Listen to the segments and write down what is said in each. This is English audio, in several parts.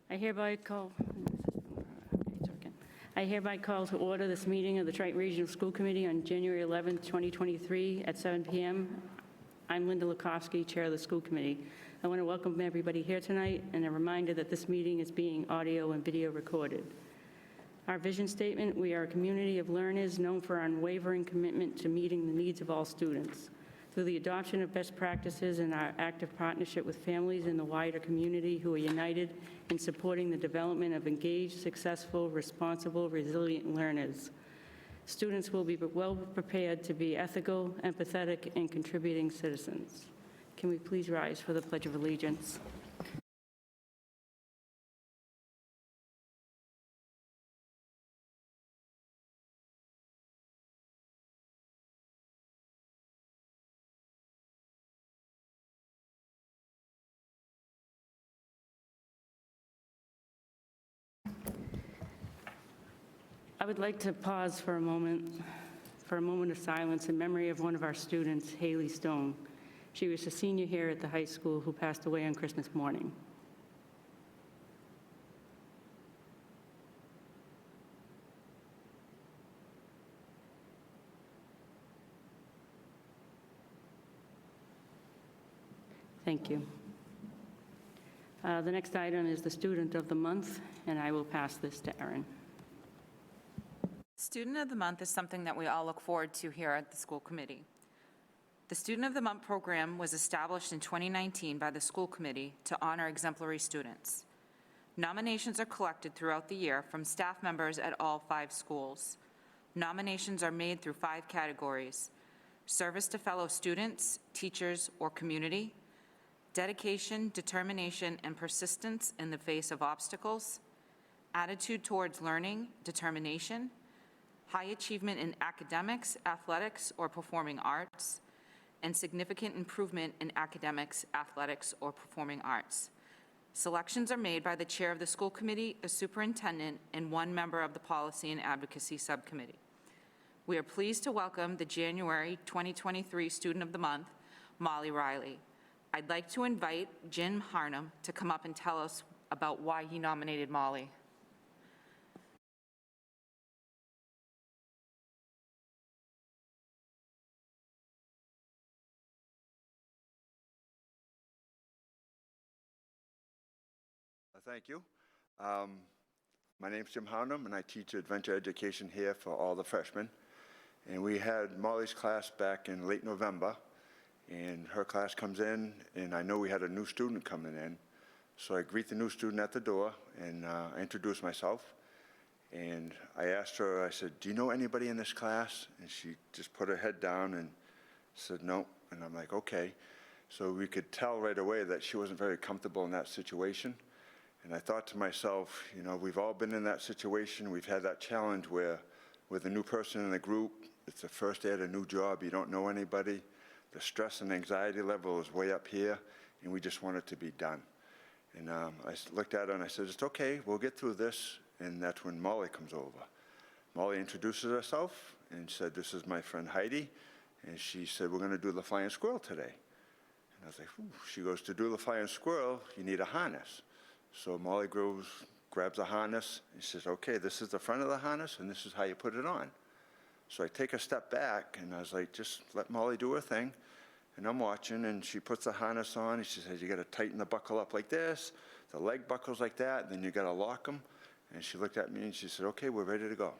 I hereby call to order this meeting of the Triton Regional School Committee on January 11th, 2023 at 7 p.m. I'm Linda Lukowski, Chair of the School Committee. I want to welcome everybody here tonight and a reminder that this meeting is being audio and video recorded. Our vision statement: we are a community of learners known for our unwavering commitment to meeting the needs of all students. Through the adoption of best practices and our active partnership with families in the wider community who are united in supporting the development of engaged, successful, responsible, resilient learners, students will be well prepared to be ethical, empathetic, and contributing citizens. Can we please rise for the Pledge of Allegiance? I would like to pause for a moment of silence in memory of one of our students, Haley Stone. She was a senior here at the high school who passed away on Christmas morning. Thank you. The next item is the Student of the Month, and I will pass this to Erin. Student of the Month is something that we all look forward to here at the school committee. The Student of the Month program was established in 2019 by the school committee to honor exemplary students. Nominations are collected throughout the year from staff members at all 5 schools. Nominations are made through 5 categories: service to fellow students, teachers, or community, dedication, determination, and persistence in the face of obstacles, attitude towards learning, determination, high achievement in academics, athletics, or performing arts, and significant improvement in academics, athletics, or performing arts. Selections are made by the chair of the school committee, a superintendent, and 1 member of the policy and advocacy subcommittee. We are pleased to welcome the January 2023 Student of the Month, Molly Riley. I'd like to invite Jim Harnum to come up and tell us about why he nominated Molly. Thank you. My name's Jim Harnum, and I teach adventure education here for all the freshmen. And we had Molly's class back in late November, and her class comes in, and I know we had a new student coming in. So I greet the new student at the door, and I introduce myself. And I asked her, I said, "Do you know anybody in this class?" And she just put her head down and said, "No." And I'm like, okay. So we could tell right away that she wasn't very comfortable in that situation. And I thought to myself, you know, we've all been in that situation. We've had that challenge where with a new person in the group, it's the first day at a new job, you don't know anybody. The stress and anxiety level is way up here, and we just want it to be done. And I looked at her and I said, "It's okay, we'll get through this." And that's when Molly comes over. Molly introduces herself and said, "This is my friend Heidi." And she said, "We're gonna do the flying squirrel today." And I was like, "Ooh." She goes, "To do the flying squirrel, you need a harness." So Molly grabs a harness, and she says, "Okay, this is the front of the harness, and this is how you put it on." So I take a step back, and I was like, just let Molly do her thing. And I'm watching, and she puts the harness on, and she says, "You gotta tighten the buckle up like this, the leg buckles like that, and then you gotta lock them." And she looked at me, and she said, "Okay, we're ready to go."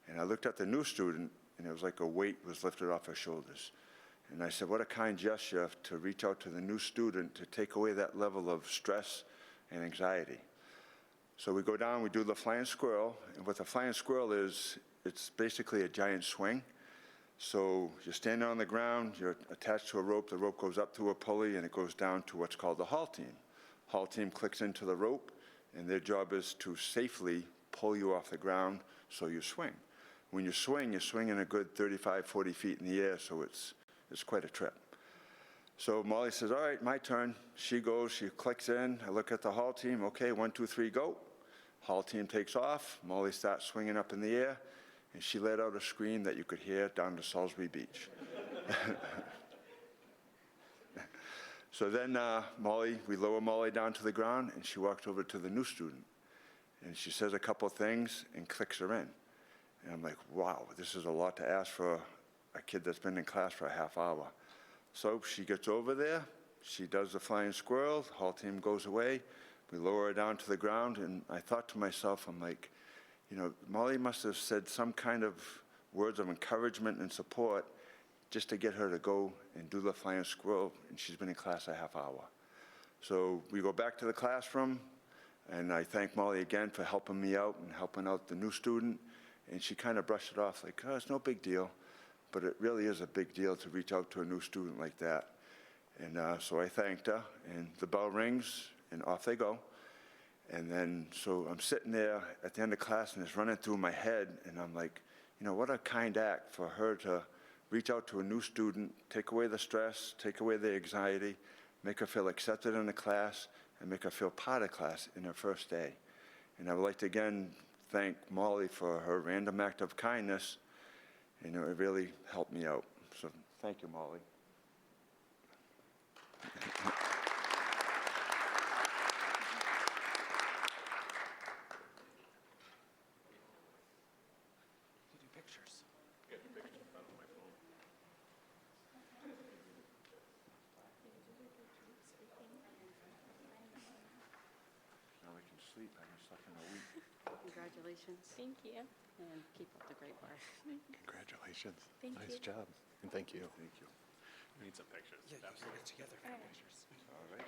And I looked at the new student, and it was like a weight was lifted off her shoulders. And I said, what a kind gesture to reach out to the new student to take away that level of stress and anxiety. So we go down, we do the flying squirrel, and what the flying squirrel is, it's basically a giant swing. So you're standing on the ground, you're attached to a rope, the rope goes up to a pulley, and it goes down to what's called the haul team. Haul team clicks into the rope, and their job is to safely pull you off the ground so you swing. When you swing, you're swinging a good 35, 40 feet in the air, so it's quite a trip. So Molly says, "All right, my turn." She goes, she clicks in. I look at the haul team. Okay, 1, 2, 3, go. Haul team takes off. Molly starts swinging up in the air, and she let out a scream that you could hear down to Salisbury Beach. So then we lower Molly down to the ground, and she walks over to the new student. And she says a couple things and clicks her in. And I'm like, wow, this is a lot to ask for a kid that's been in class for a half hour. So she gets over there, she does the flying squirrel, the whole team goes away, we lower her down to the ground, and I thought to myself, I'm like, you know, Molly must have said some kind of words of encouragement and support just to get her to go and do the flying squirrel, and she's been in class a half hour. So we go back to the classroom, and I thank Molly again for helping me out and helping out the new student, and she kind of brushed it off like, oh, it's no big deal. But it really is a big deal to reach out to a new student like that. And so I thanked her, and the bell rings, and off they go. And then, so I'm sitting there at the end of class, and it's running through my head, and I'm like, you know, what a kind act for her to reach out to a new student, take away the stress, take away the anxiety, make her feel accepted in the class, and make her feel part of class in her first day. And I would like to again thank Molly for her random act of kindness. You know, it really helped me out. So thank you, Molly. Now I can sleep. I haven't slept in a week. Congratulations, Thank you. and keep up the great work. Congratulations. Thank Nice you. job. And thank you. Thank you. We need some pictures. Yeah, you can get together for pictures. All righty.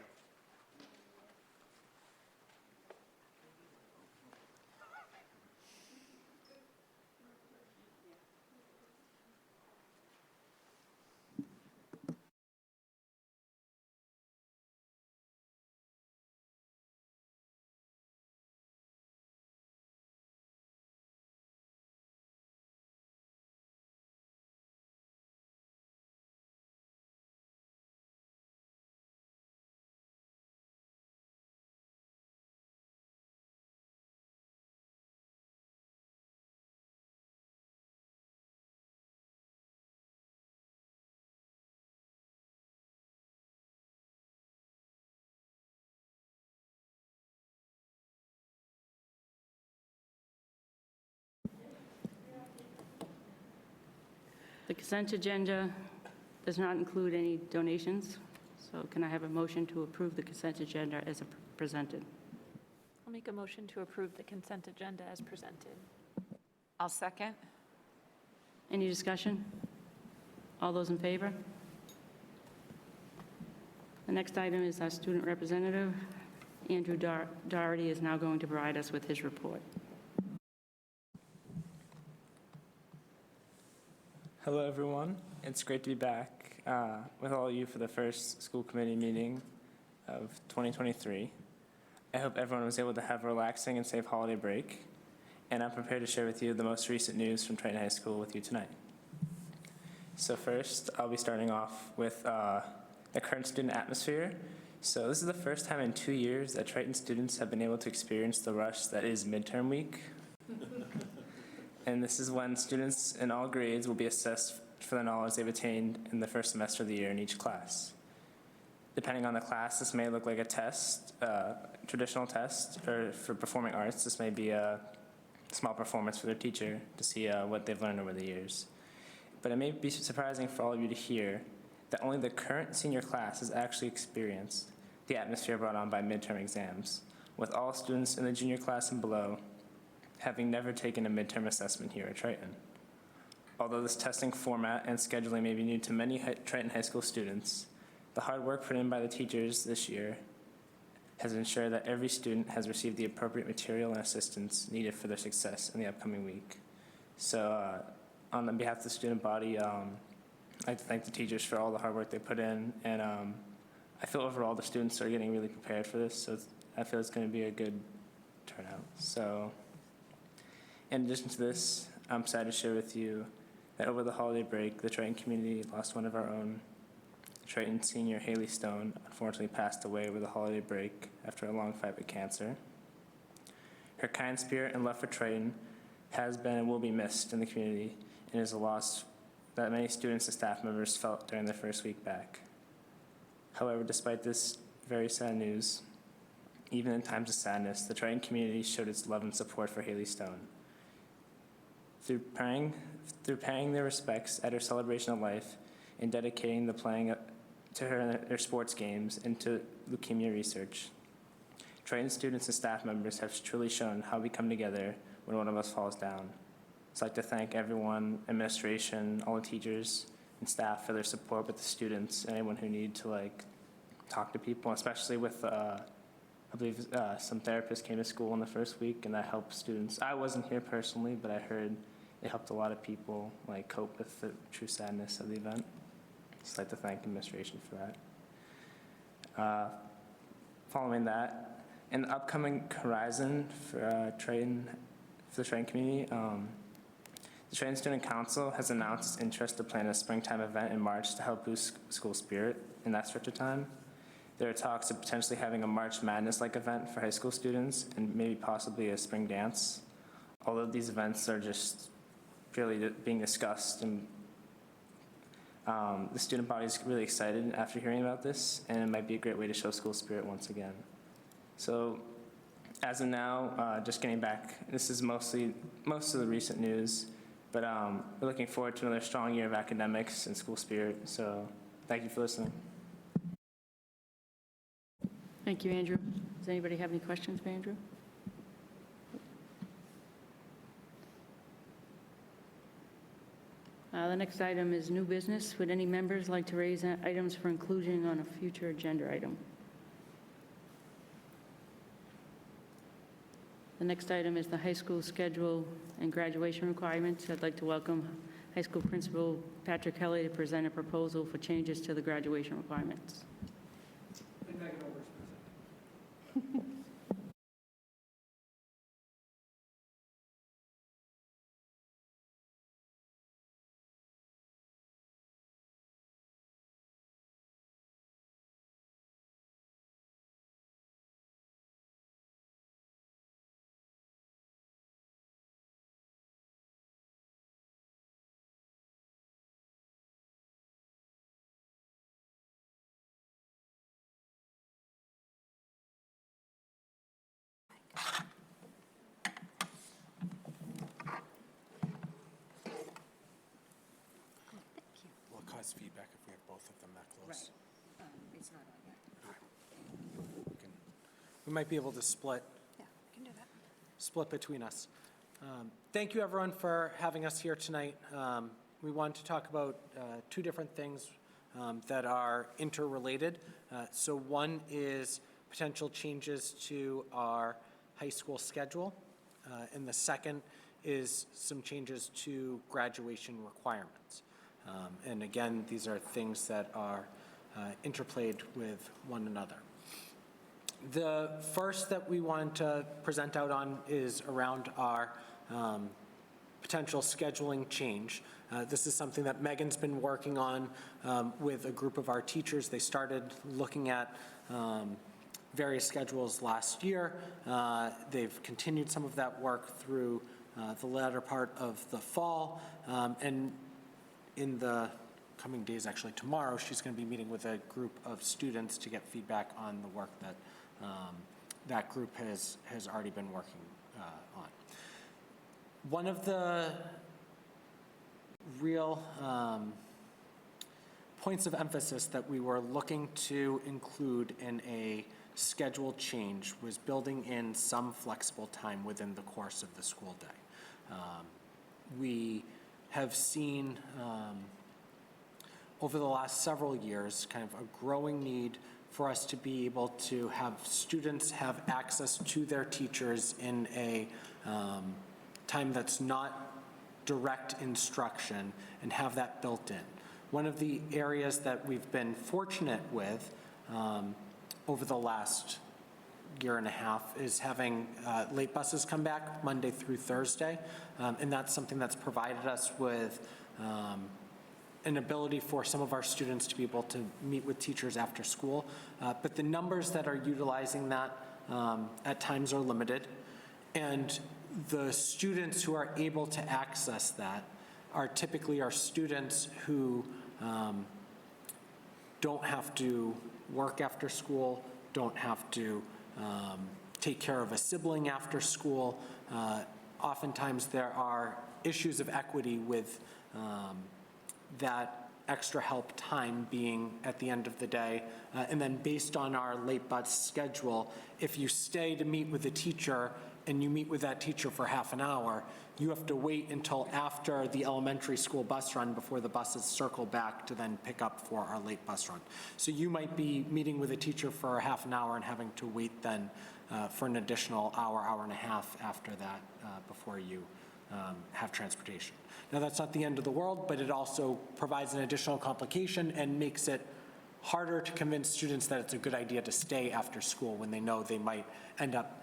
The consent agenda does not include any donations, so can I have a motion to approve the consent agenda as presented? I'll make a motion to approve the consent agenda as presented. I'll second. Any discussion? All those in favor? The next item is our student representative. Andrew Doherty is now going to provide us with his report. Hello, everyone. It's great to be back with all of you for the first school committee meeting of 2023. I hope everyone was able to have a relaxing and safe holiday break, and I'm prepared to share with you the most recent news from Triton High School with you tonight. So first, I'll be starting off with the current student atmosphere. So this is the first time in 2 years that Triton students have been able to experience the rush that is midterm week. And this is when students in all grades will be assessed for the knowledge they've attained in the first semester of the year in each class. Depending on the class, this may look like a test, traditional test, or for performing arts, this may be a small performance for their teacher to see what they've learned over the years. But it may be surprising for all of you to hear that only the current senior class has actually experienced the atmosphere brought on by midterm exams, with all students in the junior class and below having never taken a midterm assessment here at Triton. Although this testing format and scheduling may be new to many Triton High School students, the hard work put in by the teachers this year has ensured that every student has received the appropriate material and assistance needed for their success in the upcoming week. So on behalf of the student body, I'd like to thank the teachers for all the hard work they put in, and I feel overall the students are getting really prepared for this, so I feel it's going to be a good turnout. So in addition to this, I'm sad to share with you that over the holiday break, the Triton community lost one of our own. Triton senior Haley Stone unfortunately passed away over the holiday break after a long fight with cancer. Her kind spirit and love for Triton has been and will be missed in the community, and is a loss that many students and staff members felt during their first week back. However, despite this very sad news, even in times of sadness, the Triton community showed its love and support for Haley Stone. Through paying their respects at her celebration of life and dedicating the playing to her in their sports games and to leukemia research, Triton students and staff members have truly shown how we come together when one of us falls down. So I'd like to thank everyone, administration, all the teachers and staff for their support with the students and anyone who needed to talk to people, especially with, I believe some therapists came to school in the first week and that helped students. I wasn't here personally, but I heard it helped a lot of people cope with the true sadness of the event. So I'd like to thank administration for that. Following that, in the upcoming horizon for the Triton community, the Triton Student Council has announced its interest to plan a springtime event in March to help boost school spirit in that stretch of time. There are talks of potentially having a March Madness-like event for high school students and maybe possibly a spring dance. Although these events are just purely being discussed, and the student body is really excited after hearing about this, and it might be a great way to show school spirit once again. So as of now, just getting back, this is most of the recent news, but we're looking forward to another strong year of academics and school spirit. So thank you for listening. Thank you, Andrew. Does anybody have any questions for Andrew? The next item is new business. Would any members like to raise items for inclusion on a future agenda item? The next item is the high school schedule and graduation requirements. I'd like to welcome High School Principal Patrick Kelly to present a proposal for changes to the graduation requirements. Will it cause feedback if we have both of them that close? It's not on yet. We might be able to split Yeah, we can do that. split between us. Thank you, everyone, for having us here tonight. We want to talk about two different things that are interrelated. So one is potential changes to our high school schedule, and the second is some changes to graduation requirements. And again, these are things that are interplayed with one another. The first that we want to present out on is around our potential scheduling change. This is something that Megan's been working on with a group of our teachers. They started looking at various schedules last year. They've continued some of that work through the latter part of the fall. And in the coming days, actually tomorrow, she's going to be meeting with a group of students to get feedback on the work that that group has already been working on. One of the real points of emphasis that we were looking to include in a schedule change was building in some flexible time within the course of the school day. We have seen over the last several years kind of a growing need for us to be able to have students have access to their teachers in a time that's not direct instruction and have that built in. One of the areas that we've been fortunate with over the last year and a half is having late buses come back Monday through Thursday, and that's something that's provided us with an ability for some of our students to be able to meet with teachers after school. But the numbers that are utilizing that at times are limited. And the students who are able to access that are typically our students who don't have to work after school, don't have to take care of a sibling after school. Oftentimes there are issues of equity with that extra help time being at the end of the day. And then based on our late bus schedule, if you stay to meet with a teacher and you meet with that teacher for half an hour, you have to wait until after the elementary school bus run before the buses circle back to then pick up for our late bus run. So you might be meeting with a teacher for a half an hour and having to wait then for an additional hour, hour and a half after that before you have transportation. Now, that's not the end of the world, but it also provides an additional complication and makes it harder to convince students that it's a good idea to stay after school when they know they might end up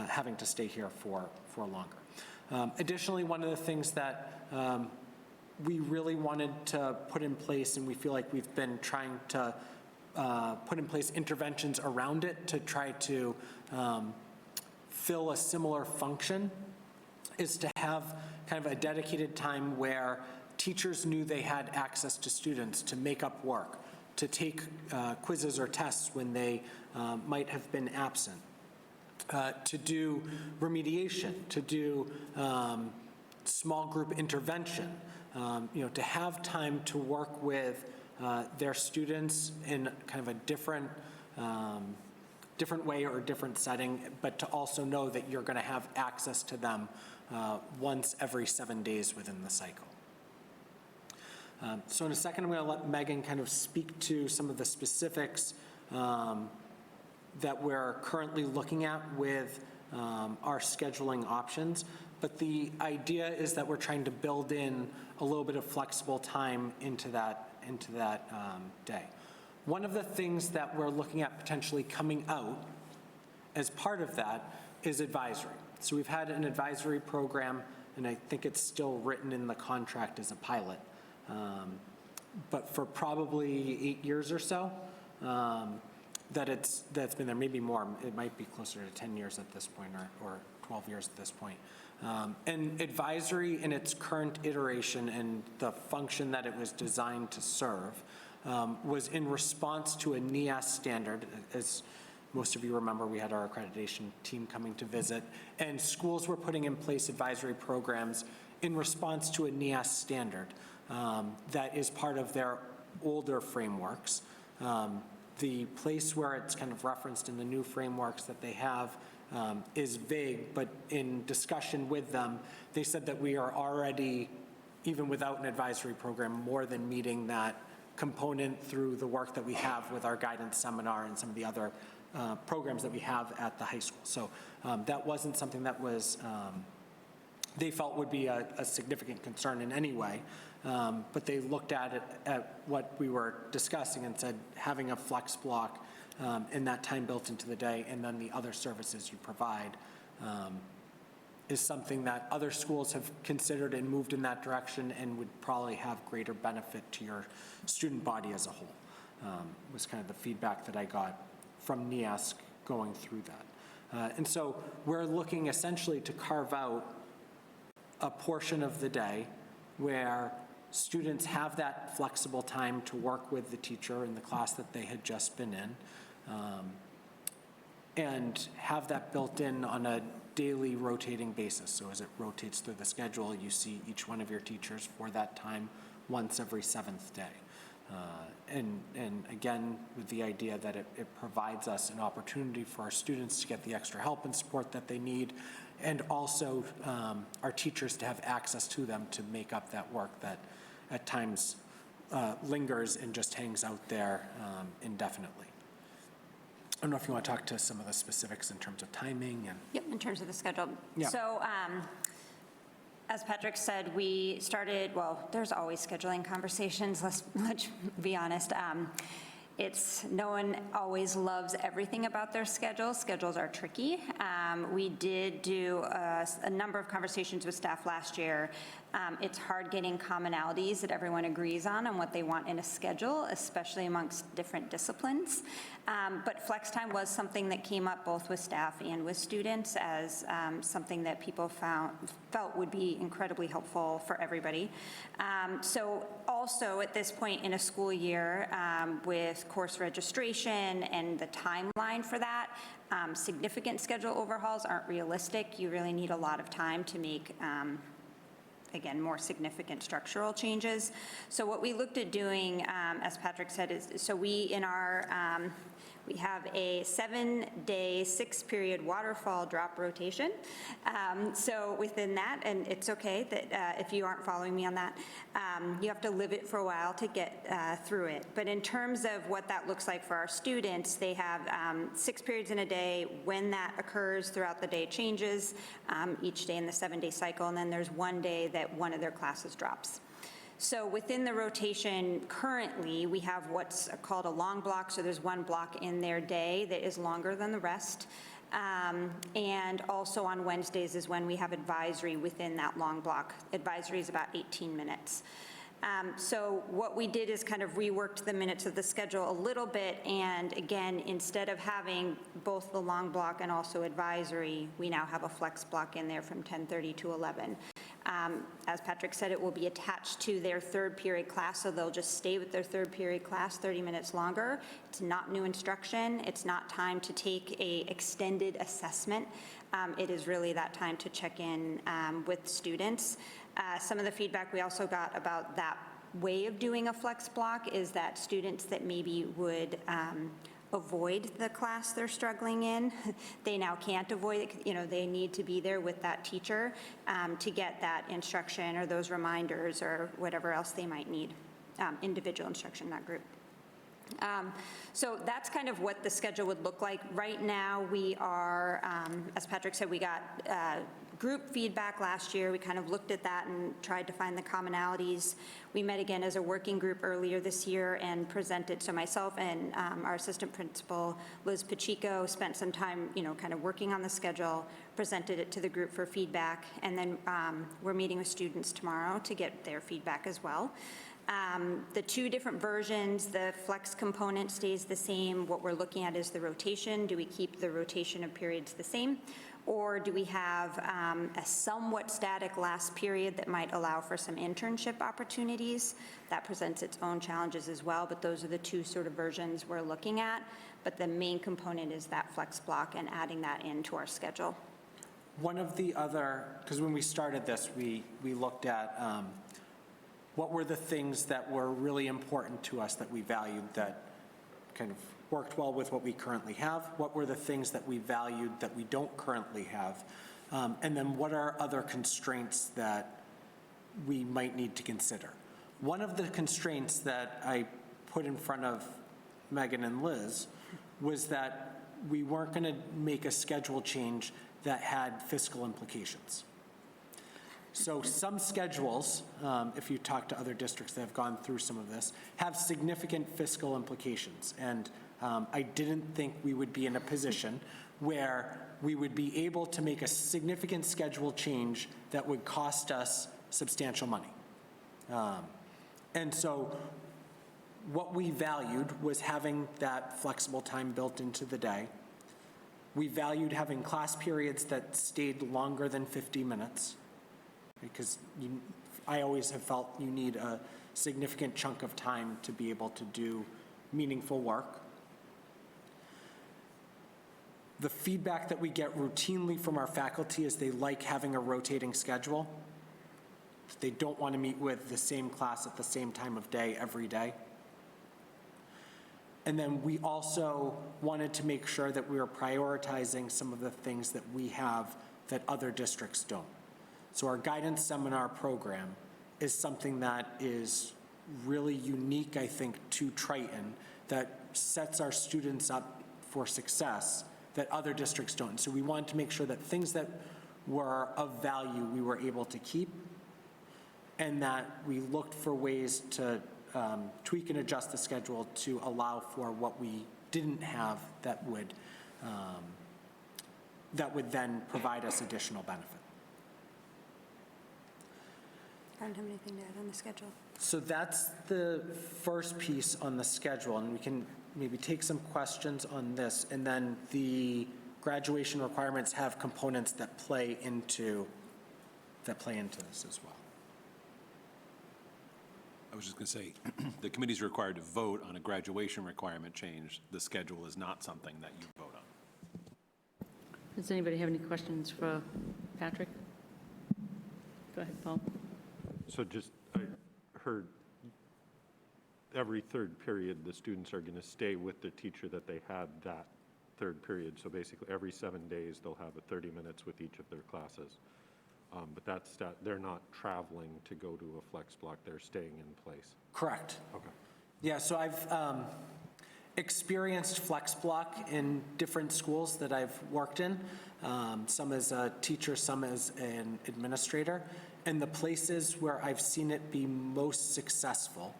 having to stay here for longer. Additionally, one of the things that we really wanted to put in place, and we feel like we've been trying to put in place interventions around it to try to fill a similar function, is to have kind of a dedicated time where teachers knew they had access to students to make up work, to take quizzes or tests when they might have been absent, to do remediation, to do small group intervention, to have time to work with their students in kind of a different way or a different setting, but to also know that you're going to have access to them once every 7 days within the cycle. So in a second, I'm going to let Megan kind of speak to some of the specifics that we're currently looking at with our scheduling options. But the idea is that we're trying to build in a little bit of flexible time into that day. One of the things that we're looking at potentially coming out as part of that is advisory. So we've had an advisory program, and I think it's still written in the contract as a pilot, but for probably 8 years or so, that's been there, maybe more. It might be closer to 10 years at this point, or 12 years at this point. And advisory in its current iteration and the function that it was designed to serve was in response to a NIAS standard. As most of you remember, we had our accreditation team coming to visit, and schools were putting in place advisory programs in response to a NIAS standard that is part of their older frameworks. The place where it's kind of referenced in the new frameworks that they have is vague, but in discussion with them, they said that we are already, even without an advisory program, more than meeting that component through the work that we have with our guidance seminar and some of the other programs that we have at the high school. So that wasn't something that was, they felt would be a significant concern in any way, but they looked at it, at what we were discussing and said having a flex block and that time built into the day and then the other services you provide is something that other schools have considered and moved in that direction and would probably have greater benefit to your student body as a whole, was kind of the feedback that I got from NIASC going through that. And so we're looking essentially to carve out a portion of the day where students have that flexible time to work with the teacher in the class that they had just been in, and have that built in on a daily rotating basis. So as it rotates through the schedule, you see each one of your teachers for that time once every 7th day. And again, with the idea that it provides us an opportunity for our students to get the extra help and support that they need, and also our teachers to have access to them to make up that work that at times lingers and just hangs out there indefinitely. I don't know if you want to talk to some of the specifics in terms of timing and. Yep, in terms of the schedule. Yeah. So as Patrick said, we started, well, there's always scheduling conversations, let's be honest. No one always loves everything about their schedules. Schedules are tricky. We did do a number of conversations with staff last year. It's hard getting commonalities that everyone agrees on what they want in a schedule, especially amongst different disciplines. But flex time was something that came up both with staff and with students as something that people felt would be incredibly helpful for everybody. So all also, at this point in a school year, with course registration and the timeline for that, significant schedule overhauls aren't realistic. You really need a lot of time to make, again, more significant structural changes. So what we looked at doing, as Patrick said, is, so we have a 7-day, 6-period waterfall drop rotation. So within that, and it's okay that if you aren't following me on that, you have to live it for a while to get through it. But in terms of what that looks like for our students, they have 6 periods in a day. When that occurs throughout the day changes, each day in the 7-day cycle, and then there's one day that one of their classes drops. So within the rotation currently, we have what's called a long block, so there's one block in their day that is longer than the rest. And also on Wednesdays is when we have advisory within that long block. Advisory is about 18 minutes. So what we did is kind of reworked the minutes of the schedule a little bit, and again, instead of having both the long block and also advisory, we now have a flex block in there from 10:30 to 11. As Patrick said, it will be attached to their 3rd period class, so they'll just stay with their 3rd period class 30 minutes longer. It's not new instruction. It's not time to take a extended assessment. It is really that time to check in with students. Some of the feedback we also got about that way of doing a flex block is that students that maybe would avoid the class they're struggling in, they now can't avoid it. You know, they need to be there with that teacher to get that instruction or those reminders or whatever else they might need, individual instruction, not group. So that's kind of what the schedule would look like. Right now, we are, as Patrick said, we got group feedback last year. We kind of looked at that and tried to find the commonalities. We met again as a working group earlier this year and presented. So myself and our assistant principal, Liz Pacheco, spent some time, you know, kind of working on the schedule, presented it to the group for feedback, and then we're meeting with students tomorrow to get their feedback as well. The 2 different versions, the flex component stays the same. What we're looking at is the rotation. Do we keep the rotation of periods the same? Or do we have a somewhat static last period that might allow for some internship opportunities? That presents its own challenges as well, but those are the 2 sort of versions we're looking at. But the main component is that flex block and adding that into our schedule. One of the other, because when we started this, we looked at what were the things that were really important to us that we valued that kind of worked well with what we currently have? What were the things that we valued that we don't currently have? And then what are other constraints that we might need to consider? One of the constraints that I put in front of Megan and Liz was that we weren't going to make a schedule change that had fiscal implications. So some schedules, if you talk to other districts that have gone through some of this, have significant fiscal implications. And I didn't think we would be in a position where we would be able to make a significant schedule change that would cost us substantial money. And so what we valued was having that flexible time built into the day. We valued having class periods that stayed longer than 50 minutes. Because I always have felt you need a significant chunk of time to be able to do meaningful work. The feedback that we get routinely from our faculty is they like having a rotating schedule. They don't want to meet with the same class at the same time of day every day. And then we also wanted to make sure that we were prioritizing some of the things that we have that other districts don't. So our guidance seminar program is something that is really unique, I think, to Triton, that sets our students up for success that other districts don't. So we wanted to make sure that things that were of value we were able to keep, and that we looked for ways to tweak and adjust the schedule to allow for what we didn't have that would then provide us additional benefit. I don't have anything to add on the schedule. So that's the first piece on the schedule, and we can maybe take some questions on this, and then the graduation requirements have components that play into this as well. I was just going to say, the committee's required to vote on a graduation requirement change. The schedule is not something that you vote on. Does anybody have any questions for Patrick? Go ahead, Paul. So just, I heard every third period, the students are going to stay with the teacher that they had that third period. So basically, every 7 days, they'll have 30 minutes with each of their classes. But they're not traveling to go to a flex block, they're staying in place. Correct. Okay. Yeah, so I've experienced flex block in different schools that I've worked in, some as a teacher, some as an administrator. And the places where I've seen it be most successful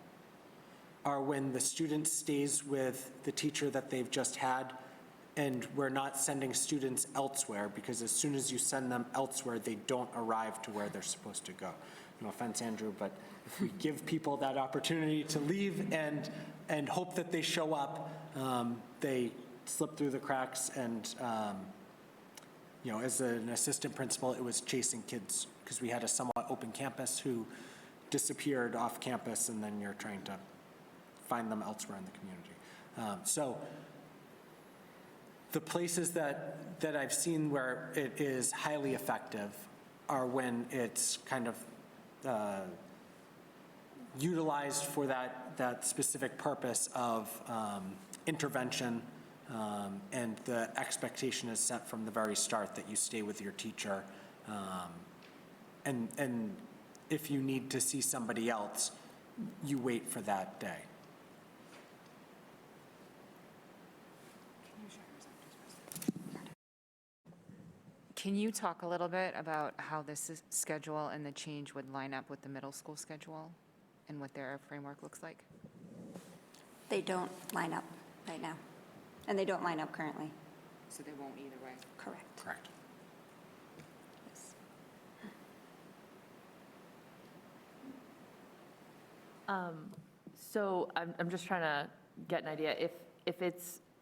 are when the student stays with the teacher that they've just had, and we're not sending students elsewhere, because as soon as you send them elsewhere, they don't arrive to where they're supposed to go. No offense, Andrew, but if we give people that opportunity to leave and hope that they show up, they slip through the cracks. And, as an assistant principal, it was chasing kids, because we had a somewhat open campus who disappeared off campus, and then you're trying to find them elsewhere in the community. So the places that I've seen where it is highly effective are when it's kind of utilized for that specific purpose of intervention, and the expectation is set from the very start that you stay with your teacher, and if you need to see somebody else, you wait for that day. Can you talk a little bit about how this schedule and the change would line up with the middle school schedule and what their framework looks like? They don't line up right now, and they don't line up currently. So they won't either way? Correct. Correct. Yes. So I'm just trying to get an idea.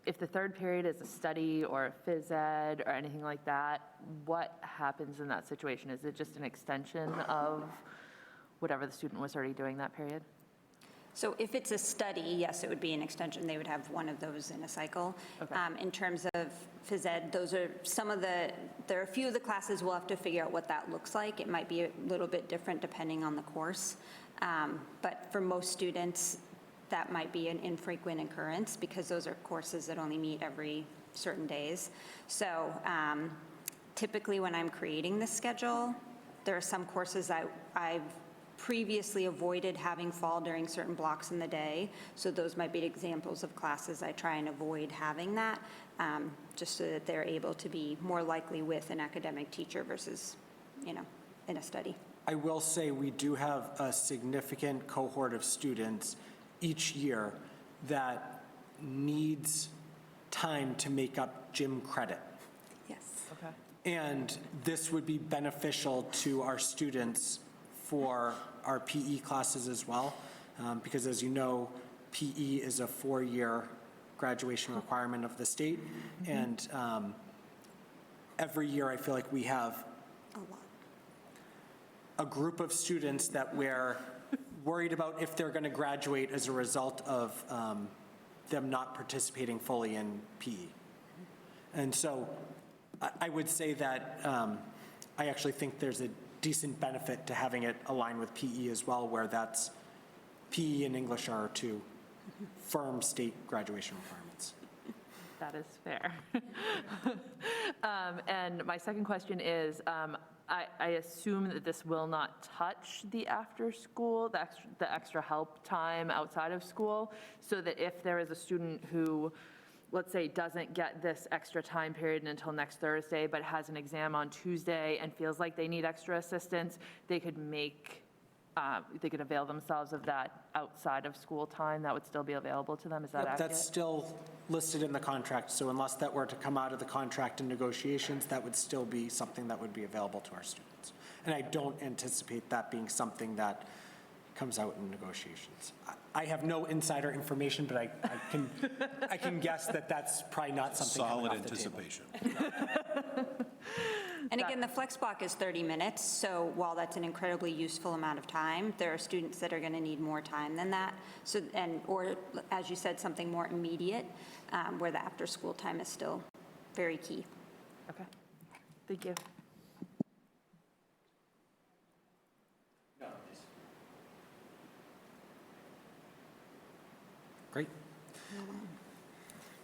If the third period is a study or a phys ed or anything like that, what happens in that situation? Is it just an extension of whatever the student was already doing that period? So if it's a study, yes, it would be an extension. They would have one of those in a cycle. Okay. In terms of phys ed, those are there are a few of the classes we'll have to figure out what that looks like. It might be a little bit different depending on the course. But for most students, that might be an infrequent occurrence, because those are courses that only meet every certain days. So typically when I'm creating this schedule, there are some courses I've previously avoided having fall during certain blocks in the day. So those might be examples of classes I try and avoid having that, just so that they're able to be more likely with an academic teacher versus, in a study. I will say we do have a significant cohort of students each year that needs time to make up gym credit. Yes. Okay. And this would be beneficial to our students for our PE classes as well, because as you know, PE is a 4-year graduation requirement of the state. And every year I feel like we have a group of students that we're worried about if they're going to graduate as a result of them not participating fully in PE. And so I would say that I actually think there's a decent benefit to having it align with PE as well, where that's PE and English are two firm state graduation requirements. That is fair. And my second question is, I assume that this will not touch the after school, the extra help time outside of school, so that if there is a student who, let's say, doesn't get this extra time period until next Thursday, but has an exam on Tuesday and feels like they need extra assistance, they could avail themselves of that outside of school time. That would still be available to them. Is that accurate? That's still listed in the contract. So unless that were to come out of the contract in negotiations, that would still be something that would be available to our students. And I don't anticipate that being something that comes out in negotiations. I have no insider information, but I can guess that that's probably not something coming Solid off the table. anticipation. And again, the flex block is 30 minutes, so while that's an incredibly useful amount of time, there are students that are going to need more time than that. So, or as you said, something more immediate, where the after-school time is still very key. Okay, thank you. Great.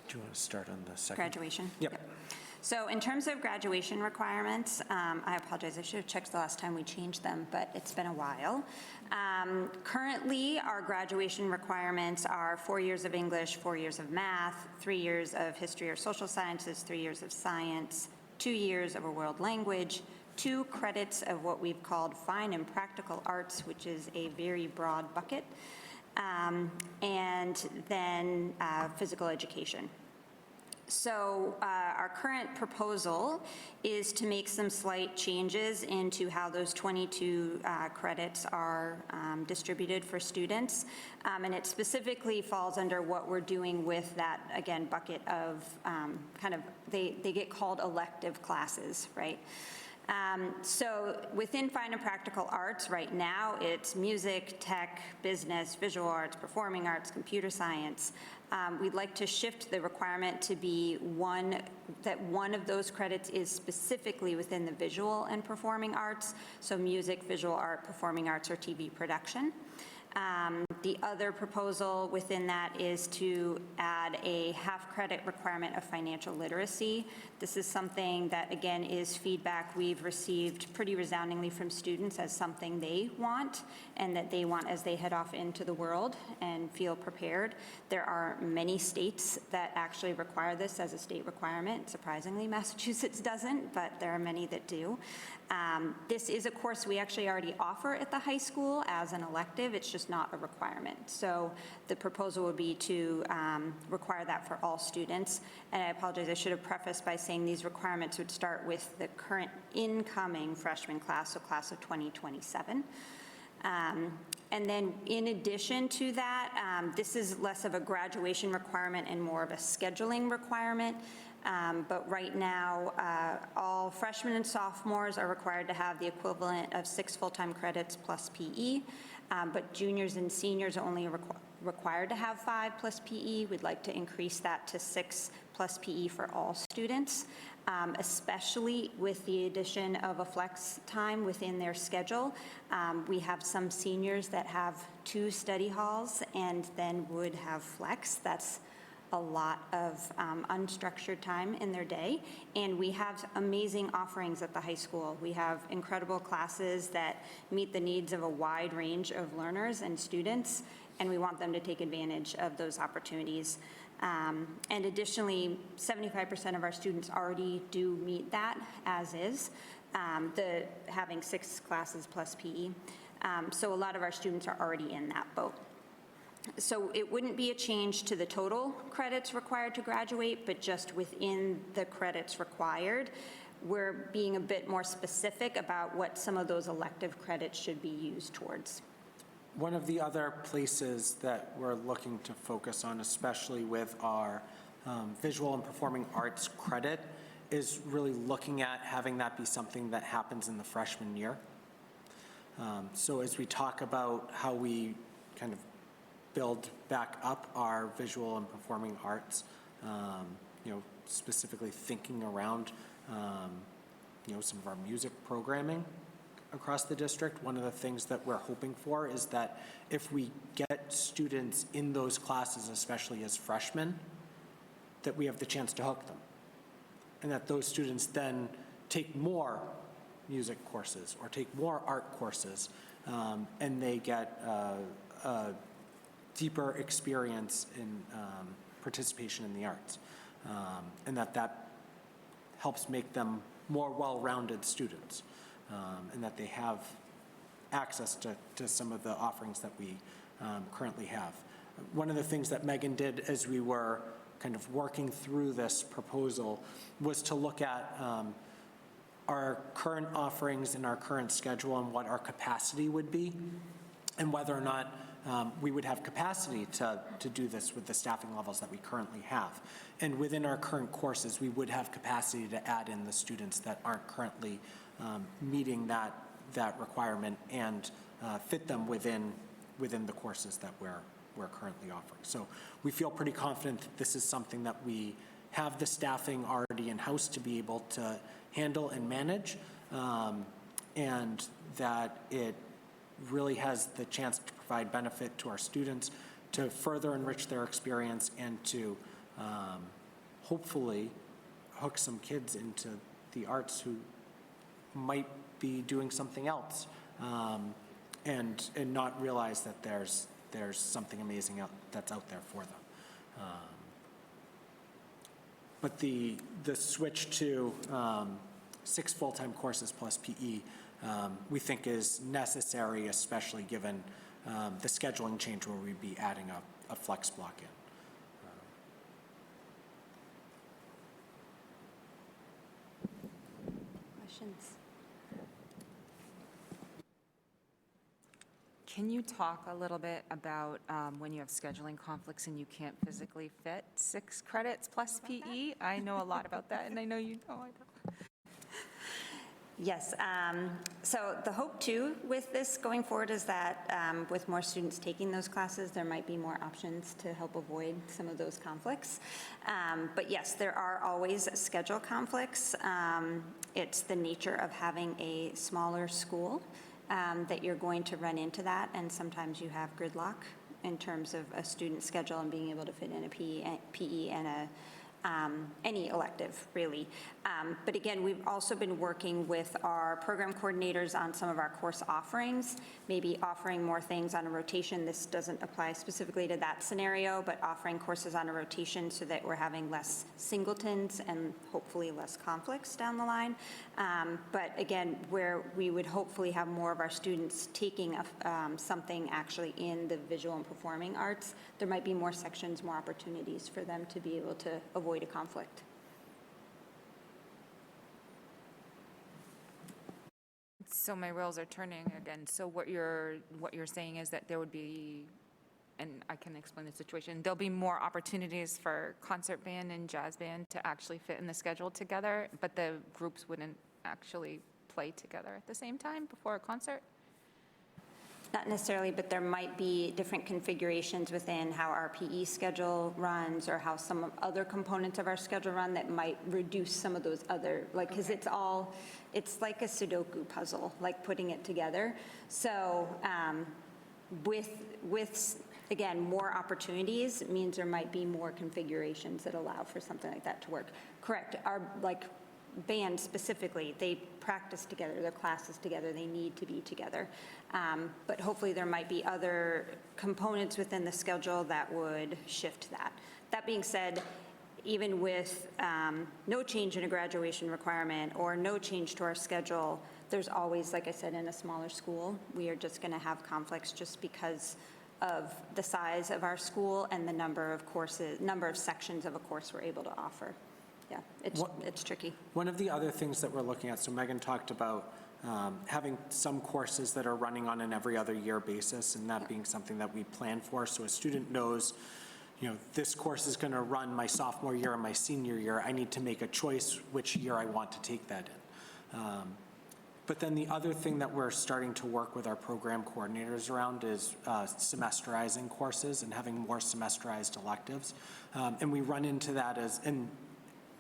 Do you want to start on the second? Graduation? Yep. So in terms of graduation requirements, I apologize, I should have checked the last time we changed them, but it's been a while. Currently, our graduation requirements are 4 years of English, 4 years of math, 3 years of history or social sciences, 3 years of science, 2 years of a world language, 2 credits of what we've called fine and practical arts, which is a very broad bucket, and then physical education. So our current proposal is to make some slight changes into how those 22 credits are distributed for students. And it specifically falls under what we're doing with that, again, bucket of they get called elective classes, right? So within fine and practical arts right now, it's music, tech, business, visual arts, performing arts, computer science. We'd like to shift the requirement to be one of those credits is specifically within the visual and performing arts, so music, visual art, performing arts, or TV production. The other proposal within that is to add a half-credit requirement of financial literacy. This is something that, again, is feedback we've received pretty resoundingly from students as something they want and that they want as they head off into the world and feel prepared. There are many states that actually require this as a state requirement. Surprisingly, Massachusetts doesn't, but there are many that do. This is a course we actually already offer at the high school as an elective. It's just not a requirement. So the proposal would be to require that for all students. And I apologize, I should have prefaced by saying these requirements would start with the current incoming freshman class, so class of 2027. And then in addition to that, this is less of a graduation requirement and more of a scheduling requirement. But right now, all freshmen and sophomores are required to have the equivalent of 6 full-time credits plus PE. But juniors and seniors are only required to have 5 plus PE. We'd like to increase that to 6 plus PE for all students, especially with the addition of a flex time within their schedule. We have some seniors that have 2 study halls and then would have flex. That's a lot of unstructured time in their day, and we have amazing offerings at the high school. We have incredible classes that meet the needs of a wide range of learners and students, and we want them to take advantage of those opportunities. And additionally, 75% of our students already do meet that as is, having 6 classes plus PE. So a lot of our students are already in that boat. So it wouldn't be a change to the total credits required to graduate, but just within the credits required, we're being a bit more specific about what some of those elective credits should be used towards. One of the other places that we're looking to focus on, especially with our visual and performing arts credit, is really looking at having that be something that happens in the freshman year. So as we talk about how we kind of build back up our visual and performing arts, specifically thinking around, some of our music programming across the district. One of the things that we're hoping for is that if we get students in those classes, especially as freshmen, that we have the chance to hook them. And that those students then take more music courses or take more art courses, and they get a deeper experience in participation in the arts, and that helps make them more well-rounded students, and that they have access to some of the offerings that we currently have. One of the things that Megan did as we were kind of working through this proposal was to look at our current offerings and our current schedule and what our capacity would be, and whether or not we would have capacity to do this with the staffing levels that we currently have. And within our current courses, we would have capacity to add in the students that aren't currently meeting that requirement and fit them within the courses that we're currently offering. So we feel pretty confident that this is something that we have the staffing already in-house to be able to handle and manage, and that it really has the chance to provide benefit to our students, to further enrich their experience, and to hopefully hook some kids into the arts who might be doing something else, and not realize that there's something amazing that's out there for them. But the switch to 6 full-time courses plus PE, we think is necessary, especially given the scheduling change where we'd be adding a flex block in. Questions? Can you talk a little bit about when you have scheduling conflicts and you can't physically fit 6 credits plus PE? I know a lot about that, and I know you know I don't. Yes. So the hope, too, with this going forward is that with more students taking those classes, there might be more options to help avoid some of those conflicts. But yes, there are always schedule conflicts. It's the nature of having a smaller school that you're going to run into that, and sometimes you have gridlock in terms of a student schedule and being able to fit in a PE and any elective, really. But again, we've also been working with our program coordinators on some of our course offerings, maybe offering more things on a rotation. This doesn't apply specifically to that scenario, but offering courses on a rotation so that we're having less singletons and hopefully less conflicts down the line. But again, where we would hopefully have more of our students taking something actually in the visual and performing arts, there might be more sections, more opportunities for them to be able to avoid a conflict. So my wheels are turning again. So what you're saying is that there would be, and I can explain the situation, there'll be more opportunities for concert band and jazz band to actually fit in the schedule together, but the groups wouldn't actually play together at the same time before a concert? Not necessarily, but there might be different configurations within how our PE schedule runs or how some other components of our schedule run that might reduce some of those other, like, because it's like a Sudoku puzzle, like putting it together. So with again, more opportunities, it means there might be more configurations that allow for something like that to work. Correct. Our, like, band specifically, they practice together, their classes together, they need to be together. But hopefully there might be other components within the schedule that would shift that. That being said, even with no change in a graduation requirement or no change to our schedule, there's always, like I said, in a smaller school, we are just going to have conflicts just because of the size of our school and the number of courses, number of sections of a course we're able to offer. Yeah, it's tricky. One of the other things that we're looking at, so Megan talked about having some courses that are running on an every other year basis, and that being something that we plan for. So a student knows, you know, this course is going to run my sophomore year and my senior year. I need to make a choice which year I want to take that in. But then the other thing that we're starting to work with our program coordinators around is semesterizing courses and having more semesterized electives. And we run into that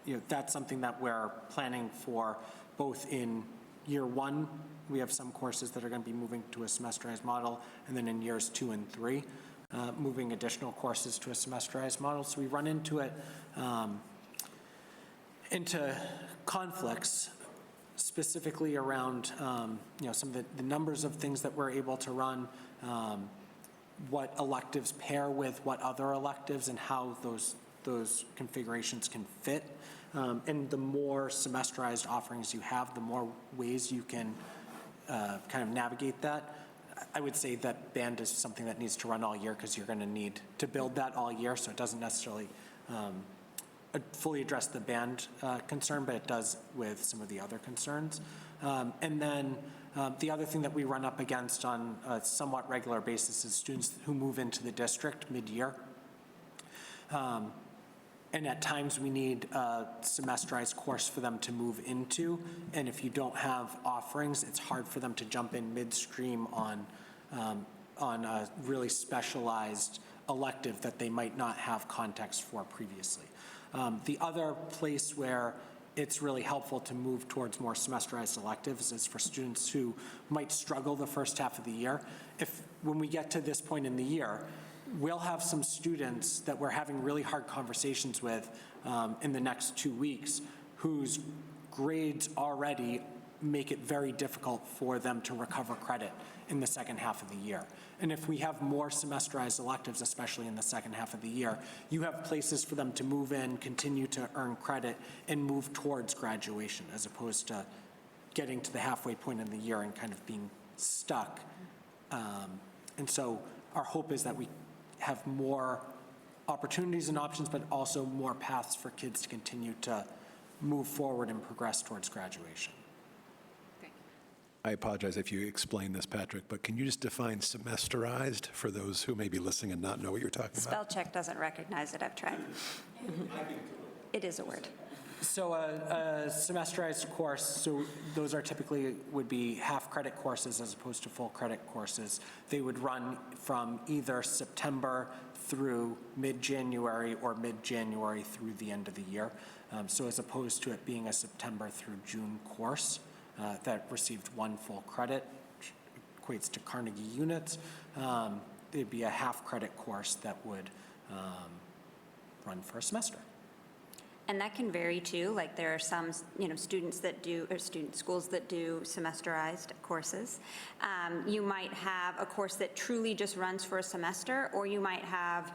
you know, that's something that we're planning for both in year 1. We have some courses that are going to be moving to a semesterized model, and then in years 2 and 3, moving additional courses to a semesterized model. So we run into it, into conflicts, specifically around, you know, some of the numbers of things that we're able to run, what electives pair with what other electives, and how those configurations can fit. And the more semesterized offerings you have, the more ways you can kind of navigate that. I would say that band is something that needs to run all year because you're going to need to build that all year, so it doesn't necessarily fully address the band concern, but it does with some of the other concerns. And then The other thing that we run up against on a somewhat regular basis is students who move into the district mid-year. And at times, we need a semesterized course for them to move into. And if you don't have offerings, it's hard for them to jump in midstream on a really specialized elective that they might not have context for previously. The other place where it's really helpful to move towards more semesterized electives is for students who might struggle the first half of the year. When we get to this point in the year, we'll have some students that we're having really hard conversations with in the next 2 weeks whose grades already make it very difficult for them to recover credit in the second half of the year. And if we have more semesterized electives, especially in the second half of the year, you have places for them to move in, continue to earn credit, and move towards graduation, as opposed to getting to the halfway point in the year and kind of being stuck. And so our hope is that we have more opportunities and options, but also more paths for kids to continue to move forward and progress towards graduation. I apologize if you explained this, Patrick, but can you just define semesterized for those who may be listening and not know what you're talking about? Spell check doesn't recognize it, I've tried. It is a word. So a semesterized course, so those are typically would be half-credit courses as opposed to full-credit courses. They would run from either September through mid-January or mid-January through the end of the year. So as opposed to it being a September through June course that received one full credit, which equates to Carnegie units, it'd be a half-credit course that would run for a semester. And that can vary too, like there are some, students that do, or schools that do semesterized courses. You might have a course that truly just runs for a semester, or you might have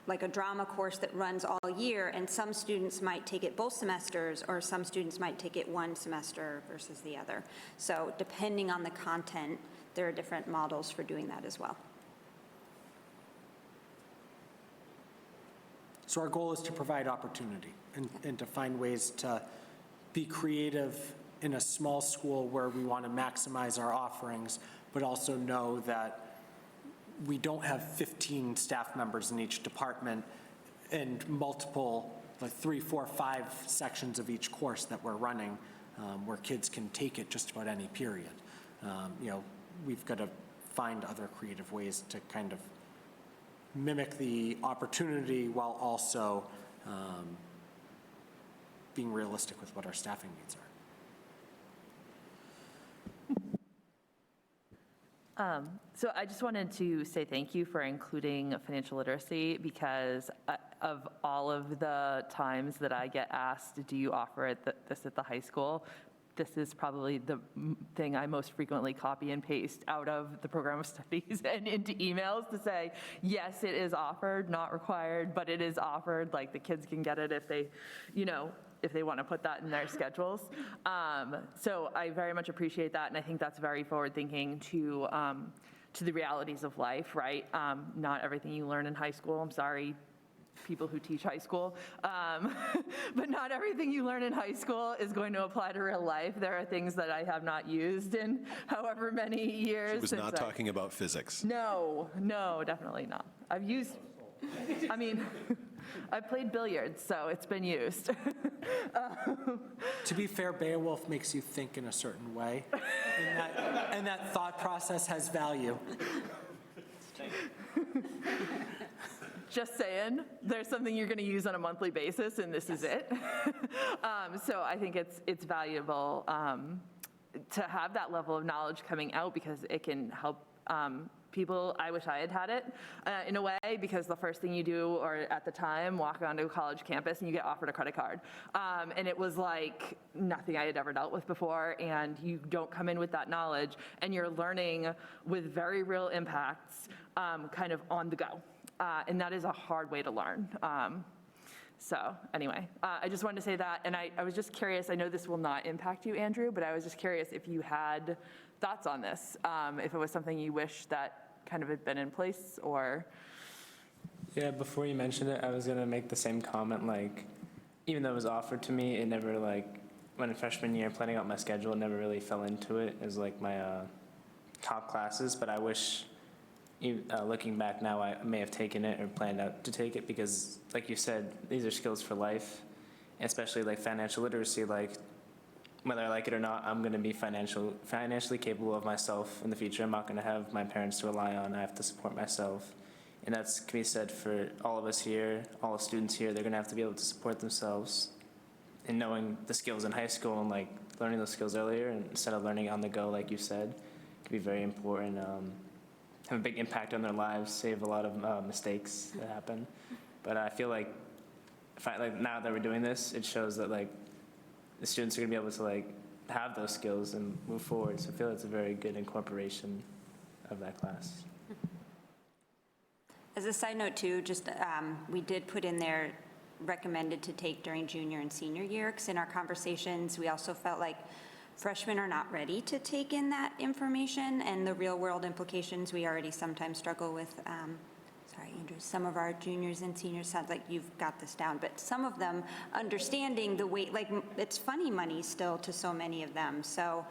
like a drama course that runs all year, and some students might take it both semesters, or some students might take it one semester versus the other. So depending on the content, there are different models for doing that as well. So our goal is to provide opportunity and to find ways to be creative in a small school where we want to maximize our offerings, but also know that we don't have 15 staff members in each department and multiple, like 3, 4, 5 sections of each course that we're running where kids can take it just about any period. We've got to find other creative ways to kind of mimic the opportunity while also being realistic with what our staffing needs are. So I just wanted to say thank you for including financial literacy, because of all of the times that I get asked, do you offer this at the high school? This is probably the thing I most frequently copy and paste out of the program of studies and into emails to say, yes, it is offered, not required, but it is offered. Like the kids can get it if they, if they want to put that in their schedules. So I very much appreciate that, and I think that's very forward-thinking to the realities of life, right? Not everything you learn in high school, I'm sorry, people who teach high school, but not everything you learn in high school is going to apply to real life. There are things that I have not used in however many years. She was not talking about physics. No, definitely not. I played billiards, so it's been used. To be fair, Beowulf makes you think in a certain way, and that thought process has value. Just saying, there's something you're going to use on a monthly basis, and this is it. So I think it's valuable to have that level of knowledge coming out, because it can help people. I wish I had had it in a way, because the first thing you do, or at the time, walk onto a college campus and you get offered a credit card. And it was like nothing I had ever dealt with before, and you don't come in with that knowledge, and you're learning with very real impacts kind of on the go. And that is a hard way to learn. So anyway, I just wanted to say that. And I was just curious, I know this will not impact you, Andrew, but I was just curious if you had thoughts on this, if it was something you wish that kind of had been in place, or. Yeah, before you mentioned it, I was going to make the same comment, like, even though it was offered to me, it never, like, when in freshman year, planning out my schedule, never really fell into it as like my top classes, but I wish, looking back now, I may have taken it or planned out to take it because, like you said, these are skills for life, especially like financial literacy. Like, whether I like it or not, I'm going to be financially capable of myself in the future. I'm not going to have my parents to rely on. I have to support myself. And that's can be said for all of us here, all the students here. They're going to have to be able to support themselves. And knowing the skills in high school and like learning those skills earlier instead of learning on the go, like you said, can be very important. Have a big impact on their lives, save a lot of mistakes that happen. But I feel like, now that we're doing this, it shows that like the students are going to be able to like have those skills and move forward. So I feel it's a very good incorporation of that class. As a side note too, just, we did put in there recommended to take during junior and senior year, because in our conversations, we also felt like freshmen are not ready to take in that information and the real world implications we already sometimes struggle with. Sorry, Andrew, some of our juniors and seniors sounds like you've got this down, but some of them understanding the weight, like it's funny money still to so many of them. So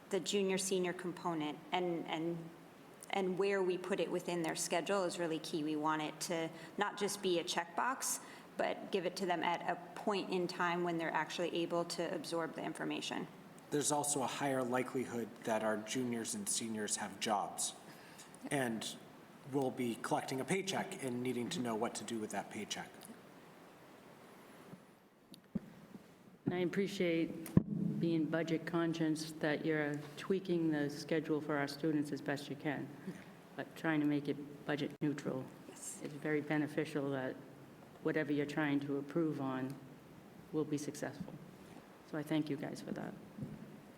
the junior senior component and where we put it within their schedule is really key. We want it to not just be a checkbox, but give it to them at a point in time when they're actually able to absorb the information. There's also a higher likelihood that our juniors and seniors have jobs and will be collecting a paycheck and needing to know what to do with that paycheck. I appreciate being budget conscious that you're tweaking the schedule for our students as best you can, but trying to make it budget neutral. Yes. It's very beneficial that whatever you're trying to approve on will be successful. So I thank you guys for that.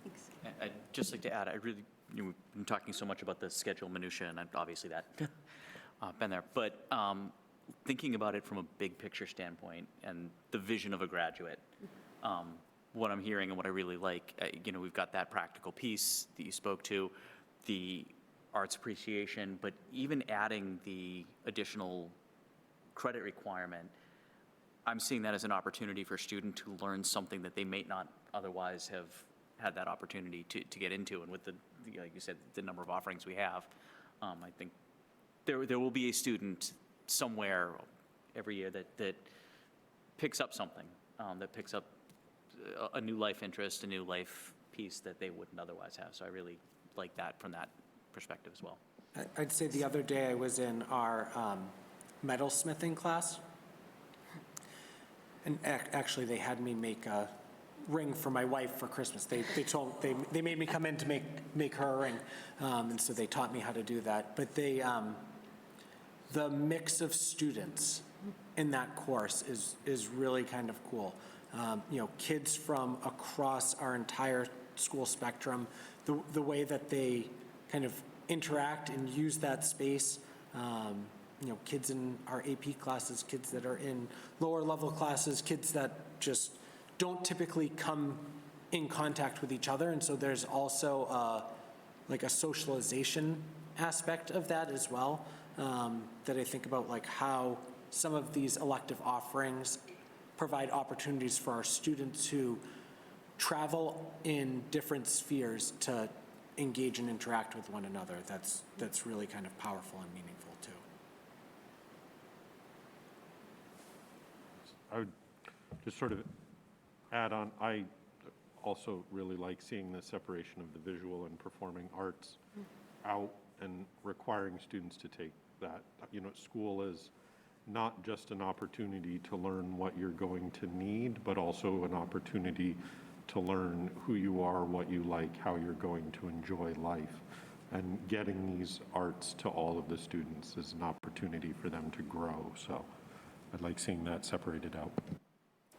Thanks. I'd just like to add, we've been talking so much about the schedule minutia, and obviously that been there, but thinking about it from a big picture standpoint and the vision of a graduate, what I'm hearing and what I really like, we've got that practical piece that you spoke to, the arts appreciation, but even adding the additional credit requirement, I'm seeing that as an opportunity for a student to learn something that they may not otherwise have had that opportunity to get into. And with the, like you said, the number of offerings we have, I think there will be a student somewhere every year that picks up something, that picks up a new life interest, a new life piece that they wouldn't otherwise have. So I really like that from that perspective as well. I'd say the other day I was in our metalsmithing class, and actually they had me make a ring for my wife for Christmas. They made me come in to make her a ring, and so they taught me how to do that. But the mix of students in that course is really kind of cool. Kids from across our entire school spectrum, the way that they kind of interact and use that space, kids in our AP classes, kids that are in lower level classes, kids that just don't typically come in contact with each other. And so there's also like a socialization aspect of that as well, that I think about, like how some of these elective offerings provide opportunities for our students who travel in different spheres to engage and interact with one another. That's really kind of powerful and meaningful too. I would just sort of add on, I also really like seeing the separation of the visual and performing arts out and requiring students to take that. School is not just an opportunity to learn what you're going to need, but also an opportunity to learn who you are, what you like, how you're going to enjoy life. And getting these arts to all of the students is an opportunity for them to grow. So I'd like seeing that separated out.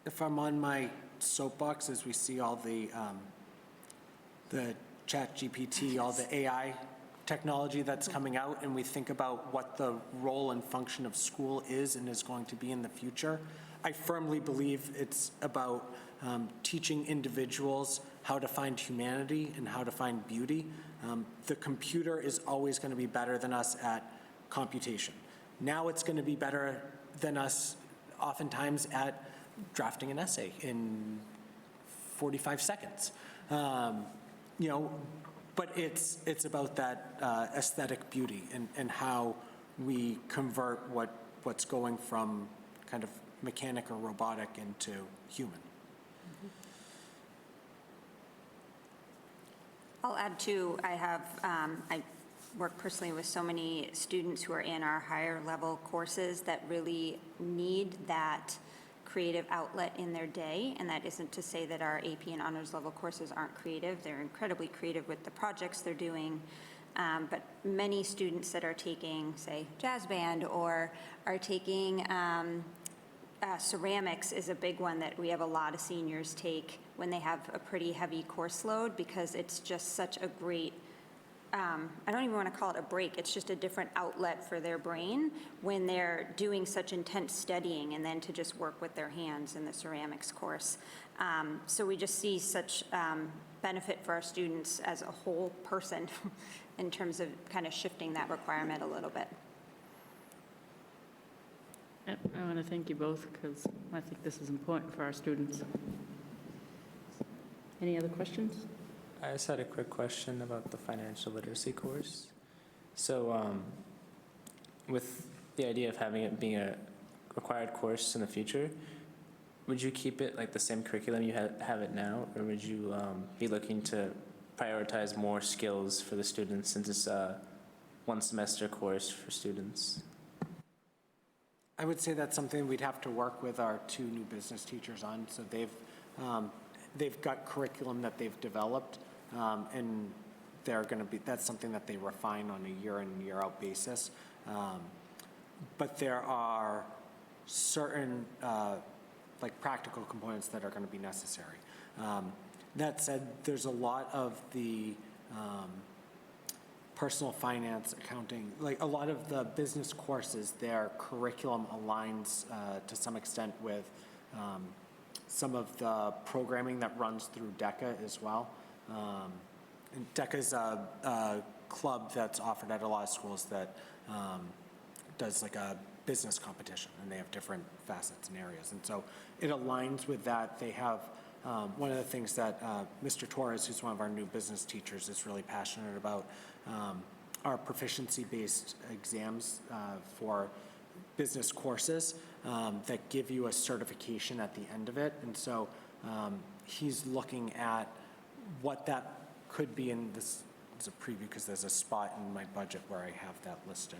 If I'm on my soapbox, as we see all the ChatGPT, all the AI technology that's coming out, and we think about what the role and function of school is and is going to be in the future, I firmly believe it's about teaching individuals how to find humanity and how to find beauty. The computer is always going to be better than us at computation. Now it's going to be better than us oftentimes at drafting an essay in 45 seconds. But it's about that aesthetic beauty and how we convert what's going from kind of mechanic or robotic into human. I'll add too, I work personally with so many students who are in our higher level courses that really need that creative outlet in their day. And that isn't to say that our AP and honors level courses aren't creative. They're incredibly creative with the projects they're doing. But many students that are taking, say, jazz band or are taking ceramics is a big one that we have a lot of seniors take when they have a pretty heavy course load, because it's just such a great, I don't even want to call it a break, it's just a different outlet for their brain when they're doing such intense studying, and then to just work with their hands in the ceramics course. So we just see such benefit for our students as a whole person in terms of kind of shifting that requirement a little bit. I want to thank you both, because I think this is important for our students. Any other questions? I just had a quick question about the financial literacy course. So with the idea of having it being a required course in the future, would you keep it like the same curriculum you have it now, or would you be looking to prioritize more skills for the students since it's a one semester course for students? I would say that's something we'd have to work with our 2 new business teachers on. So they've got curriculum that they've developed, and that's something that they refine on a year in, year out basis. But there are certain like practical components that are going to be necessary. That said, there's a lot of the personal finance, accounting, like a lot of the business courses, their curriculum aligns to some extent with some of the programming that runs through DECA as well. And DECA is a club that's offered at a lot of schools that does like a business competition, and they have different facets and areas. And so it aligns with that. They have one of the things that Mr. Torres, who's one of our new business teachers, is really passionate about are proficiency-based exams for business courses that give you a certification at the end of it. And so he's looking at what that could be, in this is a preview because there's a spot in my budget where I have that listed.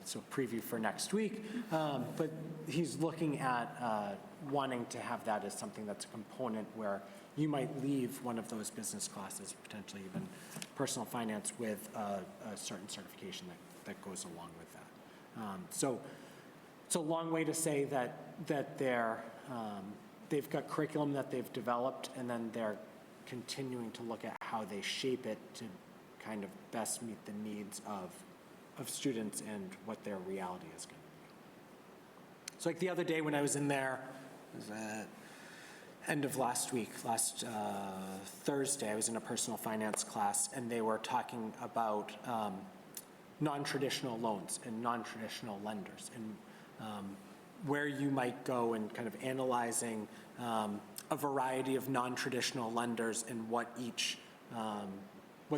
So preview for next week, but he's looking at wanting to have that as something that's a component where you might leave one of those business classes, potentially even personal finance, with a certain certification that goes along with that. So it's a long way to say that they've got curriculum that they've developed, and then they're continuing to look at how they shape it to kind of best meet the needs of students and what their reality is going to be. So like the other day when I was in there, it was at end of last week, Thursday, I was in a personal finance class, and they were talking about non-traditional loans and non-traditional lenders, and where you might go, and kind of analyzing a variety of non-traditional lenders and what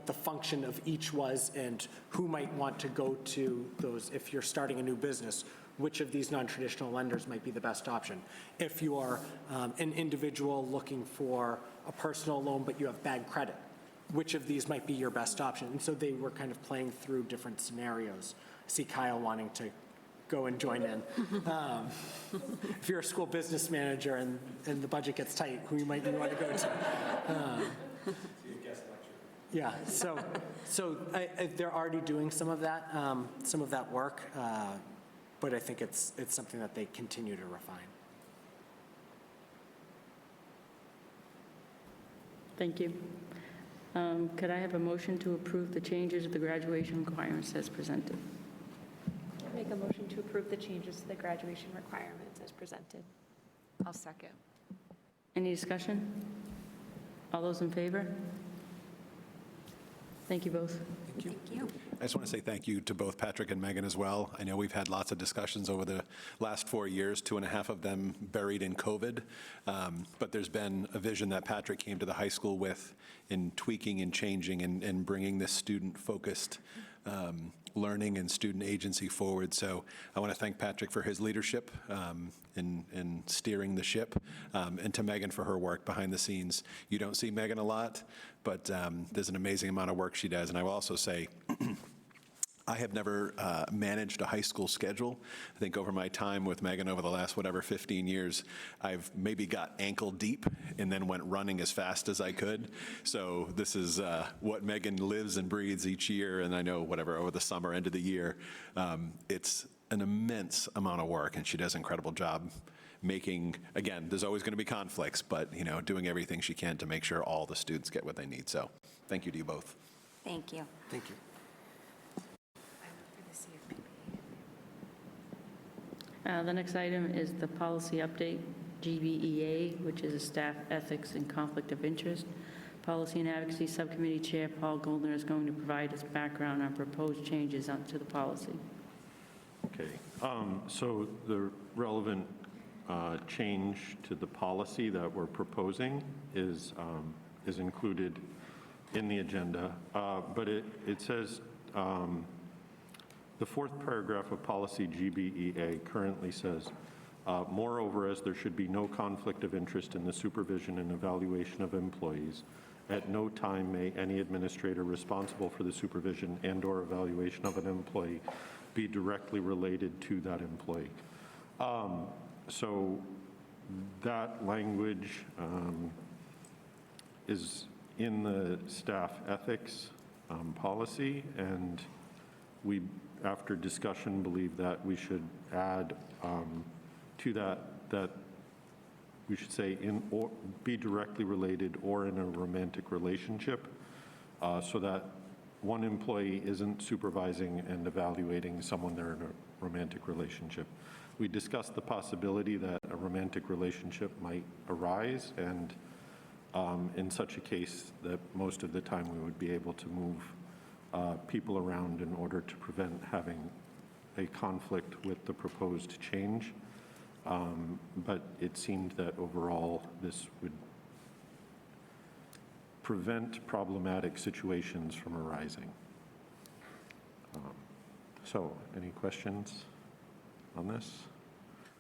the function of each was, and who might want to go to those. If you're starting a new business, which of these non-traditional lenders might be the best option? If you are an individual looking for a personal loan but you have bad credit, which of these might be your best option? And so they were kind of playing through different scenarios. I see Kyle wanting to go and join in. If you're a school business manager and the budget gets tight, who you might want to go to? Yeah, so they're already doing some of that work, but I think it's something that they continue to refine. Thank you. Could I have a motion to approve the changes to the graduation requirements as presented? Make a motion to approve the changes to the graduation requirements as presented. I'll second. Any discussion? All those in favor? Thank you both. Thank you. I just want to say thank you to both Patrick and Megan as well. I know we've had lots of discussions over the last 4 years, 2.5 of them buried in COVID. But there's been a vision that Patrick came to the high school with in tweaking and changing and bringing this student-focused learning and student agency forward. So I want to thank Patrick for his leadership in steering the ship, and to Megan for her work behind the scenes. You don't see Megan a lot, but there's an amazing amount of work she does. And I will also say, I have never managed a high school schedule. I think over my time with Megan over the last, 15 years, I've maybe got ankle deep and then went running as fast as I could. So this is what Megan lives and breathes each year, and I know over the summer, end of the year, it's an immense amount of work, and she does an incredible job making, again, there's always going to be conflicts, but, doing everything she can to make sure all the students get what they need. So thank you to you both. Thank you. Thank you. The next item is the policy update, GBEA, which is a staff ethics and conflict of interest. Policy and Advocacy Subcommittee Chair Paul Goldner is going to provide his background on proposed changes to the policy. Okay, so the relevant change to the policy that we're proposing is included in the agenda, but it says, the fourth paragraph of policy GBEA currently says, moreover, as there should be no conflict of interest in the supervision and evaluation of employees, at no time may any administrator responsible for the supervision and/or evaluation of an employee be directly related to that employee. So that language is in the staff ethics policy, and we, after discussion, believe that we should add to that we should say or be directly related or in a romantic relationship, so that one employee isn't supervising and evaluating someone they're in a romantic relationship. We discussed the possibility that a romantic relationship might arise, and in such a case that most of the time we would be able to move people around in order to prevent having a conflict with the proposed change. But it seemed that overall this would prevent problematic situations from arising. So any questions on this?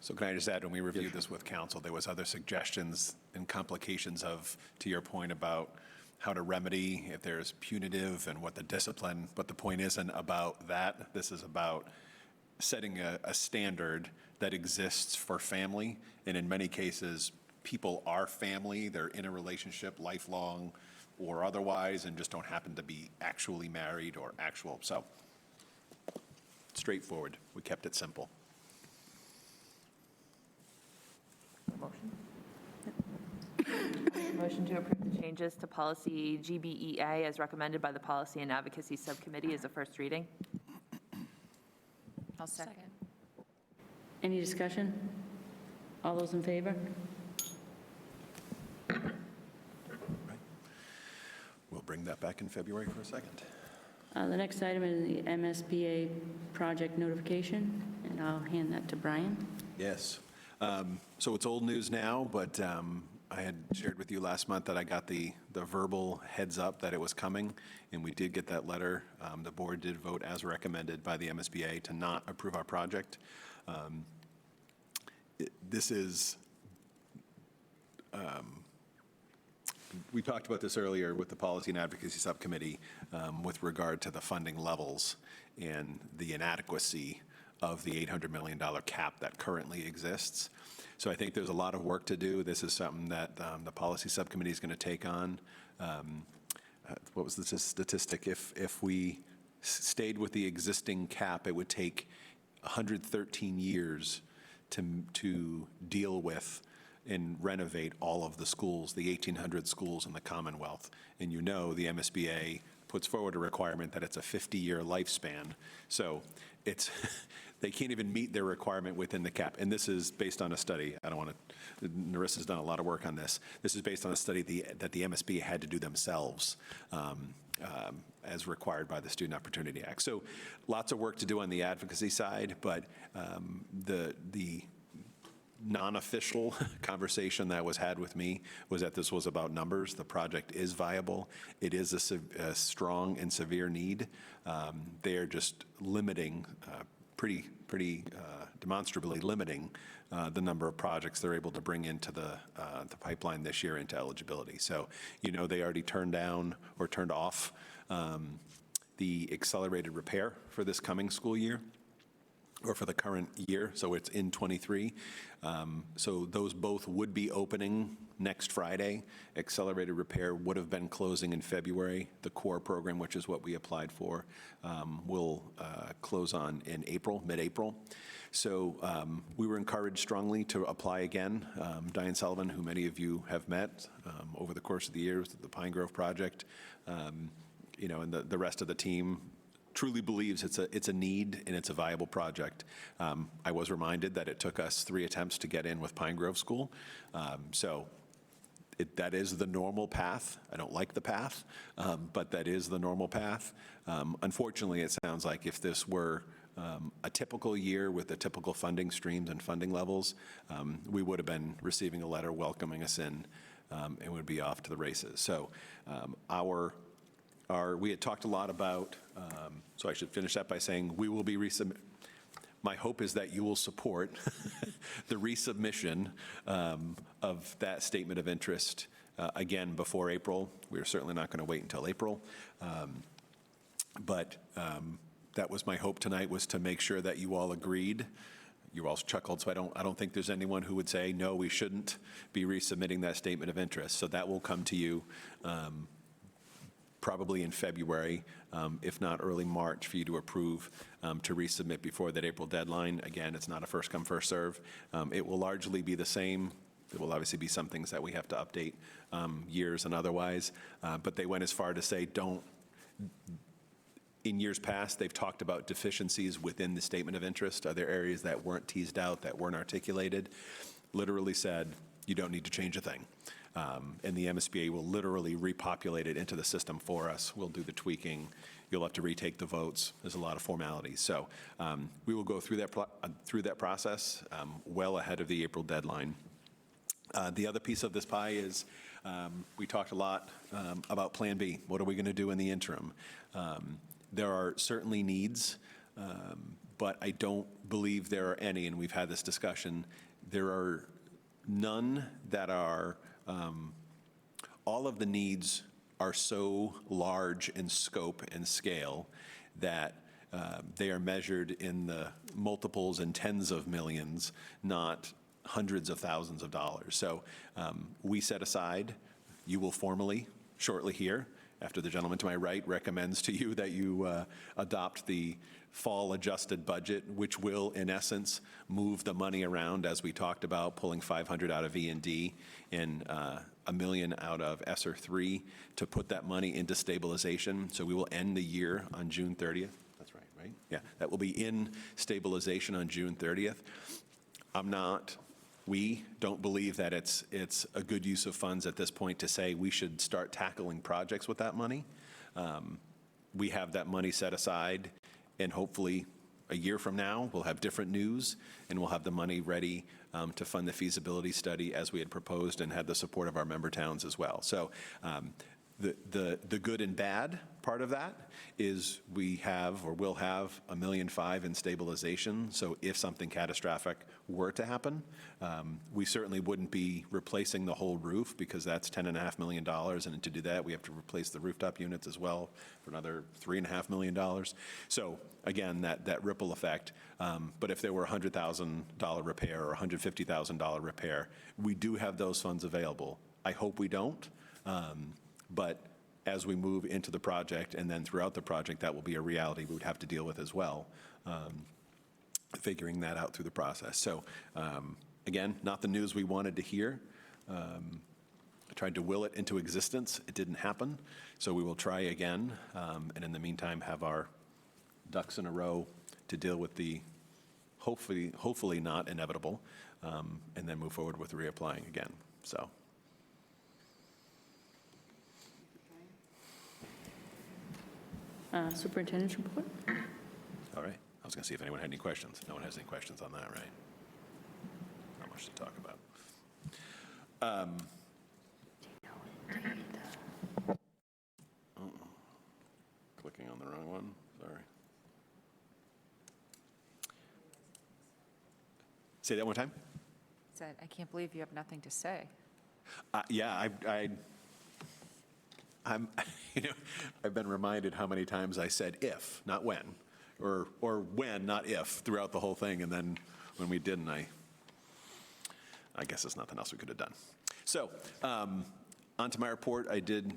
So can I just add, when we reviewed this with council, there was other suggestions and complications of, to your point about how to remedy if there's punitive and what the discipline, but the point isn't about that. This is about setting a standard that exists for family, and in many cases, people are family, they're in a relationship lifelong or otherwise, and just don't happen to be actually married or actual, so straightforward. We kept it simple. Motion? Motion to approve the changes to policy GBEA as recommended by the Policy and Advocacy Subcommittee as a first reading. I'll second. Any discussion? All those in favor? We'll bring that back in February for a second. The next item is the MSBA project notification, and I'll hand that to Brian. Yes. So it's old news now, but I had shared with you last month that I got the verbal heads up that it was coming, and we did get that letter. The board did vote as recommended by the MSBA to not approve our project. This is, we talked about this earlier with the Policy and Advocacy Subcommittee with regard to the funding levels and the inadequacy of the $800 million cap that currently exists. So I think there's a lot of work to do. This is something that the Policy Subcommittee is going to take on. What was the statistic? If we stayed with the existing cap, it would take 113 years to deal with and renovate all of the schools, the 1,800 schools in the Commonwealth. And you know the MSBA puts forward a requirement that it's a 50-year lifespan. So it's they can't even meet their requirement within the cap. And this is based on a study. I don't want to, Narissa's done a lot of work on this. This is based on a study that the MSB had to do themselves as required by the Student Opportunity Act. So lots of work to do on the advocacy side, but the non-official conversation that was had with me was that this was about numbers. The project is viable. It is a strong and severe need. They are just limiting, pretty demonstrably limiting the number of projects they're able to bring into the pipeline this year into eligibility. So, they already turned down or turned off the accelerated repair for this coming school year, or for the current year, so it's in '23. So those both would be opening next Friday. Accelerated repair would have been closing in February. The core program, which is what we applied for, will close on in April, mid-April. So we were encouraged strongly to apply again. Diane Sullivan, who many of you have met over the course of the years, the Pine Grove Project, and the rest of the team truly believes it's a need and it's a viable project. I was reminded that it took us 3 attempts to get in with Pine Grove School. So that is the normal path. I don't like the path, but that is the normal path. Unfortunately, it sounds like if this were a typical year with the typical funding streams and funding levels, we would have been receiving a letter welcoming us in and would be off to the races. So we had talked a lot about, so I should finish that by saying we will be my hope is that you will support the resubmission of that statement of interest again before April. We're certainly not going to wait until April. But that was my hope tonight, was to make sure that you all agreed. You all chuckled, so I don't think there's anyone who would say, no, we shouldn't be resubmitting that statement of interest. So that will come to you probably in February, if not early March, for you to approve to resubmit before that April deadline. Again, it's not a first come, first serve. It will largely be the same. There will obviously be some things that we have to update years and otherwise, but they went as far to say in years past, they've talked about deficiencies within the statement of interest. Are there areas that weren't teased out, that weren't articulated? Literally said, you don't need to change a thing. And the MSBA will literally repopulate it into the system for us. We'll do the tweaking. You'll have to retake the votes. There's a lot of formalities. So we will go through that process well ahead of the April deadline. The other piece of this pie is we talked a lot about Plan B. What are we going to do in the interim? There are certainly needs, but I don't believe there are any, and we've had this discussion. There are none that are, all of the needs are so large in scope and scale that they are measured in the multiples and tens of millions, not hundreds of thousands of dollars. So we set aside, you will formally shortly hear, after the gentleman to my right recommends to you that you adopt the fall adjusted budget, which will, in essence, move the money around, as we talked about, pulling 500 out of E&D and $1 million out of ESSER 3 to put that money into stabilization. So we will end the year on June 30th. That's right? Yeah, that will be in stabilization on June 30th. We don't believe that it's a good use of funds at this point to say we should start tackling projects with that money. We have that money set aside, and hopefully a year from now, we'll have different news, and we'll have the money ready to fund the feasibility study as we had proposed and had the support of our member towns as well. So the good and bad part of that is we have or will have $1.5 million in stabilization. So if something catastrophic were to happen, we certainly wouldn't be replacing the whole roof, because that's $10.5 million. And to do that, we have to replace the rooftop units as well for another $3.5 million. So again, that ripple effect. But if there were a $100,000 repair or $150,000 repair, we do have those funds available. I hope we don't. But as we move into the project and then throughout the project, that will be a reality we would have to deal with as well, figuring that out through the process. So again, not the news we wanted to hear. I tried to will it into existence. It didn't happen. So we will try again. And in the meantime, have our ducks in a row to deal with the hopefully not inevitable, and then move forward with reapplying again. So. Superintendent's report? All right. I was going to see if anyone had any questions. No one has any questions on that, right? Not much to talk about. Clicking on the wrong one, sorry. Say that one time? Said, I can't believe you have nothing to say. Yeah, I'm, I've been reminded how many times I said if, not when, or when, not if, throughout the whole thing, and then when we didn't, I guess there's nothing else we could have done. So, on to my report. I did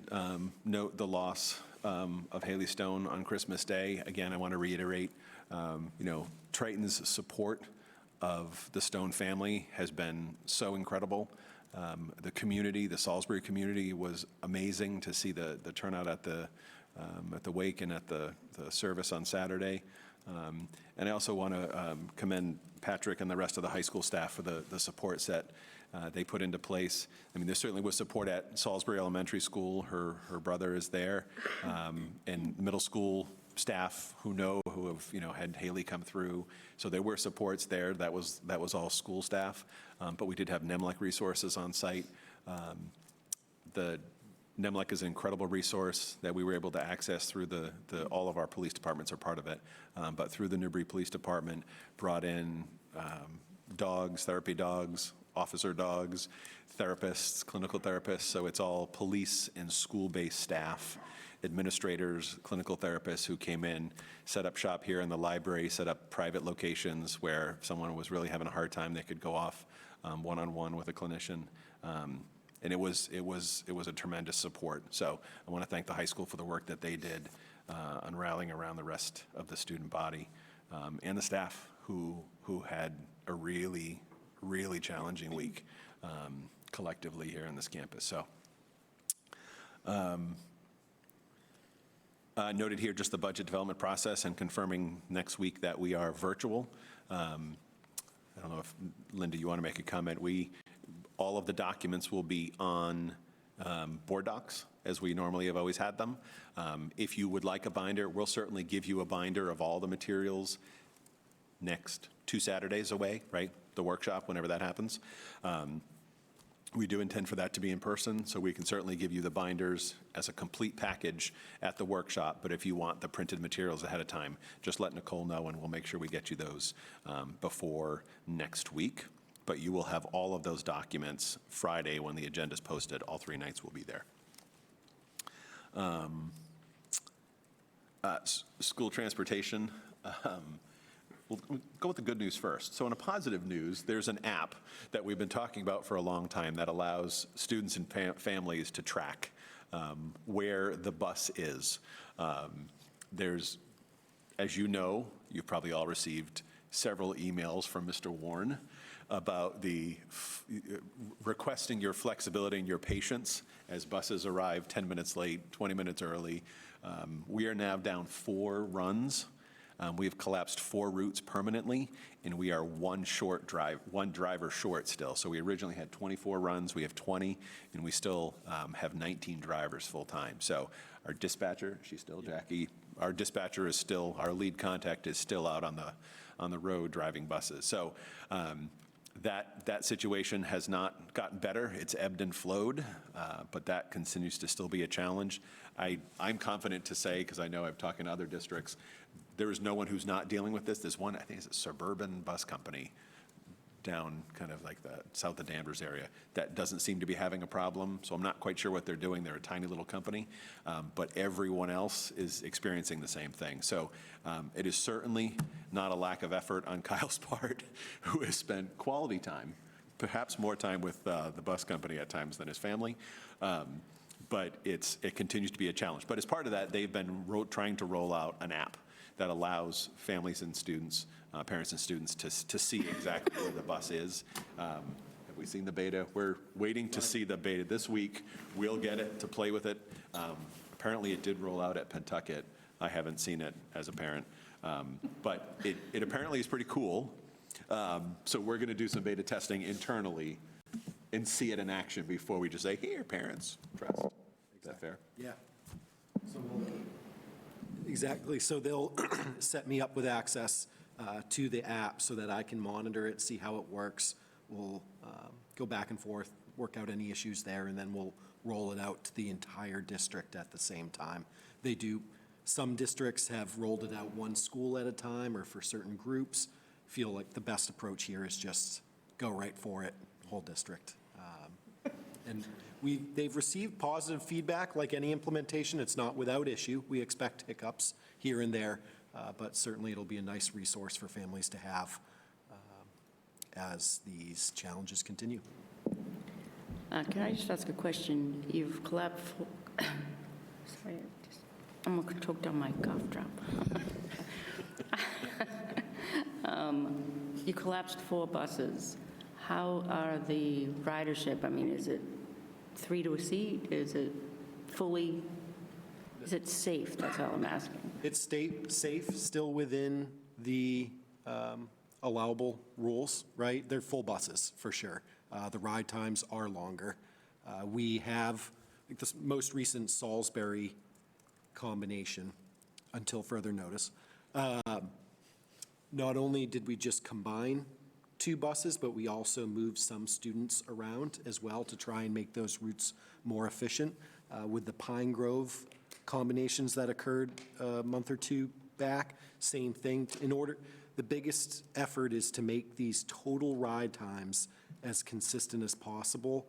note the loss of Haley Stone on Christmas Day. Again, I want to reiterate, Triton's support of the Stone family has been so incredible. The community, the Salisbury community, was amazing to see the turnout at the wake and at the service on Saturday. And I also want to commend Patrick and the rest of the high school staff for the support set they put into place. I mean, there certainly was support at Salisbury Elementary School. Her brother is there, and middle school staff who have had Haley come through. So there were supports there. That was all school staff, but we did have NEMLEC resources on site. The NEMLEC is an incredible resource that we were able to access through all of our police departments are part of it, but through the Newbury Police Department, brought in dogs, therapy dogs, officer dogs, therapists, clinical therapists. So it's all police and school-based staff, administrators, clinical therapists who came in, set up shop here in the library, set up private locations where if someone was really having a hard time, they could go off one-on-one with a clinician. And it was a tremendous support. So I want to thank the high school for the work that they did on rallying around the rest of the student body and the staff who had a really, really challenging week collectively here on this campus. So noted here just the budget development process and confirming next week that we are virtual. I don't know if, Linda, you want to make a comment. All of the documents will be on board docs, as we normally have always had them. If you would like a binder, we'll certainly give you a binder of all the materials next 2 Saturdays away, right? The workshop, whenever that happens. We do intend for that to be in person, so we can certainly give you the binders as a complete package at the workshop. But if you want the printed materials ahead of time, just let Nicole know and we'll make sure we get you those before next week. But you will have all of those documents Friday when the agenda is posted. All 3 nights will be there. School transportation. We'll go with the good news first. So in a positive news, there's an app that we've been talking about for a long time that allows students and families to track where the bus is. There's, as you know, you've probably all received several emails from Mr. Warren about requesting your flexibility and your patience as buses arrive 10 minutes late, 20 minutes early. We are now down 4 runs. We have collapsed 4 routes permanently, and we are one driver short still. So we originally had 24 runs, we have 20, and we still have 19 drivers full-time. So our dispatcher, she's still Jackie, our dispatcher is still, our lead contact is still out on the road driving buses. So that situation has not gotten better. It's ebbed and flowed, but that continues to still be a challenge. I'm confident to say, because I know I've talked in other districts, there is no one who's not dealing with this. There's one, I think it's a suburban bus company down kind of like the south of Danvers area that doesn't seem to be having a problem. So I'm not quite sure what they're doing. They're a tiny little company, but everyone else is experiencing the same thing. So it is certainly not a lack of effort on Kyle's part, who has spent quality time, perhaps more time with the bus company at times than his family. But it continues to be a challenge. But as part of that, they've been trying to roll out an app that allows families and students, parents and students to see exactly where the bus is. Have we seen the beta? We're waiting to see the beta this week. We'll get it to play with it. Apparently it did roll out at Pentucket. I haven't seen it as a parent. But it apparently is pretty cool. So we're going to do some beta testing internally and see it in action before we just say, here, parents, trust. Is that fair? Yeah. Exactly. So they'll set me up with access to the app so that I can monitor it, see how it works. We'll go back and forth, work out any issues there, and then we'll roll it out to the entire district at the same time. They do, some districts have rolled it out one school at a time or for certain groups. Feel like the best approach here is just go right for it, whole district. And they've received positive feedback, like any implementation. It's not without issue. We expect hiccups here and there, but certainly it'll be a nice resource for families to have as these challenges continue. Can I just ask a question? You've collapsed, sorry, I'm choked on my cough drop. You collapsed 4 buses. How are the ridership? I mean, is it 3 to a seat? Is it fully, is it safe? That's all I'm asking. It's safe, still within the allowable rules, right? They're full buses, for sure. The ride times are longer. We have, like the most recent Salisbury combination, until further notice. Not only did we just combine 2 buses, but we also moved some students around as well to try and make those routes more efficient. With the Pine Grove combinations that occurred a month or 2 back, same thing. The biggest effort is to make these total ride times as consistent as possible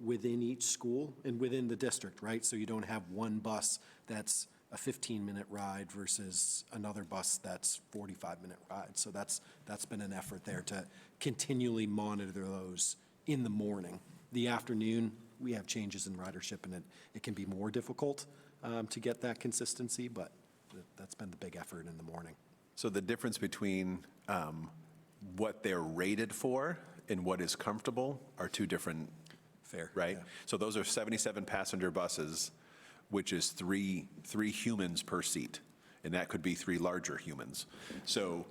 within each school and within the district, right? So you don't have one bus that's a 15-minute ride versus another bus that's 45-minute ride. So that's been an effort there to continually monitor those in the morning. The afternoon, we have changes in ridership, and it can be more difficult to get that consistency, but that's been the big effort in the morning. So the difference between what they're rated for and what is comfortable are 2 different, Fair. right? Yeah. So those are 77-passenger buses, which is three humans per seat, and that could be 3 larger humans. So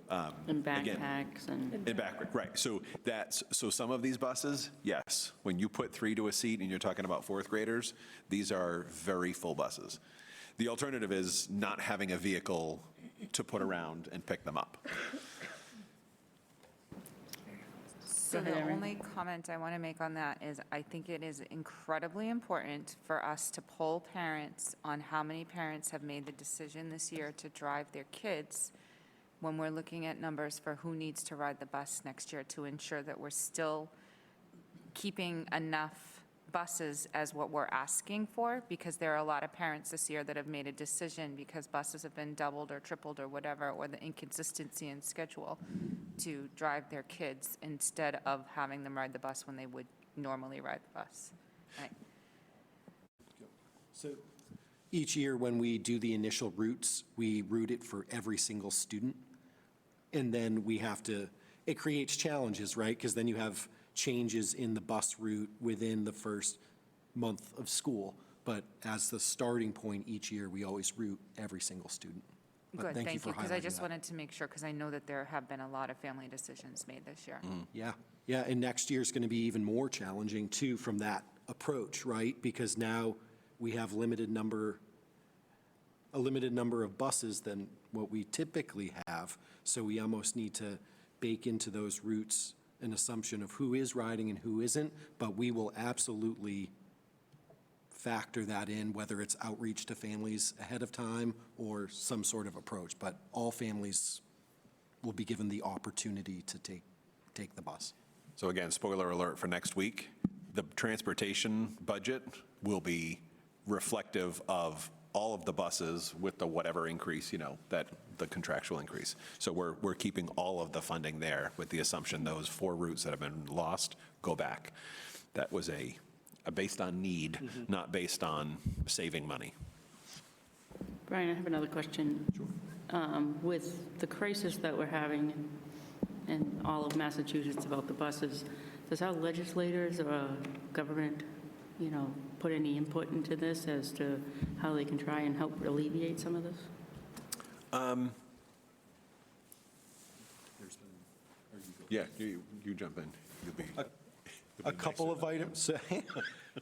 And again, backpacks and. in back, right. So some of these buses, yes, when you put 3 to a seat and you're talking about 4th graders, these are very full buses. The alternative is not having a vehicle to put around and pick them up. So Go ahead, the Erin. only comment I want to make on that is I think it is incredibly important for us to poll parents on how many parents have made the decision this year to drive their kids when we're looking at numbers for who needs to ride the bus next year to ensure that we're still keeping enough buses as what we're asking for, because there are a lot of parents this year that have made a decision because buses have been doubled or tripled or whatever, or the inconsistency in schedule, to drive their kids instead of having them ride the bus when they would normally ride the bus. So each year when we do the initial routes, we route it for every single student. And then we have to, it creates challenges, right? Because then you have changes in the bus route within the first month of school. But as the starting point each year, we always route every single student. But Good, thank you, for because I highlighting just that. wanted to make sure, because I know that there have been a lot of family decisions made this year. Yeah, and next year's going to be even more challenging too from that approach, right? Because now we have a limited number of buses than what we typically have. So we almost need to bake into those routes an assumption of who is riding and who isn't, but we will absolutely factor that in, whether it's outreach to families ahead of time or some sort of approach. But all families will be given the opportunity to take the bus. So again, spoiler alert for next week, the transportation budget will be reflective of all of the buses with the whatever increase, that the contractual increase. So we're keeping all of the funding there with the assumption those 4 routes that have been lost go back. That was a based on need, not based on saving money. Brian, I have another question. Sure. With the crisis that we're having in all of Massachusetts about the buses, does our legislators or government, put any input into this as to how they can try and help alleviate some of this? Yeah, you jump in. You'll be- A couple of items.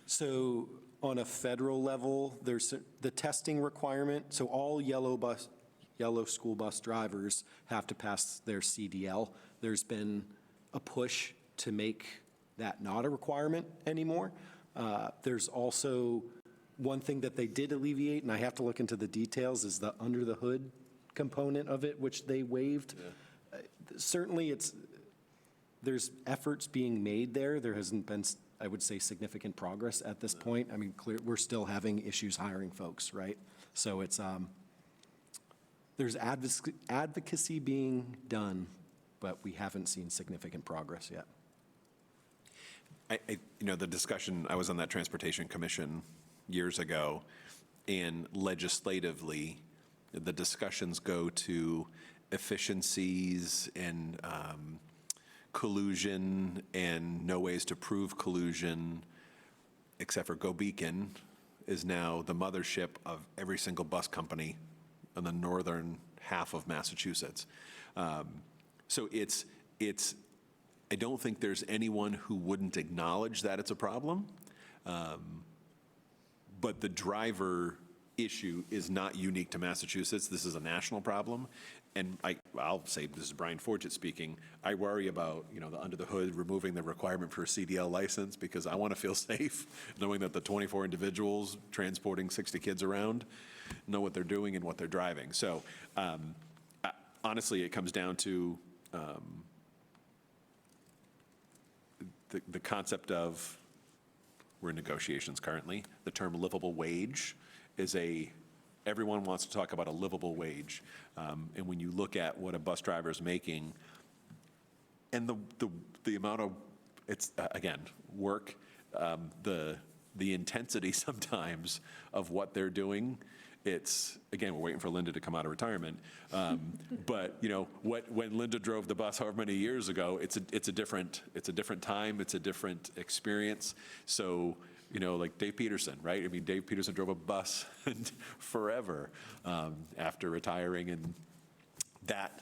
So on a federal level, there's the testing requirement. So all yellow school bus drivers have to pass their CDL. There's been a push to make that not a requirement anymore. There's also one thing that they did alleviate, and I have to look into the details, is the under the hood component of it, which they waived. Certainly, there's efforts being made there. There hasn't been, I would say, significant progress at this point. I mean, we're still having issues hiring folks, right? So it's, there's advocacy being done, but we haven't seen significant progress yet. The discussion, I was on that Transportation Commission years ago, and legislatively, the discussions go to efficiencies and collusion and no ways to prove collusion, except for Go Beacon is now the mothership of every single bus company in the northern half of Massachusetts. So it's I don't think there's anyone who wouldn't acknowledge that it's a problem. But the driver issue is not unique to Massachusetts. This is a national problem. And I'll say, this is Brian Forget speaking, I worry about, the under the hood, removing the requirement for a CDL license, because I want to feel safe knowing that the 24 individuals transporting 60 kids around know what they're doing and what they're driving. So honestly, it comes down to the concept of, we're in negotiations currently, the term livable wage is everyone wants to talk about a livable wage. And when you look at what a bus driver is making, and the amount of, it's, again, work, the intensity sometimes of what they're doing, it's, again, we're waiting for Linda to come out of retirement. But, when Linda drove the bus however many years ago, it's a different time, it's a different experience. So, like Dave Peterson, right? I mean, Dave Peterson drove a bus forever after retiring, and that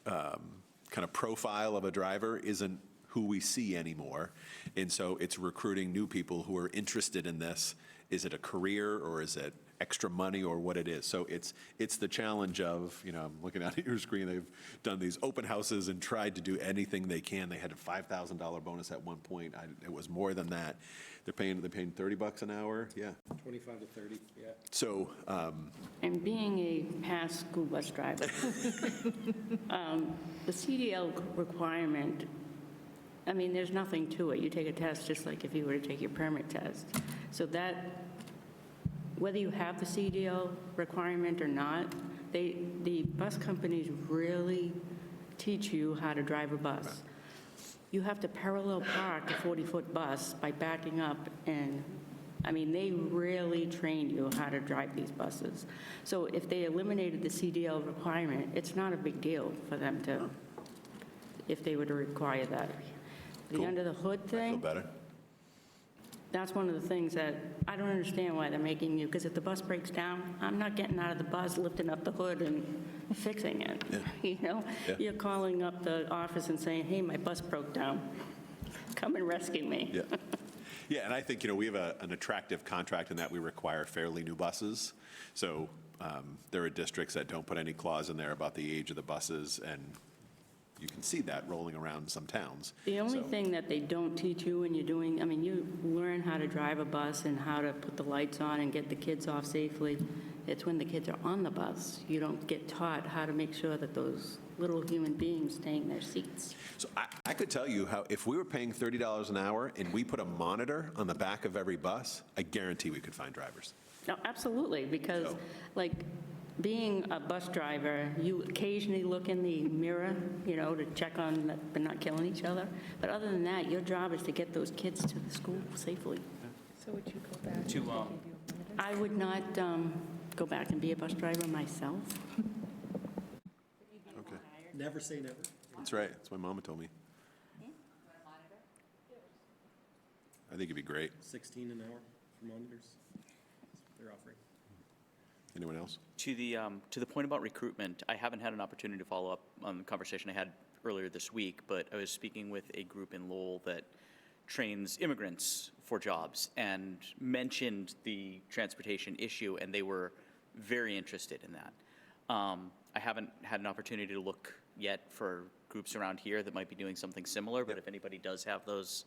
kind of profile of a driver isn't who we see anymore. And so it's recruiting new people who are interested in this. Is it a career, or is it extra money, or what it is? So it's the challenge of, I'm looking at your screen, they've done these open houses and tried to do anything they can. They had a $5,000 bonus at one point. It was more than that. They're paying $30 an hour. Yeah. 25 to 30, yeah. So, And being a past school bus driver, the CDL requirement, I mean, there's nothing to it. You take a test just like if you were to take your permit test. So that, whether you have the CDL requirement or not, the bus companies really teach you how to drive a bus. You have to parallel park a 40-foot bus by backing up, and, I mean, they really train you how to drive these buses. So if they eliminated the CDL requirement, it's not a big deal for them to, if they were to require that. The Cool. under the hood feel thing, better. that's one of the things that I don't understand why they're making you, because if the bus breaks down, I'm not getting out of the bus, lifting up the hood and fixing it. Yeah. Yeah. You're calling up the office and saying, hey, my bus broke down. Come and rescue me. Yeah. Yeah, and I think, we have an attractive contract in that we require fairly new buses. So there are districts that don't put any clause in there about the age of the buses, and you can see that rolling around in some towns. The only So- thing that they don't teach you when you're doing, I mean, you learn how to drive a bus and how to put the lights on and get the kids off safely. It's when the kids are on the bus, you don't get taught how to make sure that those little human beings stay in their seats. So I could tell you how, if we were paying $30 an hour and we put a monitor on the back of every bus, I guarantee we could find drivers. No, absolutely, because, So- like, being a bus driver, you occasionally look in the mirror, to check on that they're not killing each other. But other than that, your job is to get those kids to the school safely. So would you go back? To, if they gave you a monitor? I would not go back and be a bus driver myself. Okay. Never say never. That's right. That's what Mama told me. I think it'd be great. 16 an hour for monitors. They're offering. Anyone else? To the point about recruitment, I haven't had an opportunity to follow up on the conversation I had earlier this week, but I was speaking with a group in Lowell that trains immigrants for jobs and mentioned the transportation issue, and they were very interested in that. I haven't had an opportunity to look yet for groups around here that might be doing something similar, but if anybody does have those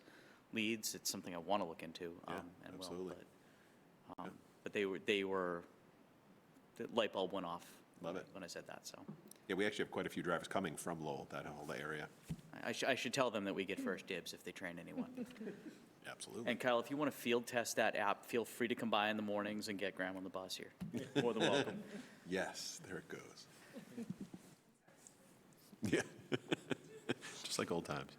leads, it's something I want to look into. And absolutely. Will. But they were, the light bulb went off. Love it. When I said that, so. Yeah, we actually have quite a few drivers coming from Lowell, that whole area. I should tell them that we get first dibs if they train anyone. Absolutely. And Kyle, if you want to field test that app, feel free to come by in the mornings and get Graham on the bus here. More than welcome. Yes, there it goes. Yeah. Just like old times.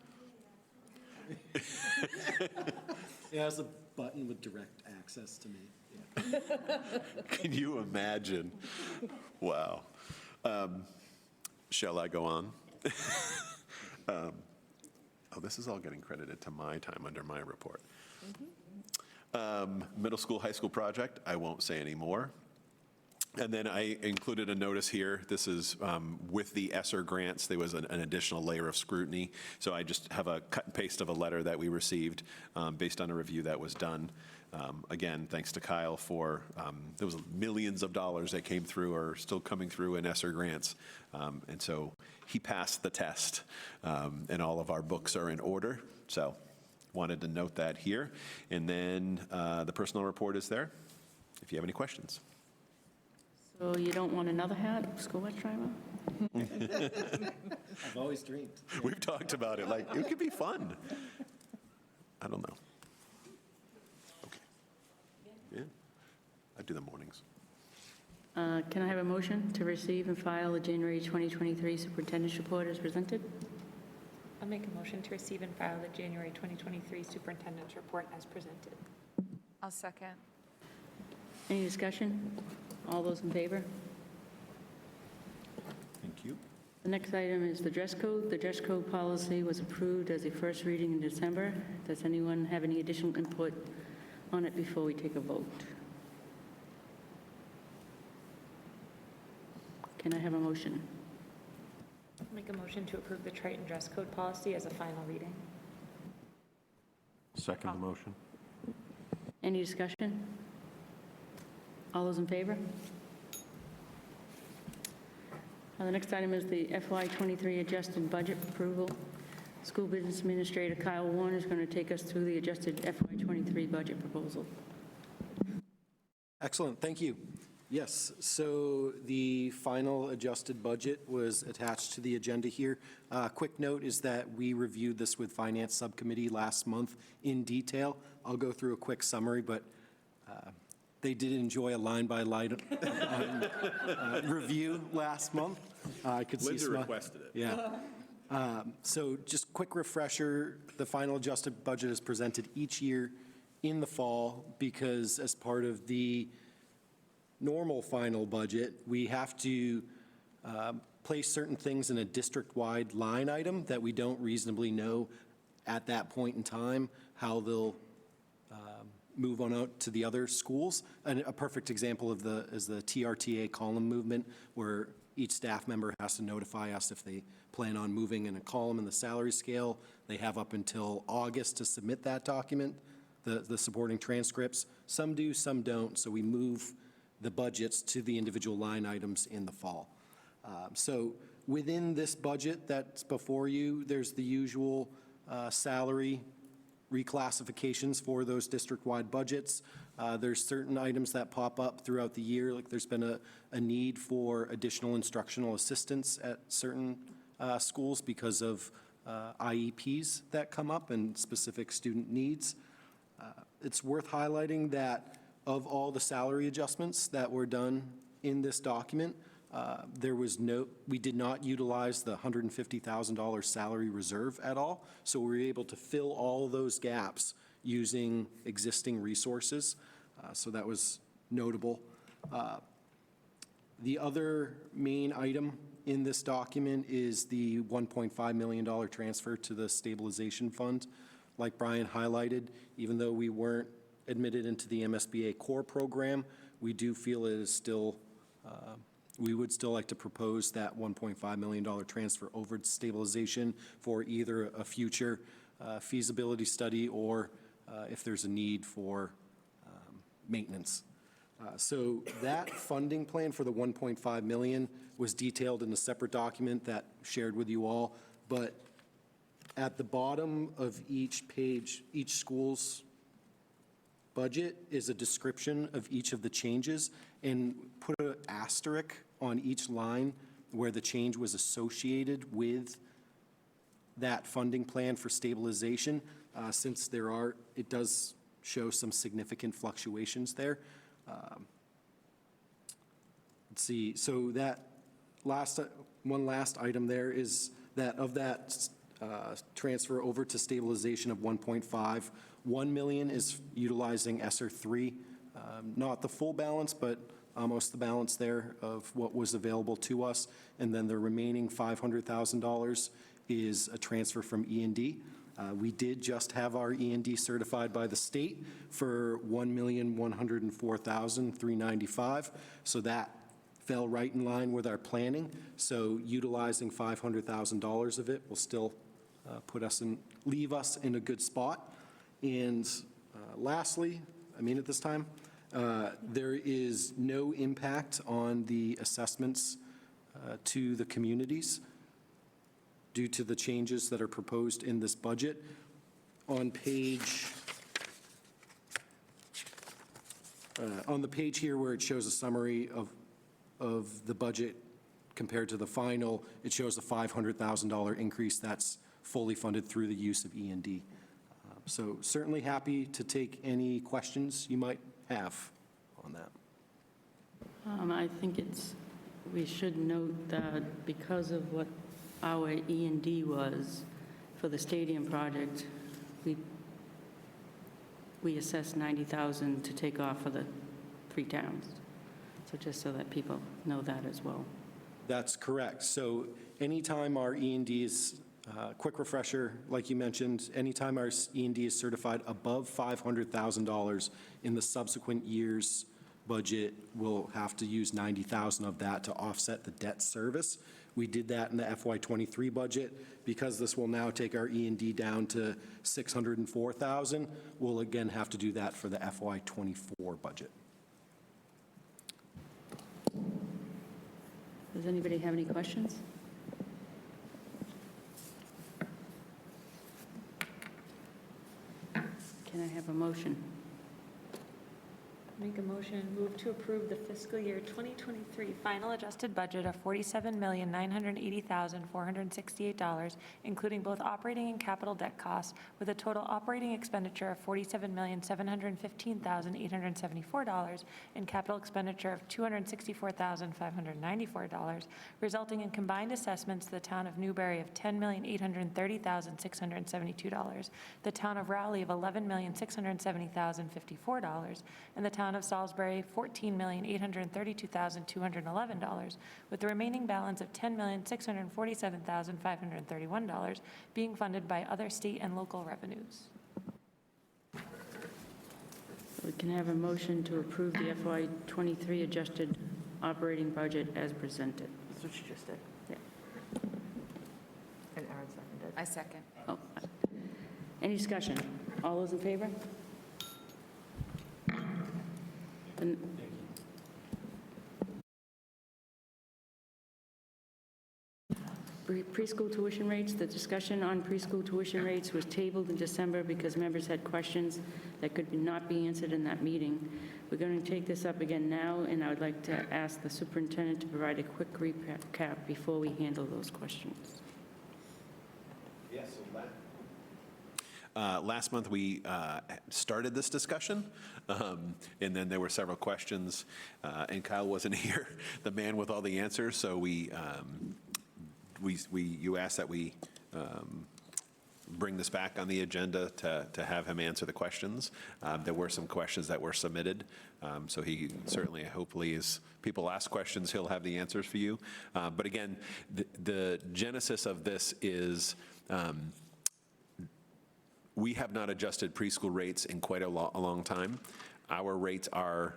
It has a button with direct access to me. Can you imagine? Wow. Shall I go on? Oh, this is all getting credited to my time under my report. Middle school, high school project, I won't say any more. And then I included a notice here. This is with the ESSER grants, there was an additional layer of scrutiny. So I just have a cut and paste of a letter that we received based on a review that was done. Again, thanks to Kyle for, there was millions of dollars that came through or still coming through in ESSER grants. And so he passed the test and all of our books are in order. So wanted to note that here. And then the personnel report is there if you have any questions. So you don't want another hat, school bus driver? I've always dreamed. We've talked about it, like, it could be fun. I don't know. Okay. Yeah, I do the mornings. Can I have a motion to receive and file the January 2023 superintendent's report as presented? I'll make a motion to receive and file the January 2023 superintendent's report as presented. I'll second. Any discussion? All those in favor? Thank you. The next item is the dress code. The dress code policy was approved as a first reading in December. Does anyone have any additional input on it before we take a vote? Can I have a motion? I'll make a motion to approve the Triton dress code policy as a final reading. Second the motion. Any discussion? All those in favor? The next item is the FY23 adjusted budget approval. School Business Administrator Kyle Warner is going to take us through the adjusted FY23 budget proposal. Excellent, thank you. Yes, so the final adjusted budget was attached to the agenda here. Quick note is that we reviewed this with Finance Subcommittee last month in detail. I'll go through a quick summary, but they did enjoy a line-by-line review last month. I could see Linda some. requested it. Yeah. So just quick refresher, the final adjusted budget is presented each year in the fall because as part of the normal final budget, we have to place certain things in a district-wide line item that we don't reasonably know at that point in time how they'll move on out to the other schools. And a perfect example of is the TRTA column movement, where each staff member has to notify us if they plan on moving in a column in the salary scale. They have up until August to submit that document, the supporting transcripts. Some do, some don't, so we move the budgets to the individual line items in the fall. So within this budget that's before you, there's the usual salary reclassifications for those district-wide budgets. There's certain items that pop up throughout the year, like there's been a need for additional instructional assistance at certain schools because of IEPs that come up and specific student needs. It's worth highlighting that of all the salary adjustments that were done in this document, we did not utilize the $150,000 salary reserve at all, so we were able to fill all those gaps using existing resources, so that was notable. The other main item in this document is the $1.5 million transfer to the stabilization fund. Like Brian highlighted, even though we weren't admitted into the MSBA core program, we do feel it is still We would still like to propose that $1.5 million transfer over to stabilization for either a future feasibility study or if there's a need for maintenance. So that funding plan for the 1.5 million was detailed in a separate document that shared with you all, but at the bottom of each page, each school's budget is a description of each of the changes, and put an asterisk on each line where the change was associated with that funding plan for stabilization, since it does show some significant fluctuations there. Let's see, so that one last item there is that of that transfer over to stabilization of 1.5, 1 million is utilizing ESSER 3, not the full balance, but almost the balance there of what was available to us. And then the remaining $500,000 is a transfer from E&D. We did just have our E&D certified by the state for $1,104,395. So that fell right in line with our planning. So utilizing $500,000 of it will still leave us in a good spot. And lastly, at this time, there is no impact on the assessments to the communities due to the changes that are proposed in this budget. On the page here where it shows a summary of the budget compared to the final, it shows a $500,000 increase that's fully funded through the use of E&D. So certainly happy to take any questions you might have on that. I think we should note that because of what our E&D was for the stadium project, we assessed $90,000 to take off for the 3 towns. So just so that people know that as well. That's correct. So anytime our E&D is, quick refresher, like you mentioned, anytime our E&D is certified above $500,000 in the subsequent year's budget, we'll have to use $90,000 of that to offset the debt service. We did that in the FY23 budget. Because this will now take our E&D down to $604,000, we'll again have to do that for the FY24 budget. Does anybody have any questions? Can I have a motion? Make a motion, move to approve the fiscal year 2023 final adjusted budget of $47,980,468, including both operating and capital debt costs, with a total operating expenditure of $47,715,874 and capital expenditure of $264,594, resulting in combined assessments to the town of Newbury of $10,830,672, the town of Rowley of $11,670,054, and the town of Salisbury, $14,832,211, with the remaining balance of $10,647,531 being funded by other state and local revenues. We can have a motion to approve the FY23 adjusted operating budget as presented. That's what you just did. Yeah. And Aaron seconded. I second. Oh. Any discussion? All those in favor? Preschool tuition rates. The discussion on preschool tuition rates was tabled in December because members had questions that could not be answered in that meeting. We're going to take this up again now, and I would like to ask the superintendent to provide a quick recap before we handle those questions. Yes, last month, we started this discussion, and then there were several questions, and Kyle wasn't here, the man with all the answers, so you asked that we bring this back on the agenda to have him answer the questions. There were some questions that were submitted, so he certainly, hopefully, as people ask questions, he'll have the answers for you. But again, the genesis of this is we have not adjusted preschool rates in quite a long time. Our rates are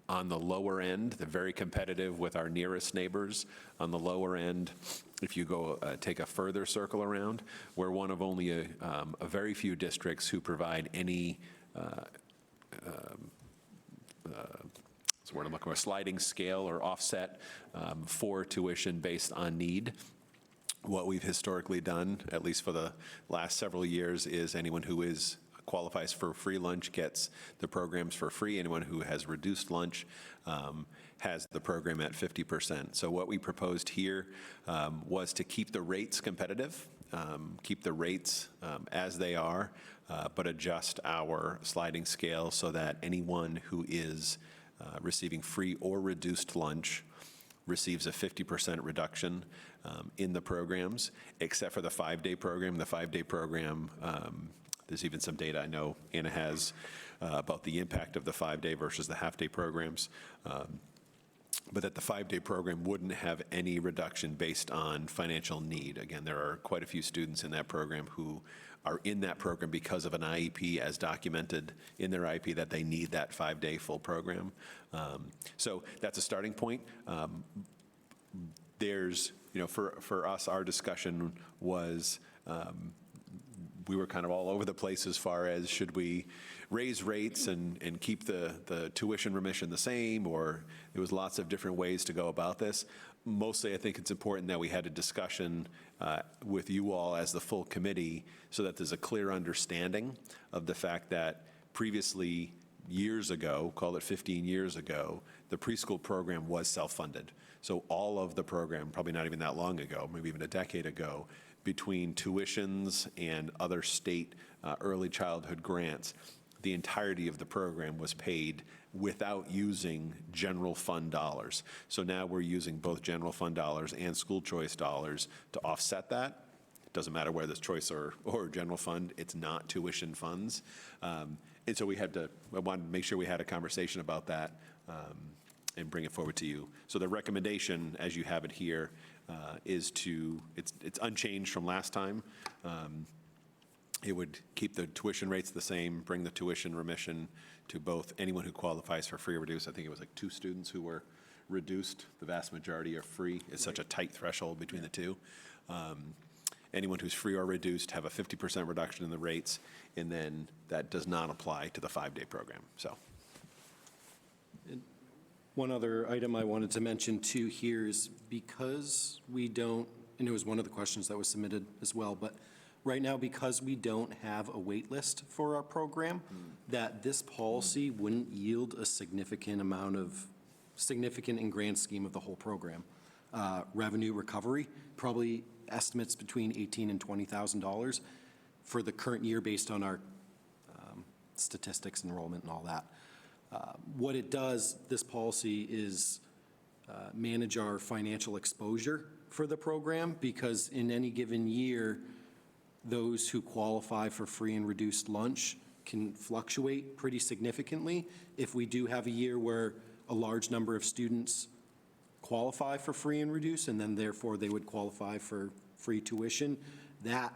On the lower end, they're very competitive with our nearest neighbors. On the lower end, if you go take a further circle around, we're one of only a very few districts who provide any what's the word I'm looking for, a sliding scale or offset for tuition based on need. What we've historically done, at least for the last several years, is anyone who qualifies for free lunch gets the programs for free. Anyone who has reduced lunch has the program at 50%. So what we proposed here was to keep the rates competitive, keep the rates as they are, but adjust our sliding scale so that anyone who is receiving free or reduced lunch receives a 50% reduction in the programs, except for the 5-day program. The 5-day program, there's even some data I know Anna has about the impact of the 5-day versus the half-day programs. But that the 5-day program wouldn't have any reduction based on financial need. Again, there are quite a few students in that program who are in that program because of an IEP as documented in their IEP that they need that 5-day full program. So that's a starting point. There's, for us, our discussion was, we were kind of all over the place as far as should we raise rates and keep the tuition remission the same, or there was lots of different ways to go about this. Mostly, I think it's important that we had a discussion with you all as the full committee so that there's a clear understanding of the fact that previously, years ago, call it 15 years ago, the preschool program was self-funded. So all of the program, probably not even that long ago, maybe even a decade ago, between tuitions and other state early childhood grants, the entirety of the program was paid without using general fund dollars. So now we're using both general fund dollars and school choice dollars to offset that. It doesn't matter whether it's choice or general fund, it's not tuition funds. And so I wanted to make sure we had a conversation about that and bring it forward to you. So the recommendation, as you have it here, is it's unchanged from last time. It would keep the tuition rates the same, bring the tuition remission to both anyone who qualifies for free or reduced. I think it was like 2 students who were reduced. The vast majority are free. It's such a tight threshold between the two. Anyone who's free or reduced have a 50% reduction in the rates, and then that does not apply to the 5-day program. So. One other item I wanted to mention too here is because we don't, and it was one of the questions that was submitted as well, but right now, because we don't have a wait list for our program, that this policy wouldn't yield a significant in grand scheme of the whole program. Revenue recovery, probably estimates between $18,000 and $20,000 for the current year based on our statistics, enrollment, and all that. What it does, this policy, is manage our financial exposure for the program, because in any given year, those who qualify for free and reduced lunch can fluctuate pretty significantly. If we do have a year where a large number of students qualify for free and reduced, and then therefore they would qualify for free tuition, that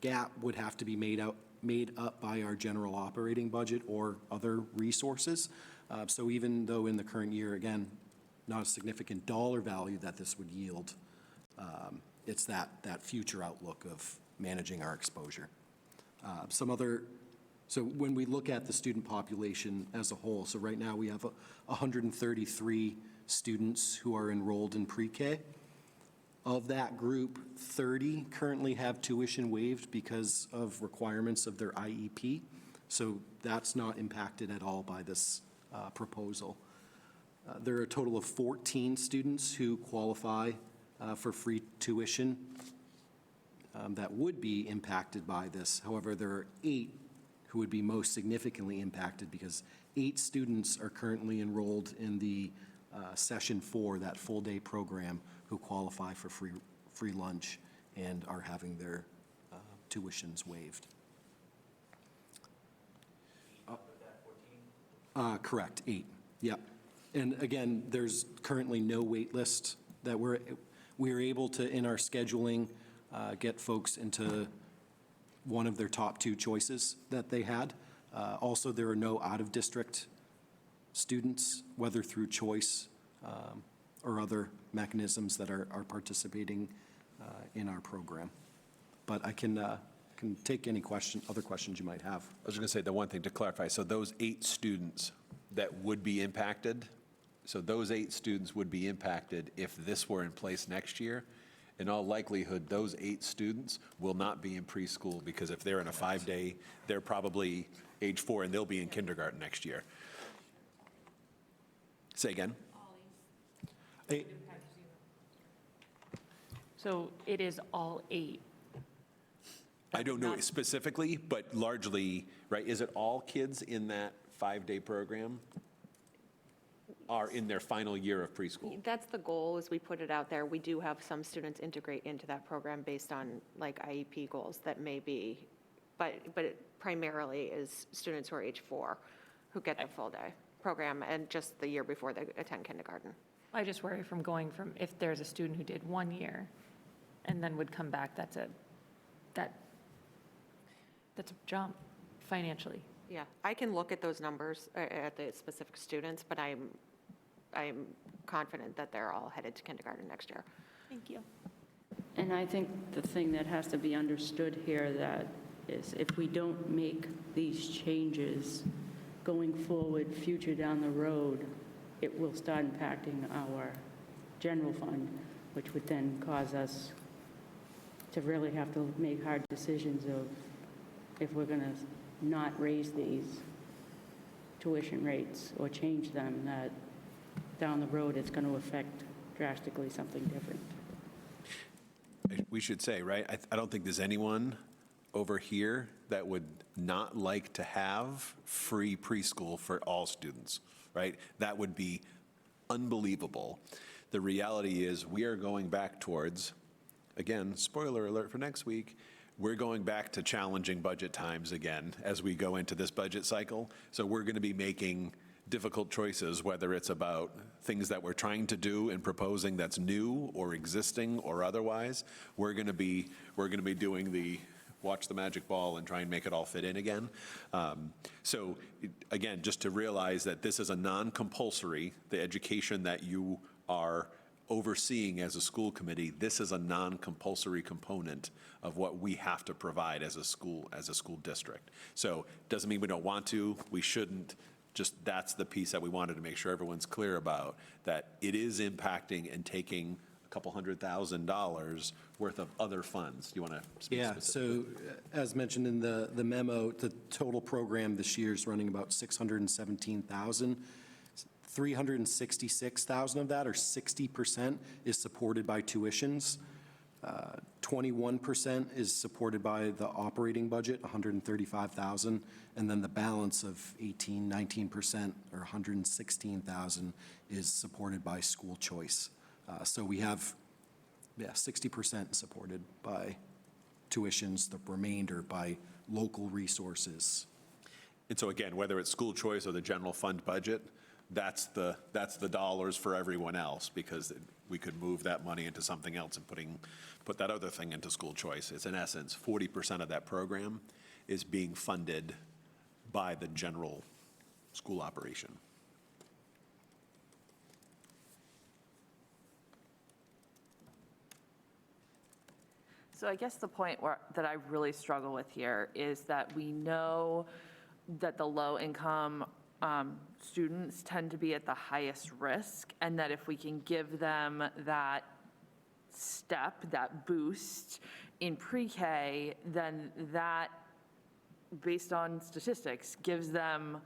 gap would have to be made up by our general operating budget or other resources. So even though in the current year, again, not a significant dollar value that this would yield, it's that future outlook of managing our exposure. So when we look at the student population as a whole, so right now we have 133 students who are enrolled in pre-K. Of that group, 30 currently have tuition waived because of requirements of their IEP. So that's not impacted at all by this proposal. There are a total of 14 students who qualify for free tuition that would be impacted by this. However, there are 8 who would be most significantly impacted because 8 students are currently enrolled in the Session 4, that full-day program, who qualify for free lunch and are having their tuitions waived. Correct, 8, yep. And again, there's currently no wait list that we're able to, in our scheduling, get folks into one of their top 2 choices that they had. Also, there are no out-of-district students, whether through choice or other mechanisms that are participating in our program. But I can take any other questions you might have. I was going to say the one thing to clarify, so those 8 students that would be impacted, so those 8 students would be impacted if this were in place next year. In all likelihood, those 8 students will not be in preschool because if they're in a 5-day, they're probably age 4 and they'll be in kindergarten next year. Say again? So it is all 8. I don't know specifically, but largely, right, is it all kids in that 5-day program are in their final year of preschool? That's the goal, as we put it out there. We do have some students integrate into that program based on like IEP goals that may be, but it primarily is students who are age 4 who get the full day program and just the year before they attend kindergarten. I just worry from going from, if there's a student who did 1 year and then would come back, that's a jump financially. Yeah, I can look at those numbers at the specific students, but I'm confident that they're all headed to kindergarten next year. Thank you. And I think the thing that has to be understood here that is if we don't make these changes going forward, future down the road, it will start impacting our general fund, which would then cause us to really have to make hard decisions of if we're going to not raise these tuition rates or change them, that down the road it's going to affect drastically something different. We should say, right, I don't think there's anyone over here that would not like to have free preschool for all students, right? That would be unbelievable. The reality is we are going back towards, again, spoiler alert for next week, we're going back to challenging budget times again as we go into this budget cycle. So we're going to be making difficult choices, whether it's about things that we're trying to do and proposing that's new or existing or otherwise. We're going to be doing the watch the magic ball and try and make it all fit in again. So again, just to realize that this is a non-compulsory, the education that you are overseeing as a school committee, this is a non-compulsory component of what we have to provide as a school district. So doesn't mean we don't want to, we shouldn't, just that's the piece that we wanted to make sure everyone's clear about, that it is impacting and taking a couple $100,000 worth of other funds. Do you want to speak specifically? So as mentioned in the memo, the total program this year is running about $617,000. 366,000 of that, or 60%, is supported by tuitions. 21% is supported by the operating budget, 135,000, and then the balance of 19%, or 116,000 is supported by school choice. So we have, 60% supported by tuitions, the remainder by local resources. And so again, whether it's school choice or the general fund budget, that's the dollars for everyone else, because we could move that money into something else and put that other thing into school choice. It's in essence, 40% of that program is being funded by the general school operation. So I guess the point that I really struggle with here is that we know that the low-income students tend to be at the highest risk, and that if we can give them that step, that boost in pre-K, then that, based on statistics, gives them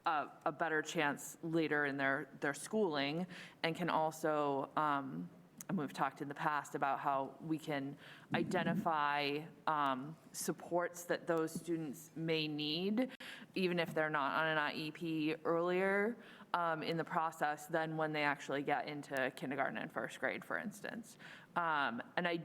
a better chance later in their schooling, and can also, and we've talked in the past about how we can identify supports that those students may need, even if they're not on an IEP earlier in the process than when they actually get into kindergarten and first grade, for instance. And I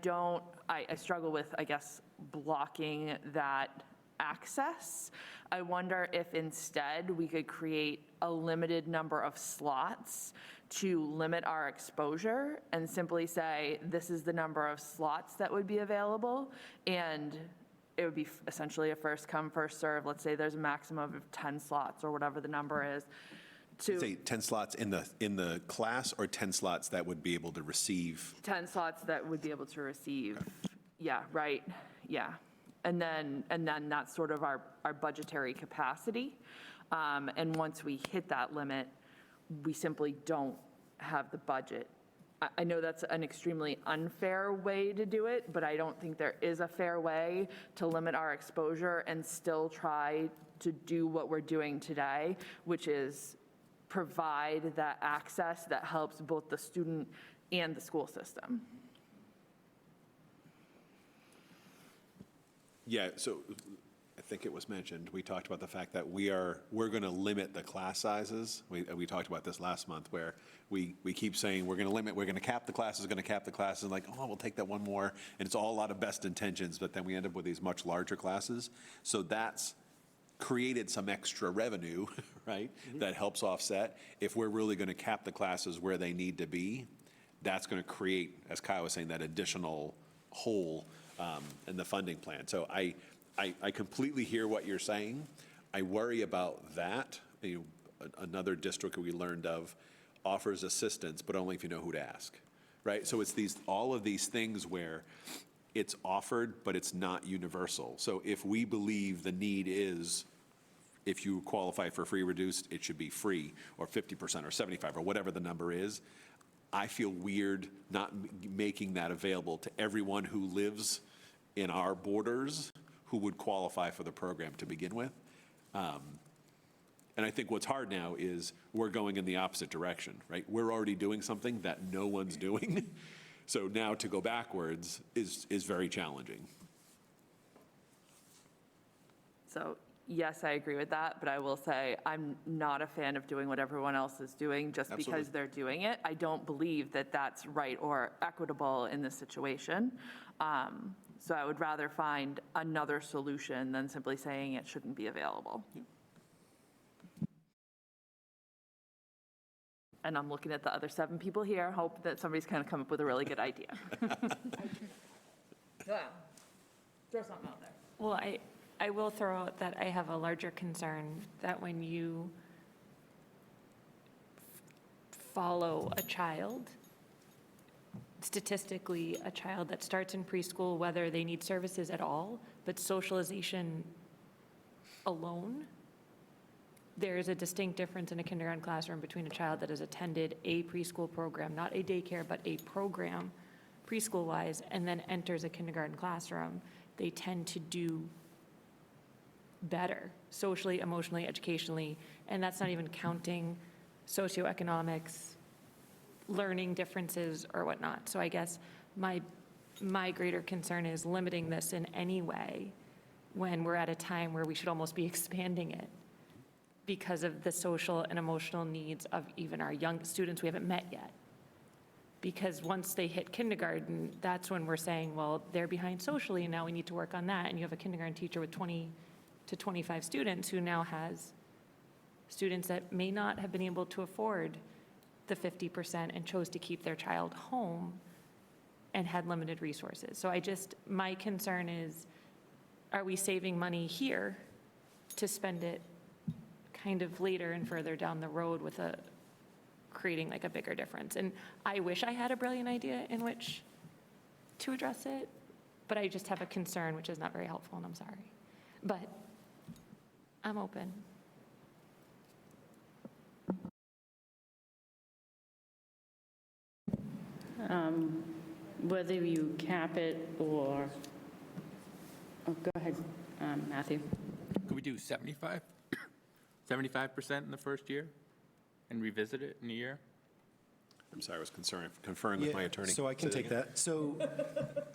struggle with, I guess, blocking that access. I wonder if instead we could create a limited number of slots to limit our exposure and simply say, this is the number of slots that would be available, and it would be essentially a first come, first serve. Let's say there's a maximum of 10 slots or whatever the number is. Say 10 slots in the class, or 10 slots that would be able to receive? 10 slots that would be able to receive, yeah, right, yeah. And then that's sort of our budgetary capacity. And once we hit that limit, we simply don't have the budget. I know that's an extremely unfair way to do it, but I don't think there is a fair way to limit our exposure and still try to do what we're doing today, which is provide that access that helps both the student and the school system. Yeah, so I think it was mentioned, we talked about the fact that we're going to limit the class sizes. We talked about this last month, where we keep saying we're going to cap the classes, and like, oh, we'll take that one more, and it's all a lot of best intentions, but then we end up with these much larger classes. So that's created some extra revenue, right, that helps offset. If we're really going to cap the classes where they need to be, that's going to create, as Kyle was saying, that additional hole in the funding plan. So I completely hear what you're saying. I worry about that. Another district we learned of offers assistance, but only if you know who to ask, right? So it's all of these things where it's offered, but it's not universal. So if we believe the need is, if you qualify for free reduced, it should be free, or 50% or 75, or whatever the number is, I feel weird not making that available to everyone who lives in our borders who would qualify for the program to begin with. And I think what's hard now is we're going in the opposite direction, right? We're already doing something that no one's doing. So now to go backwards is very challenging. So yes, I agree with that, but I will say I'm not a fan of doing what everyone else is doing just because they're doing it. I don't believe that that's right or equitable in this situation. So I would rather find another solution than simply saying it shouldn't be available. And I'm looking at the other 7 people here, hope that somebody's kind of come up with a really good idea. Yeah. Throw something out there. Well, I will throw out that I have a larger concern that when you follow a child, statistically, a child that starts in preschool, whether they need services at all, but socialization alone, there is a distinct difference in a kindergarten classroom between a child that has attended a preschool program, not a daycare, but a program preschool-wise, and then enters a kindergarten classroom. They tend to do better socially, emotionally, educationally, and that's not even counting socioeconomics, learning differences or whatnot. So I guess my greater concern is limiting this in any way when we're at a time where we should almost be expanding it because of the social and emotional needs of even our young students we haven't met yet. Because once they hit kindergarten, that's when we're saying, well, they're behind socially, and now we need to work on that. And you have a kindergarten teacher with 20 to 25 students who now has students that may not have been able to afford the 50% and chose to keep their child home and had limited resources. So my concern is, are we saving money here to spend it kind of later and further down the road with creating like a bigger difference? And I wish I had a brilliant idea in which to address it, but I just have a concern, which is not very helpful, and I'm sorry. But I'm open. Whether you cap it or, go ahead, Matthew. Could we do 75% in the first year and revisit it in a year? I'm sorry, I was conferring with my attorney. So I can take that. So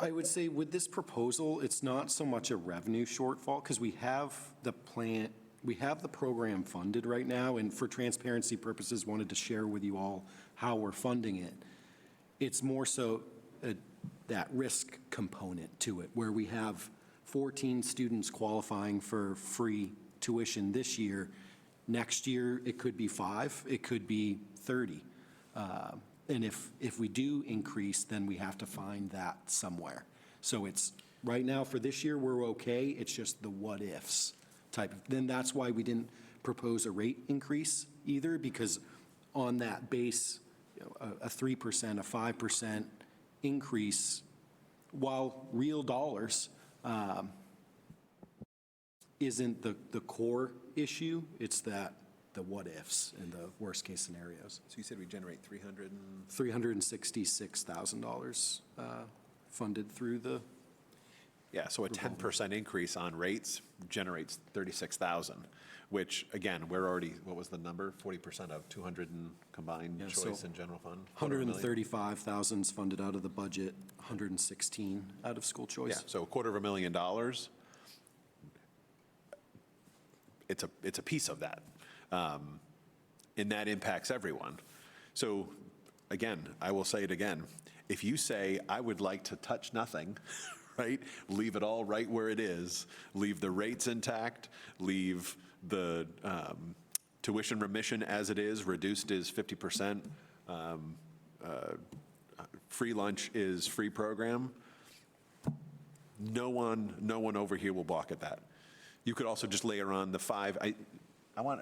I would say with this proposal, it's not so much a revenue shortfall because we have the plan, we have the program funded right now, and for transparency purposes, wanted to share with you all how we're funding it. It's more so that risk component to it, where we have 14 students qualifying for free tuition this year. Next year, it could be 5, it could be 30. And if we do increase, then we have to find that somewhere. So it's, right now for this year, we're okay. It's just the what ifs type of, then that's why we didn't propose a rate increase either, because on that base, a 3%, a 5% increase, while real dollars, isn't the core issue. It's the what-ifs and the worst-case scenarios. So you said we generate $366,000 funded through the. Yeah, so a 10% increase on rates generates 36,000, which, again, we're already, what was the number? 40% of 200 and combined choice and general fund? 135,000 is funded out of the budget, 116 out of school choice. Yeah, so $250,000. It's a piece of that. And that impacts everyone. So again, I will say it again. If you say, I would like to touch nothing, right? Leave it all right where it is, leave the rates intact, leave the tuition remission as it is, reduced is 50%, free lunch is free program, no one over here will balk at that. You could also just layer on the 5. I want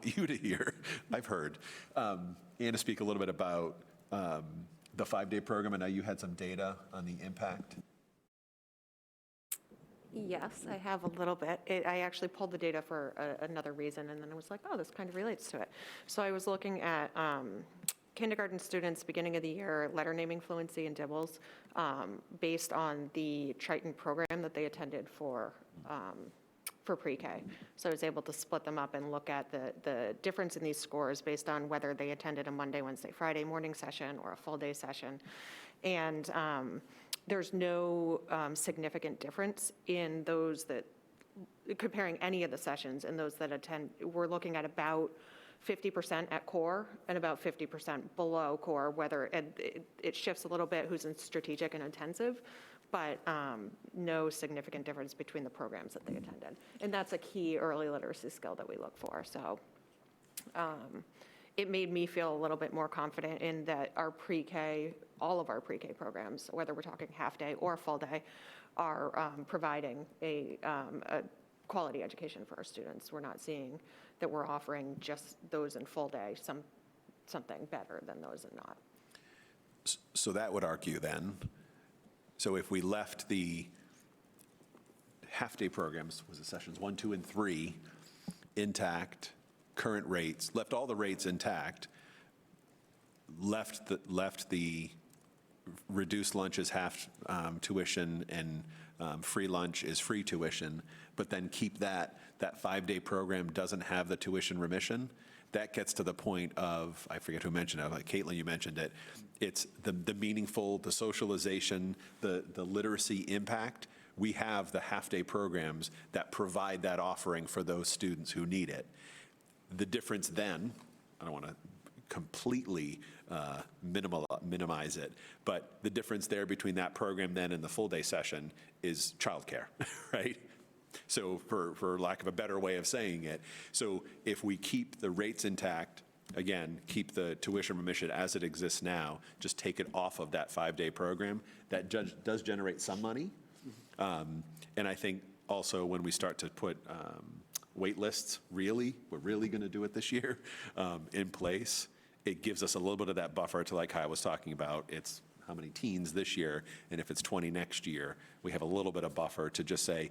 you to hear. I've heard Anna speak a little bit about the 5-day program. I know you had some data on the impact. Yes, I have a little bit. I actually pulled the data for another reason, and then I was like, oh, this kind of relates to it. So I was looking at kindergarten students beginning of the year, letter naming fluency and DIBELS, based on the Triton program that they attended for pre-K. So I was able to split them up and look at the difference in these scores based on whether they attended a Monday, Wednesday, Friday morning session or a full day session. And there's no significant difference in those that, comparing any of the sessions and those that attend. We're looking at about 50% at core and about 50% below core, whether it shifts a little bit who's in strategic and intensive, but no significant difference between the programs that they attended. And that's a key early literacy skill that we look for. So it made me feel a little bit more confident in that our pre-K, all of our pre-K programs, whether we're talking half day or full day, are providing a quality education for our students. We're not seeing that we're offering just those in full day, something better than those in not. So that would argue then, so if we left the half-day programs, was it sessions 1, 2, and 3 intact, current rates, left all the rates intact, left the reduced lunch is half tuition and free lunch is free tuition, but then keep that 5-day program doesn't have the tuition remission, that gets to the point of, I forget who mentioned it, like Caitlin, you mentioned it, it's the meaningful, the socialization, the literacy impact. We have the half-day programs that provide that offering for those students who need it. The difference then, I don't want to completely minimize it, but the difference there between that program then and the full-day session is childcare, right? So for lack of a better way of saying it, so if we keep the rates intact, again, keep the tuition remission as it exists now, just take it off of that 5-day program, that does generate some money. And I think also when we start to put wait lists, we're really going to do it this year, in place, it gives us a little bit of that buffer to, like Kyle was talking about, it's how many teens this year, and if it's 20 next year, we have a little bit of buffer to just say,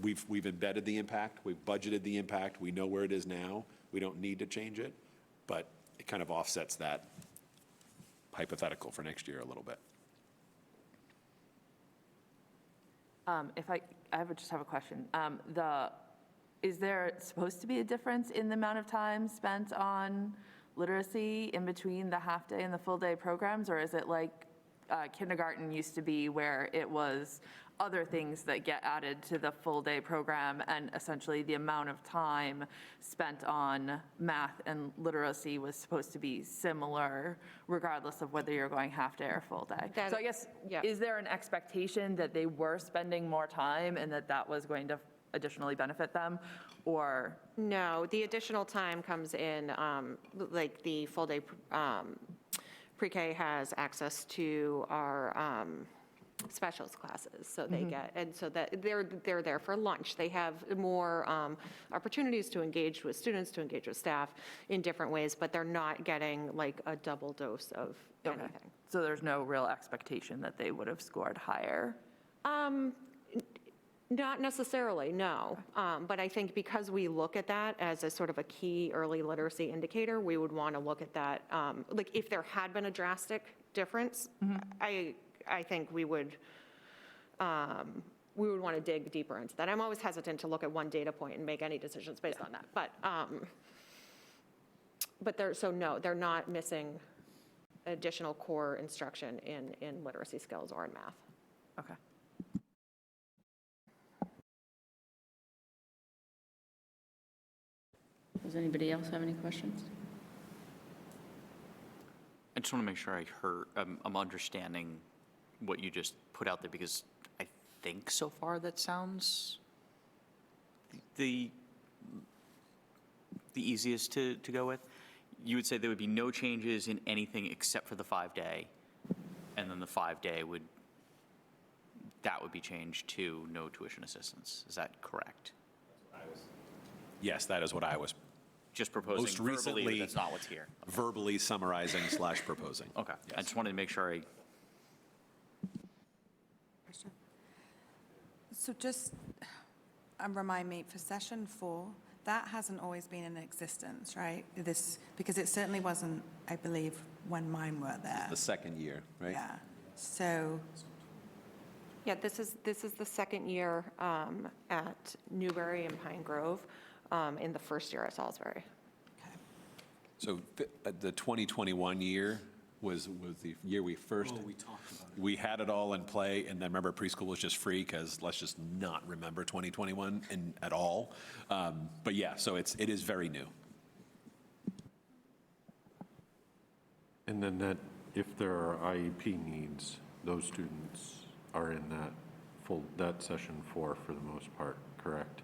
we've embedded the impact, we've budgeted the impact, we know where it is now, we don't need to change it, but it kind of offsets that hypothetical for next year a little bit. If I just have a question. Is there supposed to be a difference in the amount of time spent on literacy in between the half-day and the full-day programs, or is it like kindergarten used to be where it was other things that get added to the full-day program, and essentially the amount of time spent on math and literacy was supposed to be similar regardless of whether you're going half-day or full-day? So I guess, is there an expectation that they were spending more time and that was going to additionally benefit them, or? No, the additional time comes in, like the full-day pre-K has access to our specials classes, so they get, and so that they're there for lunch. They have more opportunities to engage with students, to engage with staff in different ways, but they're not getting like a double dose of anything. So there's no real expectation that they would have scored higher? Not necessarily, no. But I think because we look at that as a sort of a key early literacy indicator, we would want to look at that, like if there had been a drastic difference, I think we would want to dig deeper into that. I'm always hesitant to look at one data point and make any decisions based on that. But no, they're not missing additional core instruction in literacy skills or in math. Okay. Does anybody else have any questions? I just want to make sure I heard, I'm understanding what you just put out there, because I think so far that sounds the easiest to go with. You would say there would be no changes in anything except for the 5-day, and then the 5-day would be changed to no tuition assistance. Is that correct? Yes, that is what I was just proposing most verbally, recently. but that's not what's here. Verbally summarizing / proposing. Okay, I just wanted to make sure I. So just remind me, for session 4, that hasn't always been in existence, right? Because it certainly wasn't, I believe, when mine were there. The second year, right? Yeah. So, Yeah, this is the second year at Newbury and Pine Grove, in the first year at Salisbury. So the 2021 year was the year we first. We talked about it. We had it all in play, and then remember preschool was just free, because let's just not remember 2021 at all. But yeah, so it is very new. And then that, if there are IEP needs, those students are in that session 4 for the most part, correct?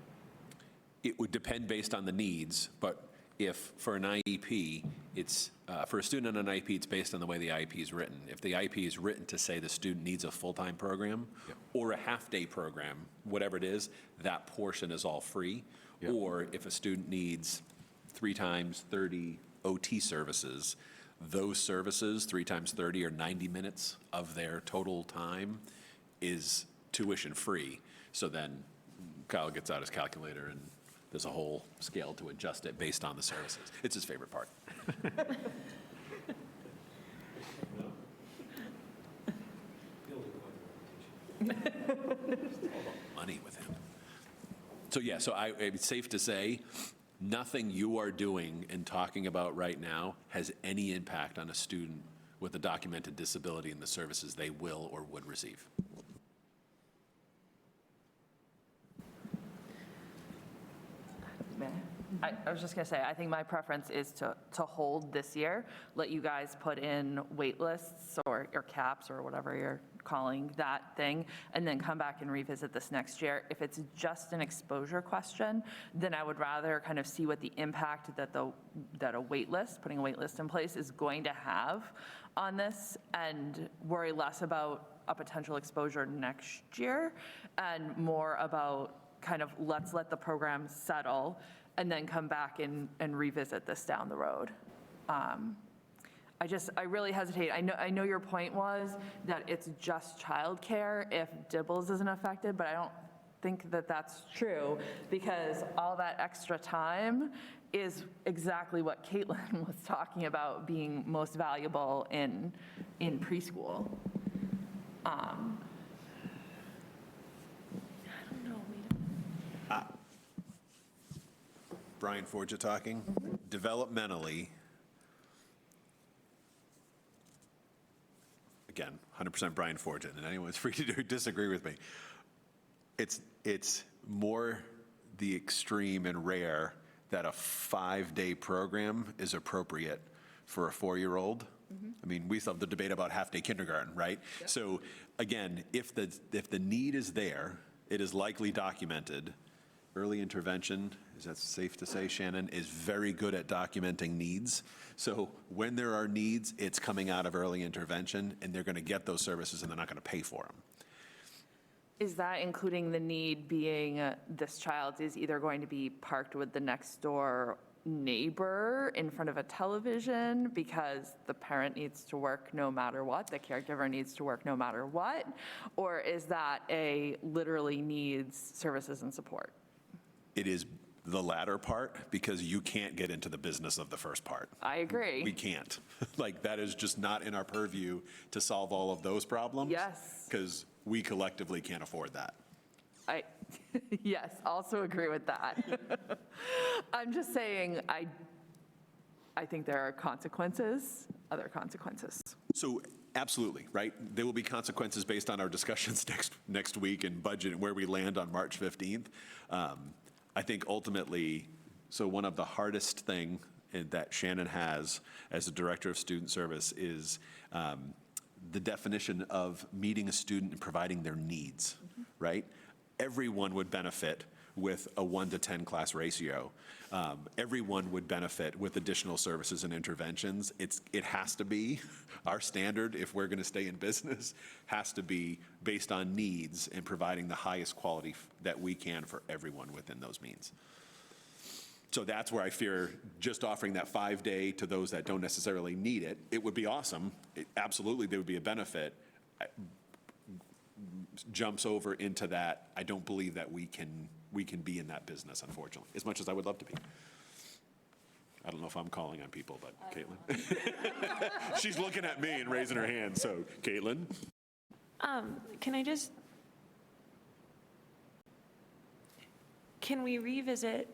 It would depend based on the needs, but if for an IEP, it's, for a student on an IEP, it's based on the way the IEP is written. If the IEP is written to say the student needs a full-time program or a half-day program, whatever it is, that portion is all free. Or if a student needs 3 times 30 OT services, those services, 3 times 30 or 90 minutes of their total time is tuition free. So then Kyle gets out his calculator and there's a whole scale to adjust it based on the services. It's his favorite part. Money with him. So yeah, so it's safe to say nothing you are doing and talking about right now has any impact on a student with a documented disability and the services they will or would receive. I was just going to say, I think my preference is to hold this year, let you guys put in wait lists or caps or whatever you're calling that thing, and then come back and revisit this next year. If it's just an exposure question, then I would rather kind of see what the impact that a wait list, putting a wait list in place, is going to have on this, and worry less about a potential exposure next year and more about kind of let's let the program settle and then come back and revisit this down the road. I really hesitate. I know your point was that it's just childcare if Dibbles isn't affected, but I don't think that that's true, because all that extra time is exactly what Caitlin was talking about being most valuable in preschool. I don't know. Brian Forgia talking. Developmentally, again, 100% Brian Forgia, and anyone's free to disagree with me. It's more the extreme and rare that a 5-day program is appropriate for a 4-year-old. I mean, we still have the debate about half-day kindergarten, right? Yep. So again, if the need is there, it is likely documented. Early intervention, is that safe to say, Shannon, is very good at documenting needs. So when there are needs, it's coming out of early intervention, and they're going to get those services, and they're not going to pay for them. Is that including the need being this child is either going to be parked with the next door neighbor in front of a television because the parent needs to work no matter what, the caregiver needs to work no matter what? Or is that a literally needs services and support? It is the latter part, because you can't get into the business of the first part. I agree. We can't. Like, that is just not in our purview to solve all of those problems. Yes. Because we collectively can't afford that. Yes, also agree with that. I'm just saying, I think there are consequences, other consequences. So absolutely, right? There will be consequences based on our discussions next week and budget and where we land on March 15th. I think ultimately, so one of the hardest thing that Shannon has as the Director of Student Service is the definition of meeting a student and providing their needs, right? Everyone would benefit with a 1-to-10 class ratio. Everyone would benefit with additional services and interventions. It has to be, our standard, if we're going to stay in business, has to be based on needs and providing the highest quality that we can for everyone within those means. So that's where I fear just offering that 5-day to those that don't necessarily need it. It would be awesome. Absolutely, there would be a benefit. Jumps over into that. I don't believe that we can be in that business, unfortunately, as much as I would love to be. I don't know if I'm calling on people, but Caitlin. She's looking at me and raising her hand, so Caitlin. Can we revisit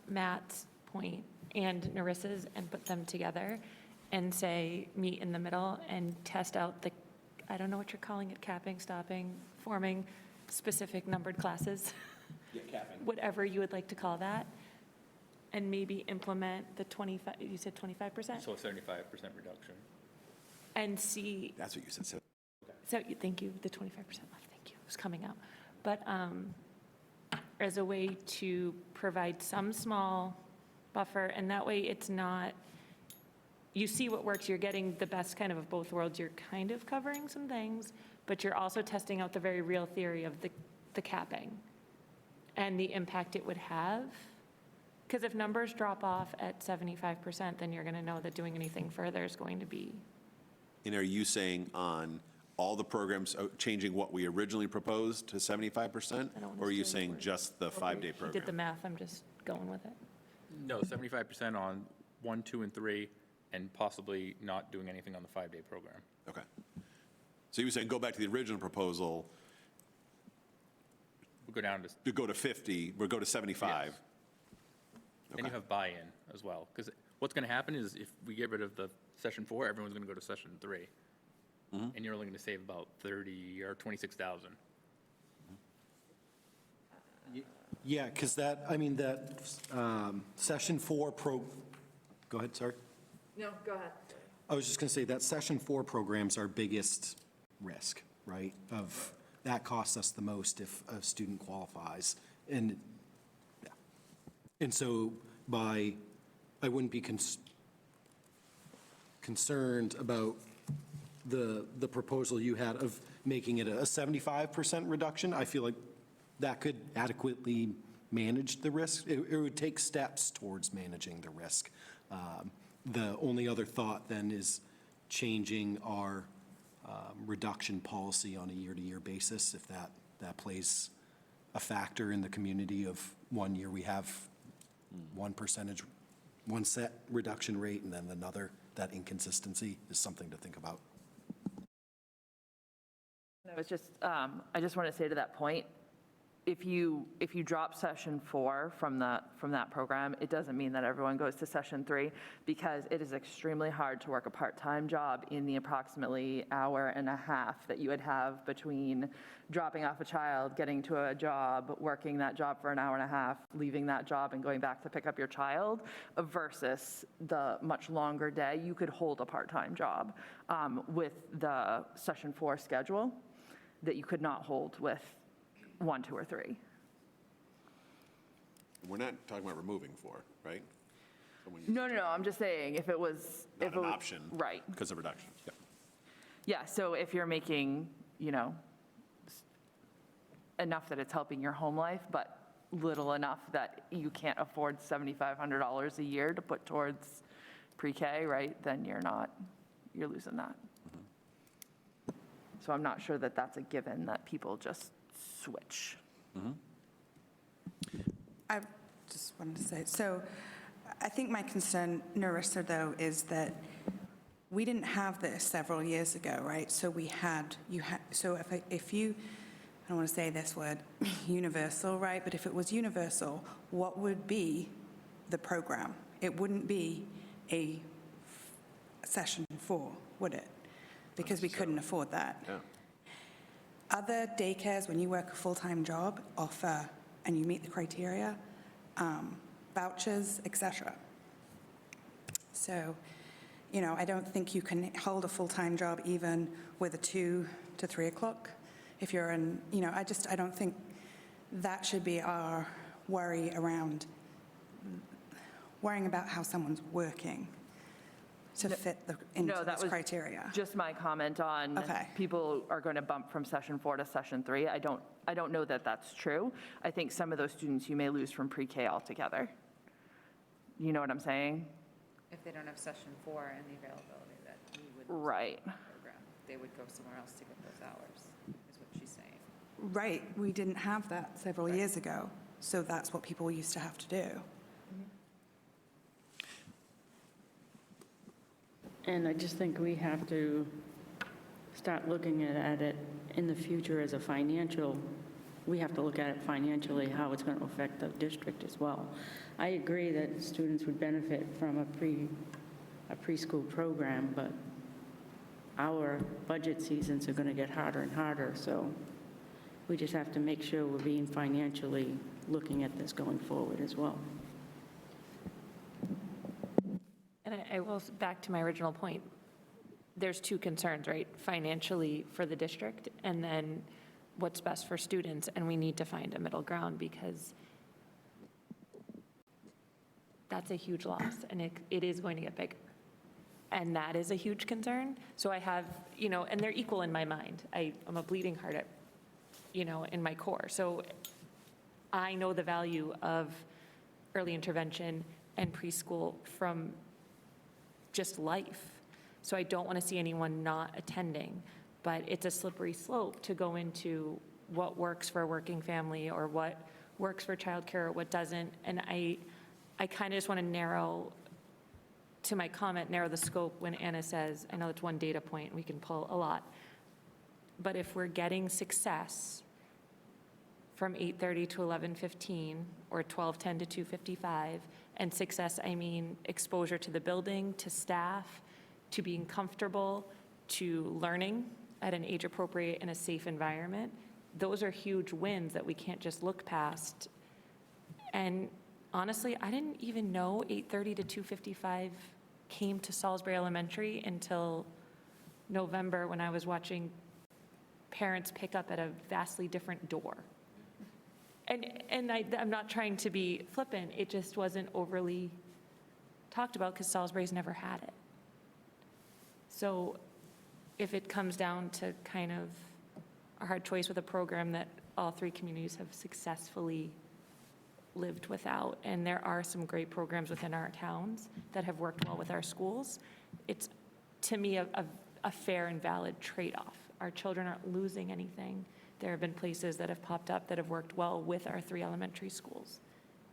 Matt's point and Narissa's and put them together and say, meet in the middle and test out the, I don't know what you're calling it, capping, stopping, forming specific numbered classes? Yeah, capping. Whatever you would like to call that, and maybe implement the 25, you said 25%? So a 75% reduction. And see. That's what you said. So, thank you, the 25% left, thank you, it was coming out. But as a way to provide some small buffer, and that way it's not, you see what works, you're getting the best kind of both worlds, you're kind of covering some things, but you're also testing out the very real theory of the capping and the impact it would have. Because if numbers drop off at 75%, then you're going to know that doing anything further is going to be. And are you saying on all the programs, changing what we originally proposed to 75%? Or are you saying just the 5-day You program? did the math, I'm just going with it. No, 75% on 1, 2, and 3, and possibly not doing anything on the 5-day program. Okay. So you were saying go back to the original proposal. We'll go down to, To go to 50, we'll go to 75. Yes. And you have buy-in as well. Because what's going to happen is if we get rid of the session 4, everyone's going to go to session 3. And you're only going to save about 30 or 26,000. Yeah, because that session 4 go ahead, sorry. No, go ahead. I was just going to say that session 4 program's our biggest risk, right? Of that costs us the most if a student qualifies. And so I wouldn't be concerned about the proposal you had of making it a 75% reduction. I feel like that could adequately manage the risk. It would take steps towards managing the risk. The only other thought then is changing our reduction policy on a year-to-year basis, if that plays a factor in the community of 1 year we have one set reduction rate, and then another, that inconsistency is something to think about. I just want to say to that point, if you drop session 4 from that program, it doesn't mean that everyone goes to session 3, because it is extremely hard to work a part-time job in the approximately hour and a half that you would have between dropping off a child, getting to a job, working that job for an hour and a half, leaving that job and going back to pick up your child, versus the much longer day. You could hold a part-time job with the session 4 schedule that you could not hold with 1, 2, or 3. We're not talking about removing 4, right? No, I'm just saying if it was. Not an option. Right. Because of reduction. Yeah. Yeah, so if you're making, enough that it's helping your home life, but little enough that you can't afford $7,500 a year to put towards pre-K, right? Then you're losing that. So I'm not sure that that's a given, that people just switch. I just wanted to say, so I think my concern, Narissa, though, is that we didn't have this several years ago, right? So so if you, I don't want to say this word, universal, right? But if it was universal, what would be the program? It wouldn't be a session 4, would it? Because we couldn't afford that. Yeah. Other daycares, when you work a full-time job, offer, and you meet the criteria, vouchers, etc. So, I don't think you can hold a full-time job even with a 2 to 3 o'clock. If you're in, I don't think that should be our worry around worrying about how someone's working to fit into No, that this was criteria. just my comment on Okay. people are going to bump from session 4 to session 3. I don't know that that's true. I think some of those students you may lose from pre-K altogether. You know what I'm saying? If they don't have session 4 and the availability that we would Right. program, they would go somewhere else to get those hours, is what she's saying. Right, we didn't have that several years ago, so that's what people used to have to do. And I just think we have to start looking at it in the future as a financial, we have to look at it financially, how it's going to affect the district as well. I agree that students would benefit from a preschool program, but our budget seasons are going to get harder and harder, so we just have to make sure we're being financially looking at this going forward as well. And I will, back to my original point, there's two concerns, right? Financially for the district, and then what's best for students, and we need to find a middle ground, because that's a huge loss, and it is going to get bigger. And that is a huge concern. So I have, and they're equal in my mind. I'm a bleeding heart at, in my core. So I know the value of early intervention and preschool from just life. So I don't want to see anyone not attending, but it's a slippery slope to go into what works for a working family or what works for childcare or what doesn't. And I kind of just want to narrow the scope when Anna says, I know it's one data point, we can pull a lot, but if we're getting success from 8:30 to 11:15 or 12:10 to 2:55, and success, I mean exposure to the building, to staff, to being comfortable, to learning at an age-appropriate and a safe environment, those are huge wins that we can't just look past. And honestly, I didn't even know 8:30 to 2:55 came to Salisbury Elementary until November, when I was watching parents pick up at a vastly different door. And I'm not trying to be flippant, it just wasn't overly talked about because Salisbury's never had it. So if it comes down to kind of a hard choice with a program that all 3 communities have successfully lived without, and there are some great programs within our towns that have worked well with our schools, it's, to me, a fair and valid trade-off. Our children aren't losing anything. There have been places that have popped up that have worked well with our 3 elementary schools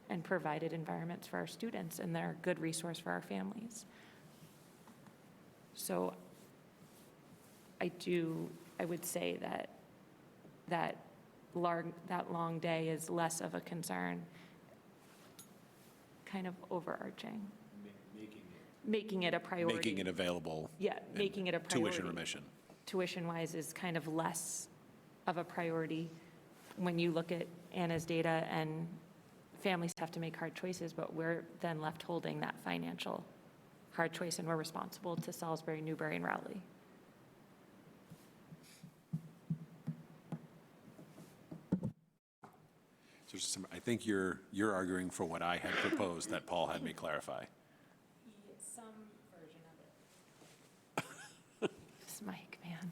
and provided environments for our students, and they're a good resource for our families. So I would say that long day is less of a concern, kind of overarching. Making it a priority. Making it available. Yeah, making it a priority. Tuition remission. Tuition-wise is kind of less of a priority when you look at Anna's data, and families have to make hard choices, but we're then left holding that financial hard choice, and we're responsible to Salisbury, Newbury, and Rowley. So I think you're arguing for what I had proposed that Paul had me clarify. Some version of it. This mic, man.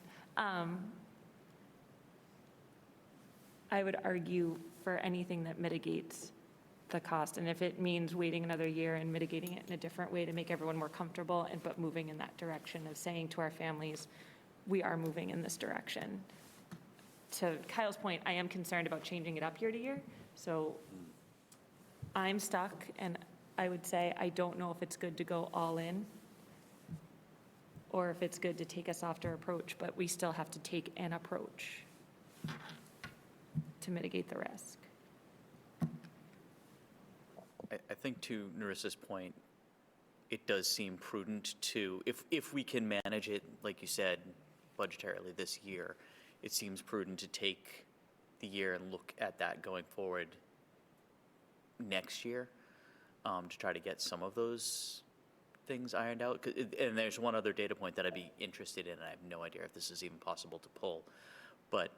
I would argue for anything that mitigates the cost. And if it means waiting another year and mitigating it in a different way to make everyone more comfortable, but moving in that direction of saying to our families, we are moving in this direction. To Kyle's point, I am concerned about changing it up year to year. So I'm stuck, and I would say I don't know if it's good to go all in or if it's good to take a softer approach, but we still have to take an approach to mitigate the risk. I think to Narissa's point, it does seem prudent to, if we can manage it, like you said, budgetarily this year, it seems prudent to take the year and look at that going forward next year, to try to get some of those things ironed out. And there's one other data point that I'd be interested in, and I have no idea if this is even possible to pull, but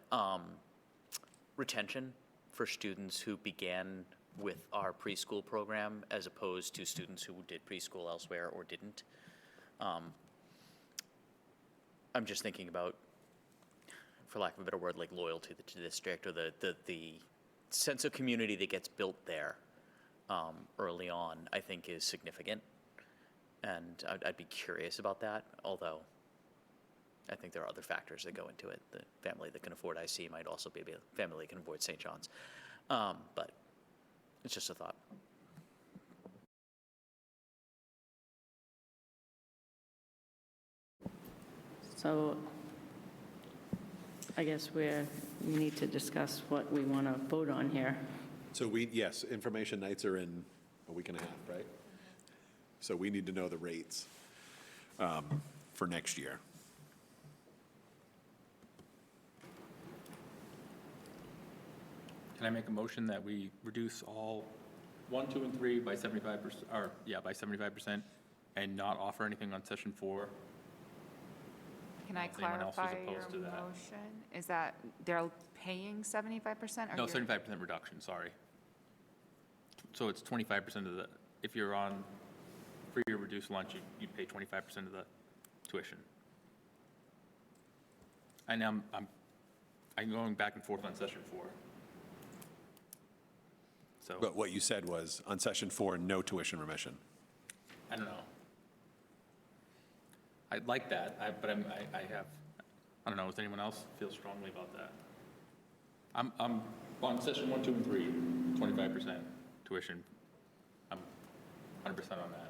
retention for students who began with our preschool program as opposed to students who did preschool elsewhere or didn't. I'm just thinking about, for lack of a better word, like loyalty to the district, or the sense of community that gets built there early on, I think is significant. And I'd be curious about that, although I think there are other factors that go into it. The family that can afford IC might also be a family that can afford St. John's. But it's just a thought. So I guess we need to discuss what we want to vote on here. So yes, information nights are in a week and a half, right? So we need to know the rates for next year. Can I make a motion that we reduce all 1, 2, and 3 by 75%, or, yeah, by 75%, and not offer anything on session 4? Can I If anyone else is clarify your opposed to that. motion? Is that they're paying 75%? Or No, you're- 75% reduction, sorry. So it's 25% of the, if you're on free or reduced lunch, you pay 25% of the tuition. And I'm going back and forth on session 4. So, But what you said was, on session 4, no tuition remission. I don't know. I like that, but I don't know, does anyone else feel strongly about that? I'm on session 1, 2, and 3, 25% tuition. I'm 100% on that.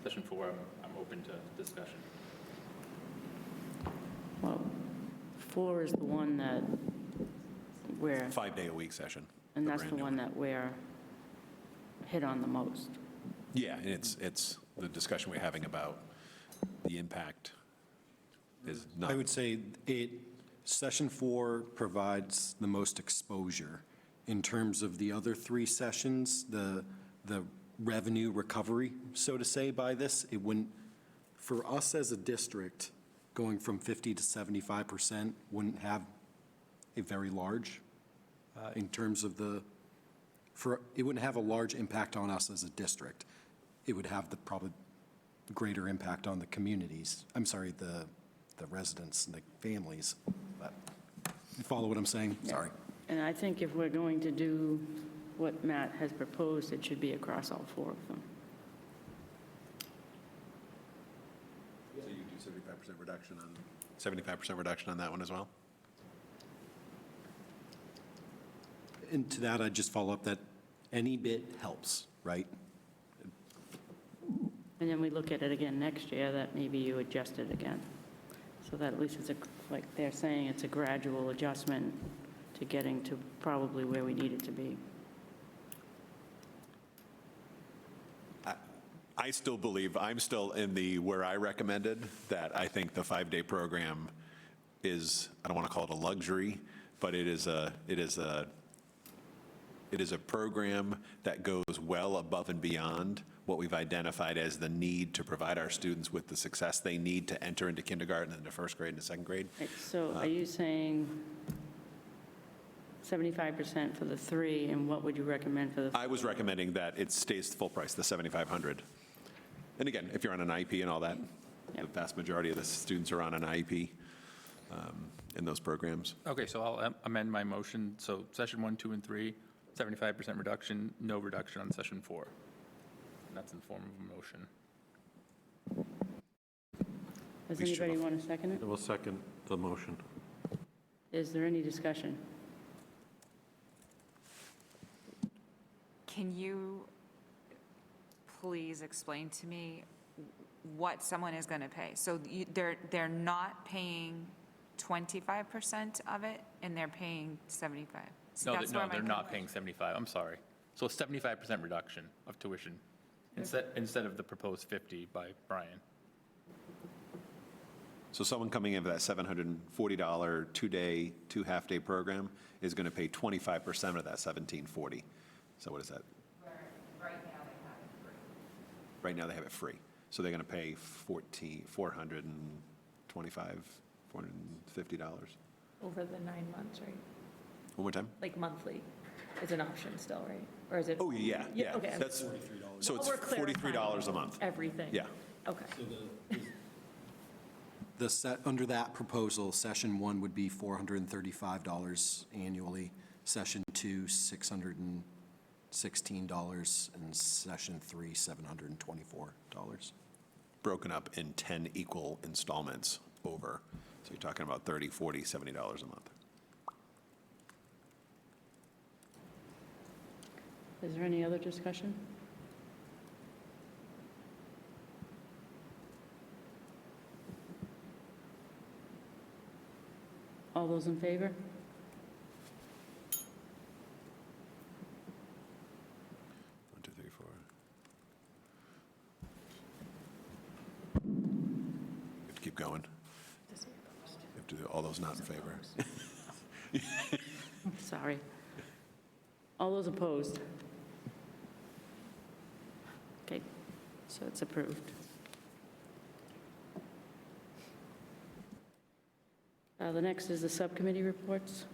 Session 4, I'm open to discussion. Well, 4 is the one that we're, 5-day-a-week session. and that's brand the new one that we're hit on the most. Yeah, and it's the discussion we're having about the impact is not. I would say session 4 provides the most exposure. In terms of the other 3 sessions, the revenue recovery, so to say, by this, it wouldn't, for us as a district, going from 50 to 75% wouldn't have a very large, in terms of it wouldn't have a large impact on us as a district. It would have the probably greater impact on the communities, the residents and the families. But you follow what I'm saying? Sorry. And I think if we're going to do what Matt has proposed, it should be across all 4 of them. So you do 75% reduction on that one as well? And to that, I'd just follow up that any bit helps, right? And then we look at it again next year, that maybe you adjust it again. So that at least it's like they're saying, it's a gradual adjustment to getting to probably where we need it to be. I still believe, I'm still in where I recommended, that I think the 5-day program is, I don't want to call it a luxury, but it is a program that goes well above and beyond what we've identified as the need to provide our students with the success they need to enter into kindergarten and into first grade and into second grade. Right, so are you saying 75% for the 3, and what would you recommend for the? I was recommending that it stays full price, the $7,500. And again, if you're on an IEP and all that, the vast majority of the students are on an IEP. in those programs. Okay, so I'll amend my motion. So session 1, 2, and 3, 75% reduction, no reduction on session 4. And that's in the form of a motion. Does anybody want to second it? I will second the motion. Is there any discussion? Can you please explain to me what someone is going to pay? So they're not paying 25% of it, and they're paying 75? No, That's where my they're not paying 75, I'm sorry. So a 75% reduction of tuition instead of the proposed 50 by Brian. So someone coming in for that $740 two-day, two half-day program is going to pay 25% of that $1,740. So what is that? Right now they have it free. Right now, they have it free. So they're going to pay $450. Over the 9 months, right? One more time? Like monthly is an option still, right? Or is it? Oh, yeah. Okay. That's, so it's While we're $43 a month. Everything? Yeah. Okay. Under that proposal, session 1 would be $435 annually, session 2, $616, and session 3, $724. Broken up in 10 equal installments over. So you're talking about $30, $40, $70 a month. Is there any other discussion? All those in favor? 1, 2, 3, 4. You have to keep going. You have to do all those not in favor. Sorry. All those opposed? Okay, so it's approved. The next is the subcommittee reports.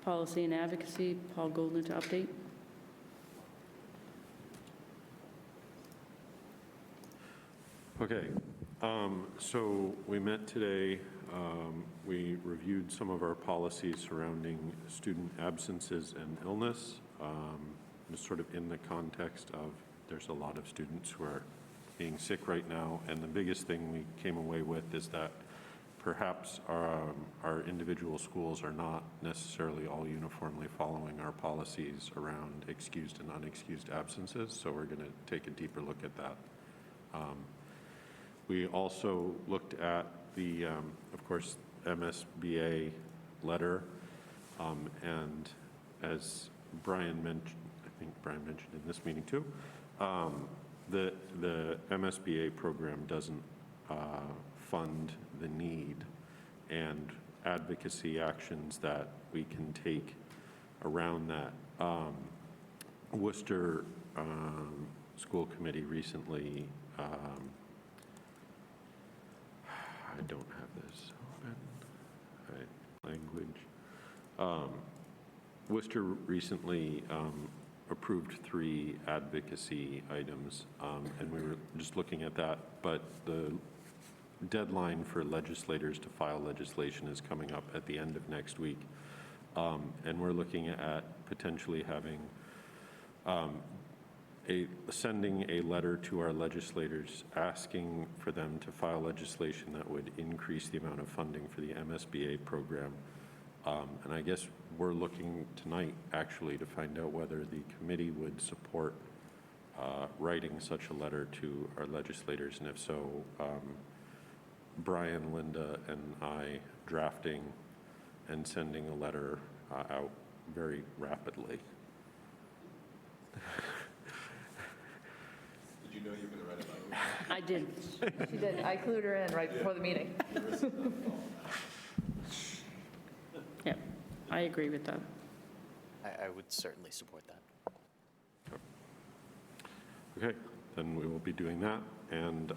Policy and Advocacy, Paul Golden to update. Okay, so we met today. We reviewed some of our policies surrounding student absences and illness, just sort of in the context of there's a lot of students who are being sick right now, and the biggest thing we came away with is that perhaps our individual schools are not necessarily all uniformly following our policies around excused and unexcused absences, so we're going to take a deeper look at that. We also looked at the, of course, MSBA letter, and as Brian mentioned, I think Brian mentioned in this meeting too, the MSBA program doesn't fund the need and advocacy actions that we can take around that. Worcester School Committee recently, I don't have this open, language. Worcester recently approved 3 advocacy items, and we were just looking at that, but the deadline for legislators to file legislation is coming up at the end of next week. And we're looking at potentially having sending a letter to our legislators asking for them to file legislation that would increase the amount of funding for the MSBA program. And I guess we're looking tonight actually to find out whether the committee would support writing such a letter to our legislators, and if so, Brian, Linda, and I drafting and sending a letter out very rapidly. Did you know you were going to write about it? I did. She did. I clued her in right before the meeting. Yeah, I agree with that. I would certainly support that. Okay, then we will be doing that. And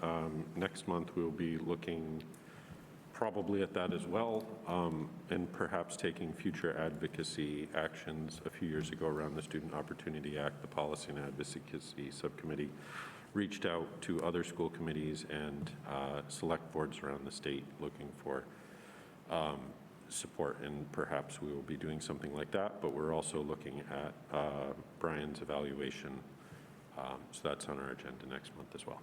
next month, we will be looking probably at that as well, and perhaps taking future advocacy actions. A few years ago, around the Student Opportunity Act, the Policy and Advocacy Subcommittee reached out to other school committees and select boards around the state looking for support, and perhaps we will be doing something like that, but we're also looking at Brian's evaluation, so that's on our agenda next month as well.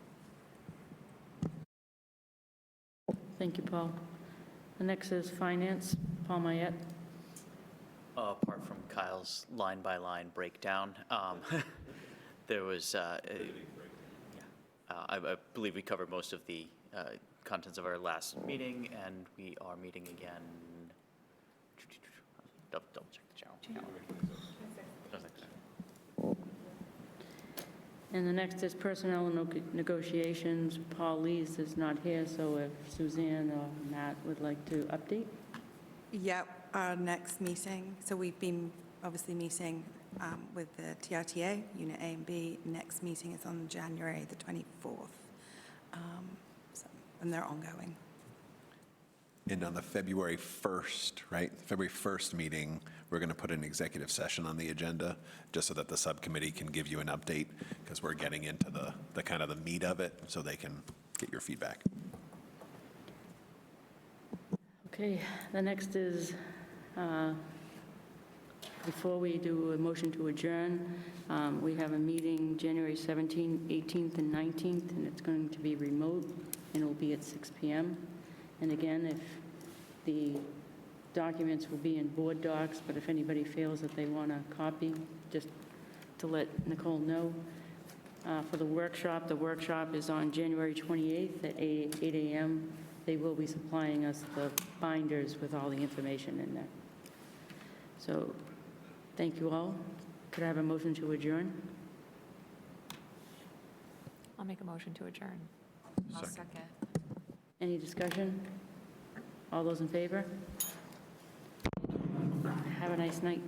Thank you, Paul. The next is finance. Paul Mayette. Apart from Kyle's line-by-line breakdown, there was, I believe we covered most of the contents of our last meeting, and we are meeting again. Double check the channel. And the next is personnel negotiations. Paul Lees is not here, so if Suzanne or Matt would like to update. Yep, our next meeting, so we've been obviously meeting with the TRTA, Unit A and B. Next meeting is on January the 24th, and they're ongoing. And on the February 1st, right, February 1st meeting, we're going to put an executive session on the agenda, just so that the subcommittee can give you an update, because we're getting into the kind of the meat of it, so they can get your feedback. Okay, the next is, before we do a motion to adjourn, we have a meeting January 17th, 18th, and 19th, and it's going to be remote, and it will be at 6 p.m. And again, if the documents will be in board docs, but if anybody feels that they want a copy, just to let Nicole know. For the workshop is on January 28th at 8 a.m. They will be supplying us the binders with all the information in there. So, thank you all. Could I have a motion to adjourn? I'll make a motion to adjourn. I'll second. Any discussion? All those in favor? Have a nice night.